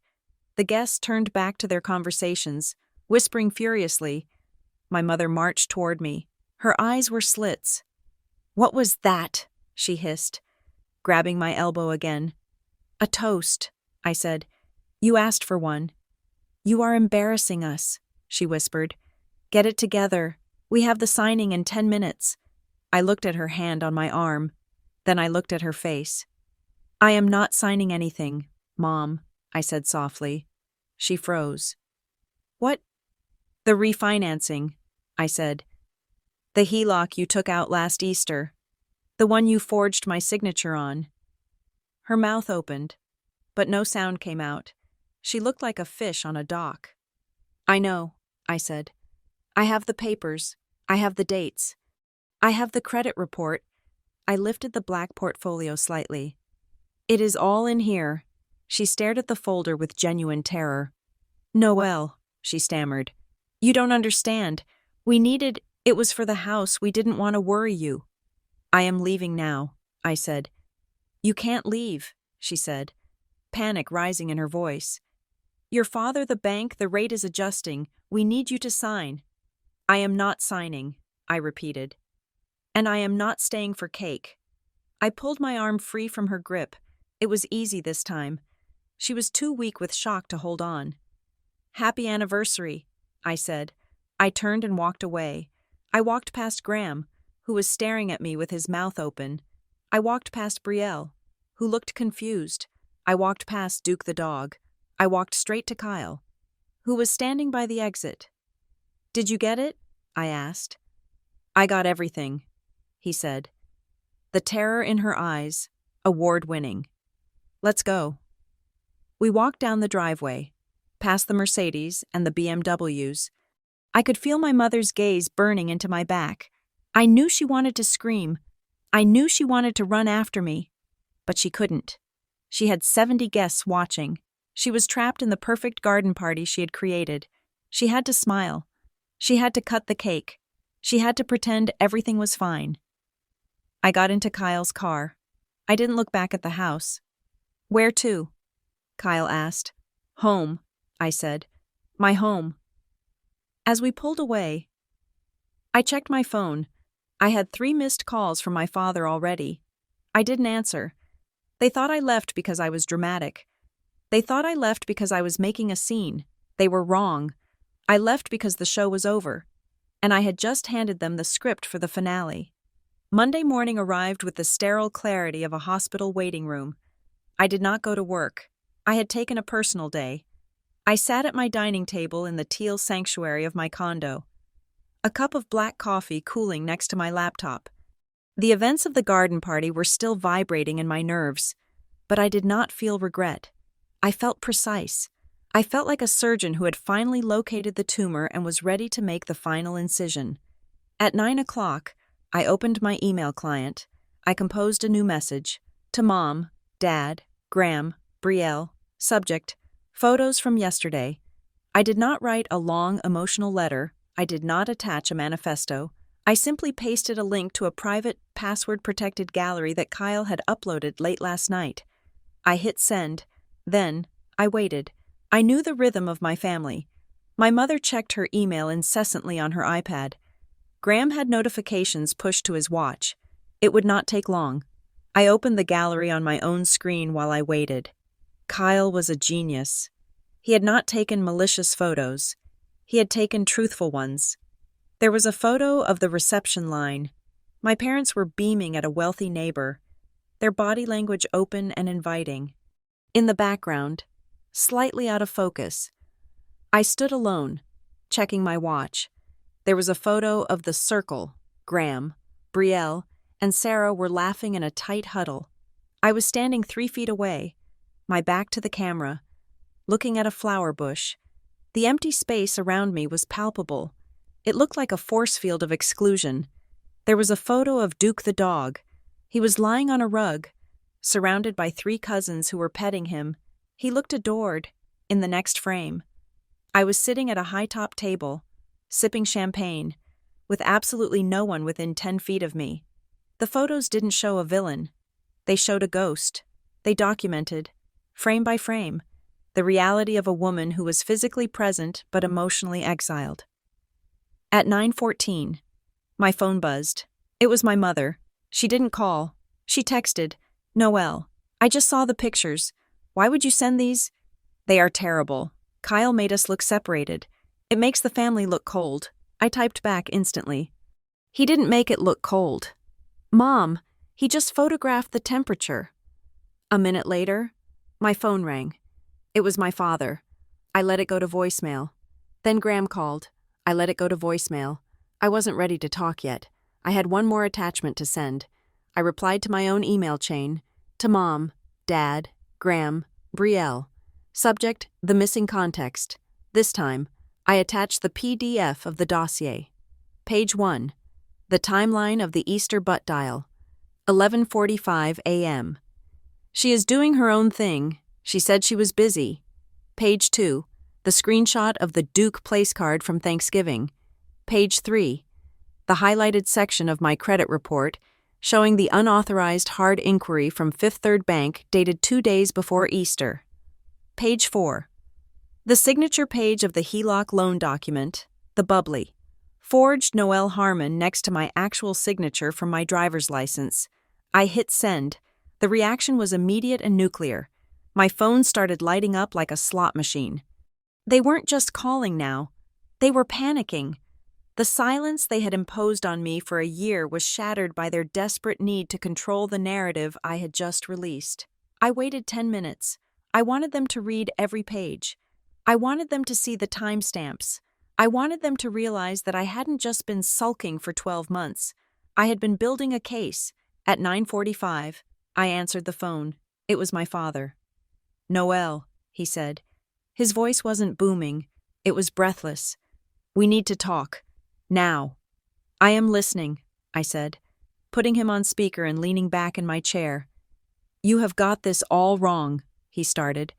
The guests turned back to their conversations, whispering furiously. My mother marched toward me. Her eyes were slits. "What was that?" she hissed, grabbing my elbow again. "A toast," I said. "You asked for one." "You are embarrassing us," she whispered. "Get it together. We have the signing in 10 minutes. I looked at her hand on my arm. Then I looked at her face. "I am not signing anything, Mom," I said softly. She froze. "What?" "The refinancing," I said. "The HELOC you took out last Easter. The one you forged my signature on." Her mouth opened, but no sound came out. She looked like a fish on a dock. "I know," I said. "I have the papers. I have the dates. I have the credit report." I lifted the black portfolio slightly. "It is all in here." She stared at the folder with genuine terror. "Noelle," she stammered. "You don't understand. It was for the house. We didn't want to worry you." "I am leaving now," I said. "You can't leave," she said, panic rising in her voice. "Your father, the bank, the rate is adjusting. We need you to sign." "I am not signing," I repeated. "And I am not staying for cake." I pulled my arm free from her grip. It was easy this time. She was too weak with shock to hold on. "Happy anniversary," I said. I turned and walked away. I walked past Graham, who was staring at me with his mouth open. I walked past Brielle, who looked confused. I walked past Duke the dog. I walked straight to Kyle, who was standing by the exit. "Did you get it?" I asked. "I got everything," he said. The terror in her eyes, award-winning. "Let's go." We walked down the driveway, past the Mercedes and the BMWs. I could feel my mother's gaze burning into my back. I knew she wanted to scream. I knew she wanted to run after me. But she couldn't. She had 70 guests watching. She was trapped in the perfect garden party she had created. She had to smile. She had to cut the cake. She had to pretend everything was fine. I got into Kyle's car. I didn't look back at the house. "Where to?" Kyle asked. "Home," I said. "My home." As we pulled away, I checked my phone. I had 3 missed calls from my father already. I didn't answer. They thought I left because I was dramatic. They thought I left because I was making a scene. They were wrong. I left because the show was over, and I had just handed them the script for the finale. Monday morning arrived with the sterile clarity of a hospital waiting room. I did not go to work. I had taken a personal day. I sat at my dining table in the teal sanctuary of my condo, a cup of black coffee cooling next to my laptop. The events of the garden party were still vibrating in my nerves, but I did not feel regret. I felt precise. I felt like a surgeon who had finally located the tumor and was ready to make the final incision. At 9 o'clock, I opened my email client. I composed a new message. To Mom, Dad, Graham, Brielle. Subject: photos from yesterday. I did not write a long, emotional letter. I did not attach a manifesto. I simply pasted a link to a private, password-protected gallery that Kyle had uploaded late last night. I hit send. Then, I waited. I knew the rhythm of my family. My mother checked her email incessantly on her iPad. Graham had notifications pushed to his watch. It would not take long. I opened the gallery on my own screen while I waited. Kyle was a genius. He had not taken malicious photos. He had taken truthful ones. There was a photo of the reception line. My parents were beaming at a wealthy neighbor, their body language open and inviting. In the background, slightly out of focus, I stood alone, checking my watch. There was a photo of the circle. Graham, Brielle, and Sarah were laughing in a tight huddle. I was standing 3 feet away, my back to the camera, looking at a flower bush. The empty space around me was palpable. It looked like a force field of exclusion. There was a photo of Duke the dog. He was lying on a rug, surrounded by 3 cousins who were petting him. He looked adored. In the next frame, I was sitting at a high-top table, sipping champagne, with absolutely no one within 10 feet of me. The photos didn't show a villain. They showed a ghost. They documented, frame by frame, the reality of a woman who was physically present but emotionally exiled. At 9:14, my phone buzzed. It was my mother. She didn't call. She texted, "Noelle, I just saw the pictures. Why would you send these? They are terrible. Kyle made us look separated. It makes the family look cold." I typed back instantly. "He didn't make it look cold. Mom, he just photographed the temperature." A minute later, my phone rang. It was my father. I let it go to voicemail. Then Graham called. I let it go to voicemail. I wasn't ready to talk yet. I had one more attachment to send. I replied to my own email chain, to Mom, Dad, Graham, Brielle. Subject, the missing context. This time, I attached the PDF of the dossier. Page 1. The timeline of the Easter butt dial. 11:45 a.m. She is doing her own thing. She said she was busy. Page 2. The screenshot of the Duke place card from Thanksgiving. Page 3. The highlighted section of my credit report showing the unauthorized hard inquiry from Fifth Third Bank dated 2 days before Easter. Page 4. The signature page of the HELOC loan document, the bubbly. Forged Noelle Harmon next to my actual signature from my driver's license. I hit send. The reaction was immediate and nuclear. My phone started lighting up like a slot machine. They weren't just calling now. They were panicking. The silence they had imposed on me for a year was shattered by their desperate need to control the narrative I had just released. I waited 10 minutes. I wanted them to read every page. I wanted them to see the timestamps. I wanted them to realize that I hadn't just been sulking for 12 months. I had been building a case. At 9:45, I answered the phone. It was my father. "Noelle," he said. His voice wasn't booming. It was breathless. "We need to talk. Now." "I am listening," I said, putting him on speaker and leaning back in my chair. "You have got this all wrong," he started,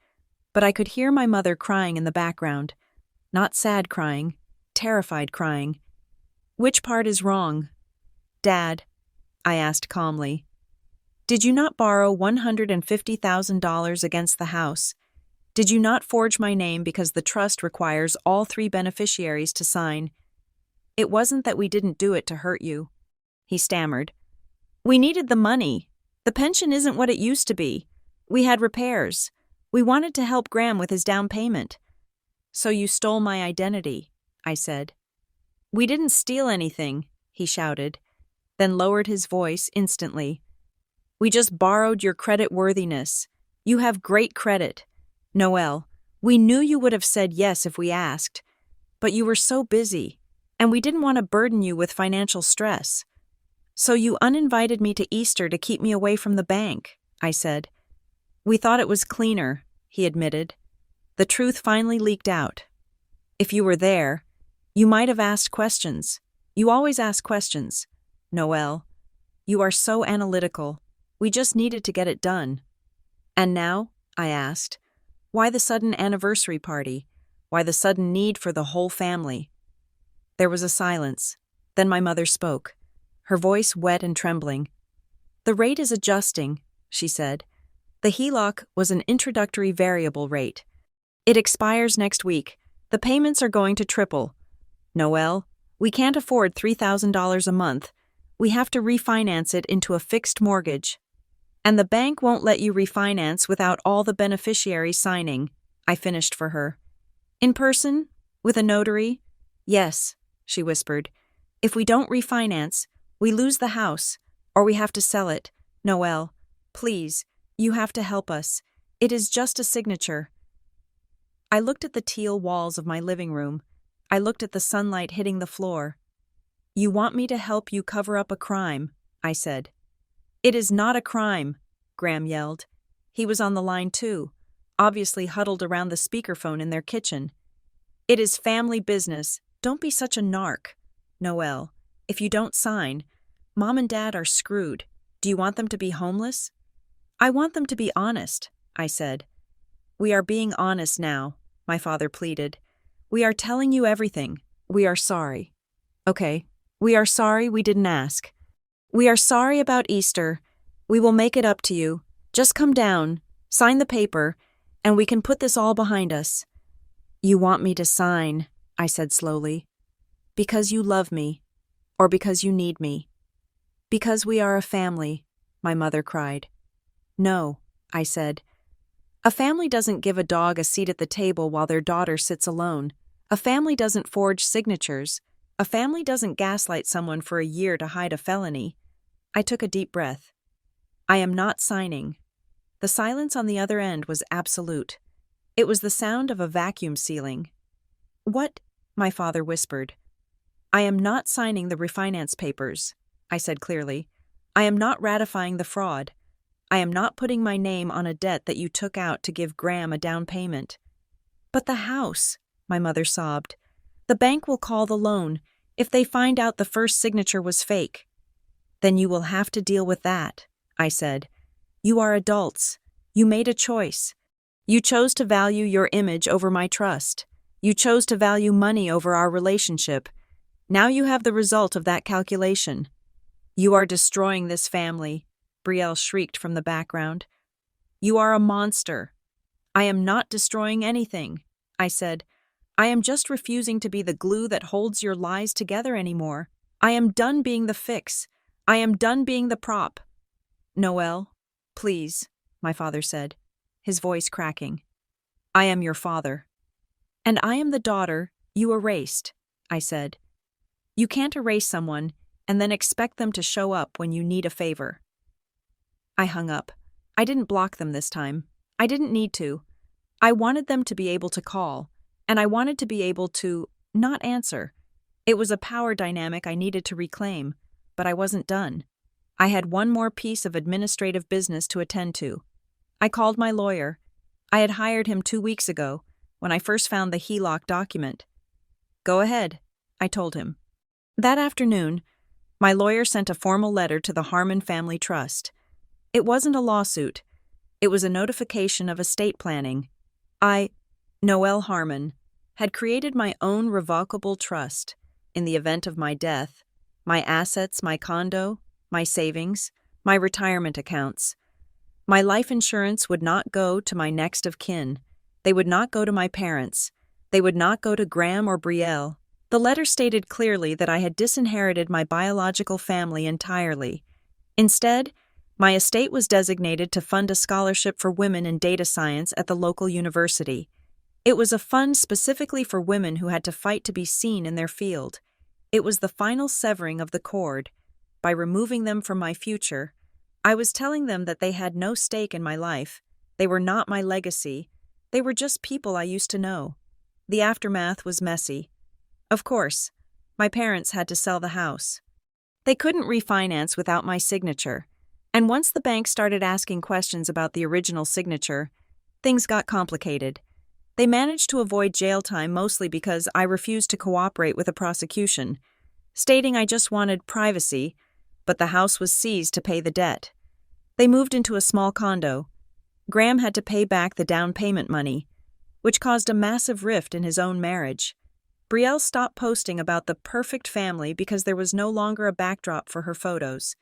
but I could hear my mother crying in the background. Not sad crying, terrified crying. "Which part is wrong?" "Dad," I asked calmly, "did you not borrow $150,000 against the house? Did you not forge my name because the trust requires all 3 beneficiaries to sign? It wasn't that we didn't do it to hurt you." He stammered. "We needed the money. The pension isn't what it used to be. We had repairs. We wanted to help Graham with his down payment." "So you stole my identity," I said. "We didn't steal anything," he shouted, then lowered his voice instantly. "We just borrowed your credit worthiness. You have great credit. Noelle, we knew you would have said yes if we asked, but you were so busy, and we didn't want to burden you with financial stress. So you uninvited me to Easter to keep me away from the bank," I said. "We thought it was cleaner," he admitted. The truth finally leaked out. "If you were there, you might have asked questions. You always ask questions. Noelle, you are so analytical. We just needed to get it done." "And now?" I asked. "Why the sudden anniversary party? Why the sudden need for the whole family?" There was a silence. Then my mother spoke, her voice wet and trembling. "The rate is adjusting," she said. "The HELOC was an introductory variable rate. It expires next week. The payments are going to triple. Noelle, we can't afford $3,000 a month. We have to refinance it into a fixed mortgage. And the bank won't let you refinance without all the beneficiaries signing," I finished for her. "In person, With a notary? Yes, she whispered. If we don't refinance, we lose the house, or we have to sell it. Noelle, please, you have to help us. It is just a signature. I looked at the teal walls of my living room. I looked at the sunlight hitting the floor. You want me to help you cover up a crime, I said. It is not a crime, Graham yelled. He was on the line too, obviously huddled around the speakerphone in their kitchen. It is family business. Don't be such a narc. Noelle, if you don't sign, Mom and Dad are screwed. Do you want them to be homeless? I want them to be honest, I said. We are being honest now, my father pleaded. We are telling you everything. We are sorry. Okay, we are sorry we didn't ask. We are sorry about Easter. We will make it up to you. Just come down, sign the paper, and we can put this all behind us. You want me to sign, I said slowly. Because you love me, or because you need me. Because we are a family, my mother cried. No, I said. A family doesn't give a dog a seat at the table while their daughter sits alone. A family doesn't forge signatures. A family doesn't gaslight someone for a year to hide a felony. I took a deep breath. I am not signing. The silence on the other end was absolute. It was the sound of a vacuum sealing. What? My father whispered. I am not signing the refinance papers, I said clearly. I am not ratifying the fraud. I am not putting my name on a debt that you took out to give Graham a down payment. But the house, my mother sobbed. The bank will call the loan if they find out the first signature was fake. Then you will have to deal with that, I said. You are adults. You made a choice. You chose to value your image over my trust. You chose to value money over our relationship. Now you have the result of that calculation. You are destroying this family, Brielle shrieked from the background. You are a monster. I am not destroying anything, I said. I am just refusing to be the glue that holds your lies together anymore. I am done being the fix. I am done being the prop. Noelle, please, my father said, his voice cracking. I am your father. And I am the daughter you erased, I said. You can't erase someone and then expect them to show up when you need a favor. I hung up. I didn't block them this time. I didn't need to. I wanted them to be able to call, and I wanted to be able to not answer. It was a power dynamic I needed to reclaim, but I wasn't done. I had one more piece of administrative business to attend to. I called my lawyer. I had hired him 2 weeks ago, when I first found the HELOC document. Go ahead, I told him. That afternoon, my lawyer sent a formal letter to the Harmon Family Trust. It wasn't a lawsuit. It was a notification of estate planning. I, Noelle Harmon, had created my own revocable trust in the event of my death, my assets, my condo, my savings, my retirement accounts. My life insurance would not go to my next of kin. They would not go to my parents. They would not go to Graham or Brielle. The letter stated clearly that I had disinherited my biological family entirely. Instead, my estate was designated to fund a scholarship for women in data science at the local university. It was a fund specifically for women who had to fight to be seen in their field. It was the final severing of the cord. By removing them from my future, I was telling them that they had no stake in my life. They were not my legacy. They were just people I used to know. The aftermath was messy. Of course, my parents had to sell the house. They couldn't refinance without my signature, and once the bank started asking questions about the original signature, things got complicated. They managed to avoid jail time mostly because I refused to cooperate with the prosecution, stating I just wanted privacy, but the house was seized to pay the debt. They moved into a small condo. Graham had to pay back the down payment money, which caused a massive rift in his own marriage. Brielle stopped posting about the perfect family because there was no longer a backdrop for her photos.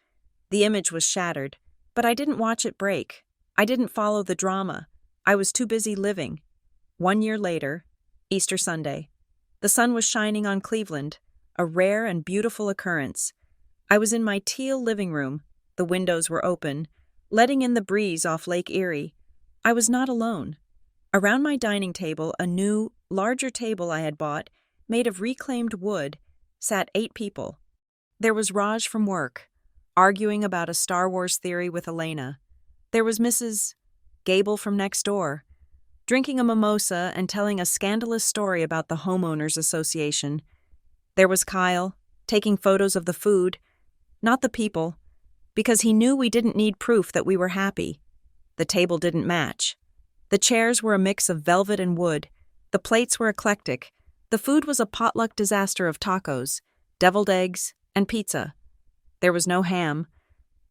The image was shattered, but I didn't watch it break. I didn't follow the drama. I was too busy living. 1 year later, Easter Sunday, the sun was shining on Cleveland, a rare and beautiful occurrence. I was in my teal living room. The windows were open, letting in the breeze off Lake Erie. I was not alone. Around my dining table, a new, larger table I had bought, made of reclaimed wood, sat 8 people. There was Raj from work, arguing about a Star Wars theory with Elena. There was Mrs. Gable from next door, drinking a mimosa and telling a scandalous story about the Homeowners Association. There was Kyle, taking photos of the food, not the people, because he knew we didn't need proof that we were happy. The table didn't match. The chairs were a mix of velvet and wood. The plates were eclectic. The food was a potluck disaster of tacos, deviled eggs, and pizza. There was no ham.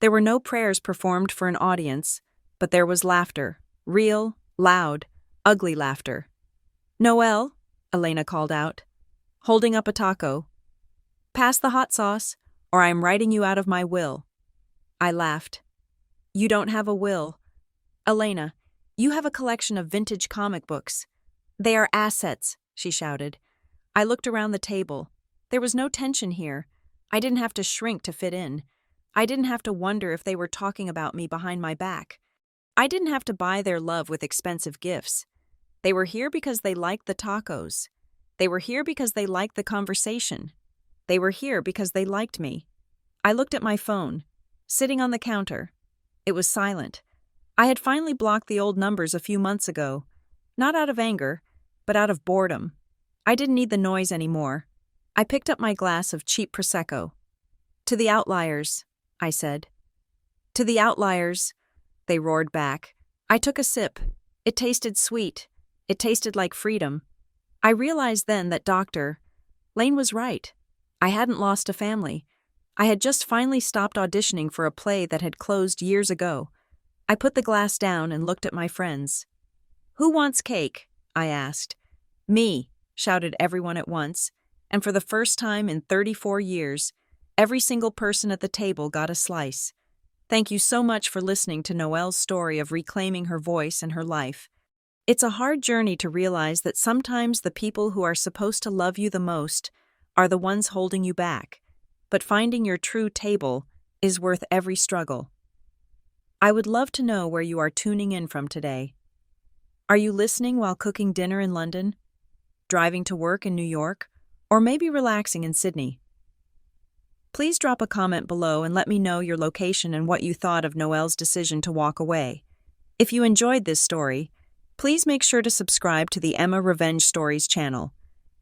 There were no prayers performed for an audience, but there was laughter, real, loud, ugly laughter. "Noelle," Elena called out, holding up a taco. "Pass the hot sauce, or I am writing you out of my will." I laughed. "You don't have a will. Elena, you have a collection of vintage comic books. They are assets," she shouted. I looked around the table. There was no tension here. I didn't have to shrink to fit in. I didn't have to wonder if they were talking about me behind my back. I didn't have to buy their love with expensive gifts. They were here because they liked the tacos. They were here because they liked the conversation. They were here because they liked me. I looked at my phone, sitting on the counter. It was silent. I had finally blocked the old numbers a few months ago, not out of anger, but out of boredom. I didn't need the noise anymore. I picked up my glass of cheap Prosecco. "To the outliers," I said. "To the outliers," they roared back. I took a sip. It tasted sweet. It tasted like freedom. I realized then that Dr. Lane was right. I hadn't lost a family. I had just finally stopped auditioning for a play that had closed years ago. I put the glass down and looked at my friends. "Who wants cake?" I asked. "Me," shouted everyone at once, and for the first time in 34 years, every single person at the table got a slice. Thank you so much for listening to Noelle's story of reclaiming her voice and her life. It's a hard journey to realize that sometimes the people who are supposed to love you the most are the ones holding you back, but finding your true table is worth every struggle. I would love to know where you are tuning in from today. Are you listening while cooking dinner in London, driving to work in New York, or maybe relaxing in Sydney? Please drop a comment below and let me know your location and what you thought of Noelle's decision to walk away. If you enjoyed this story, please make sure to subscribe to the Emma Revenge Stories channel.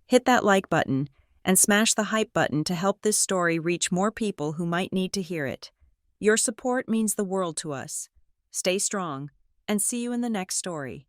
Hit that like button and smash the hype button to help this story reach more people who might need to hear it. Your support means the world to us. Stay strong, and see you in the next story.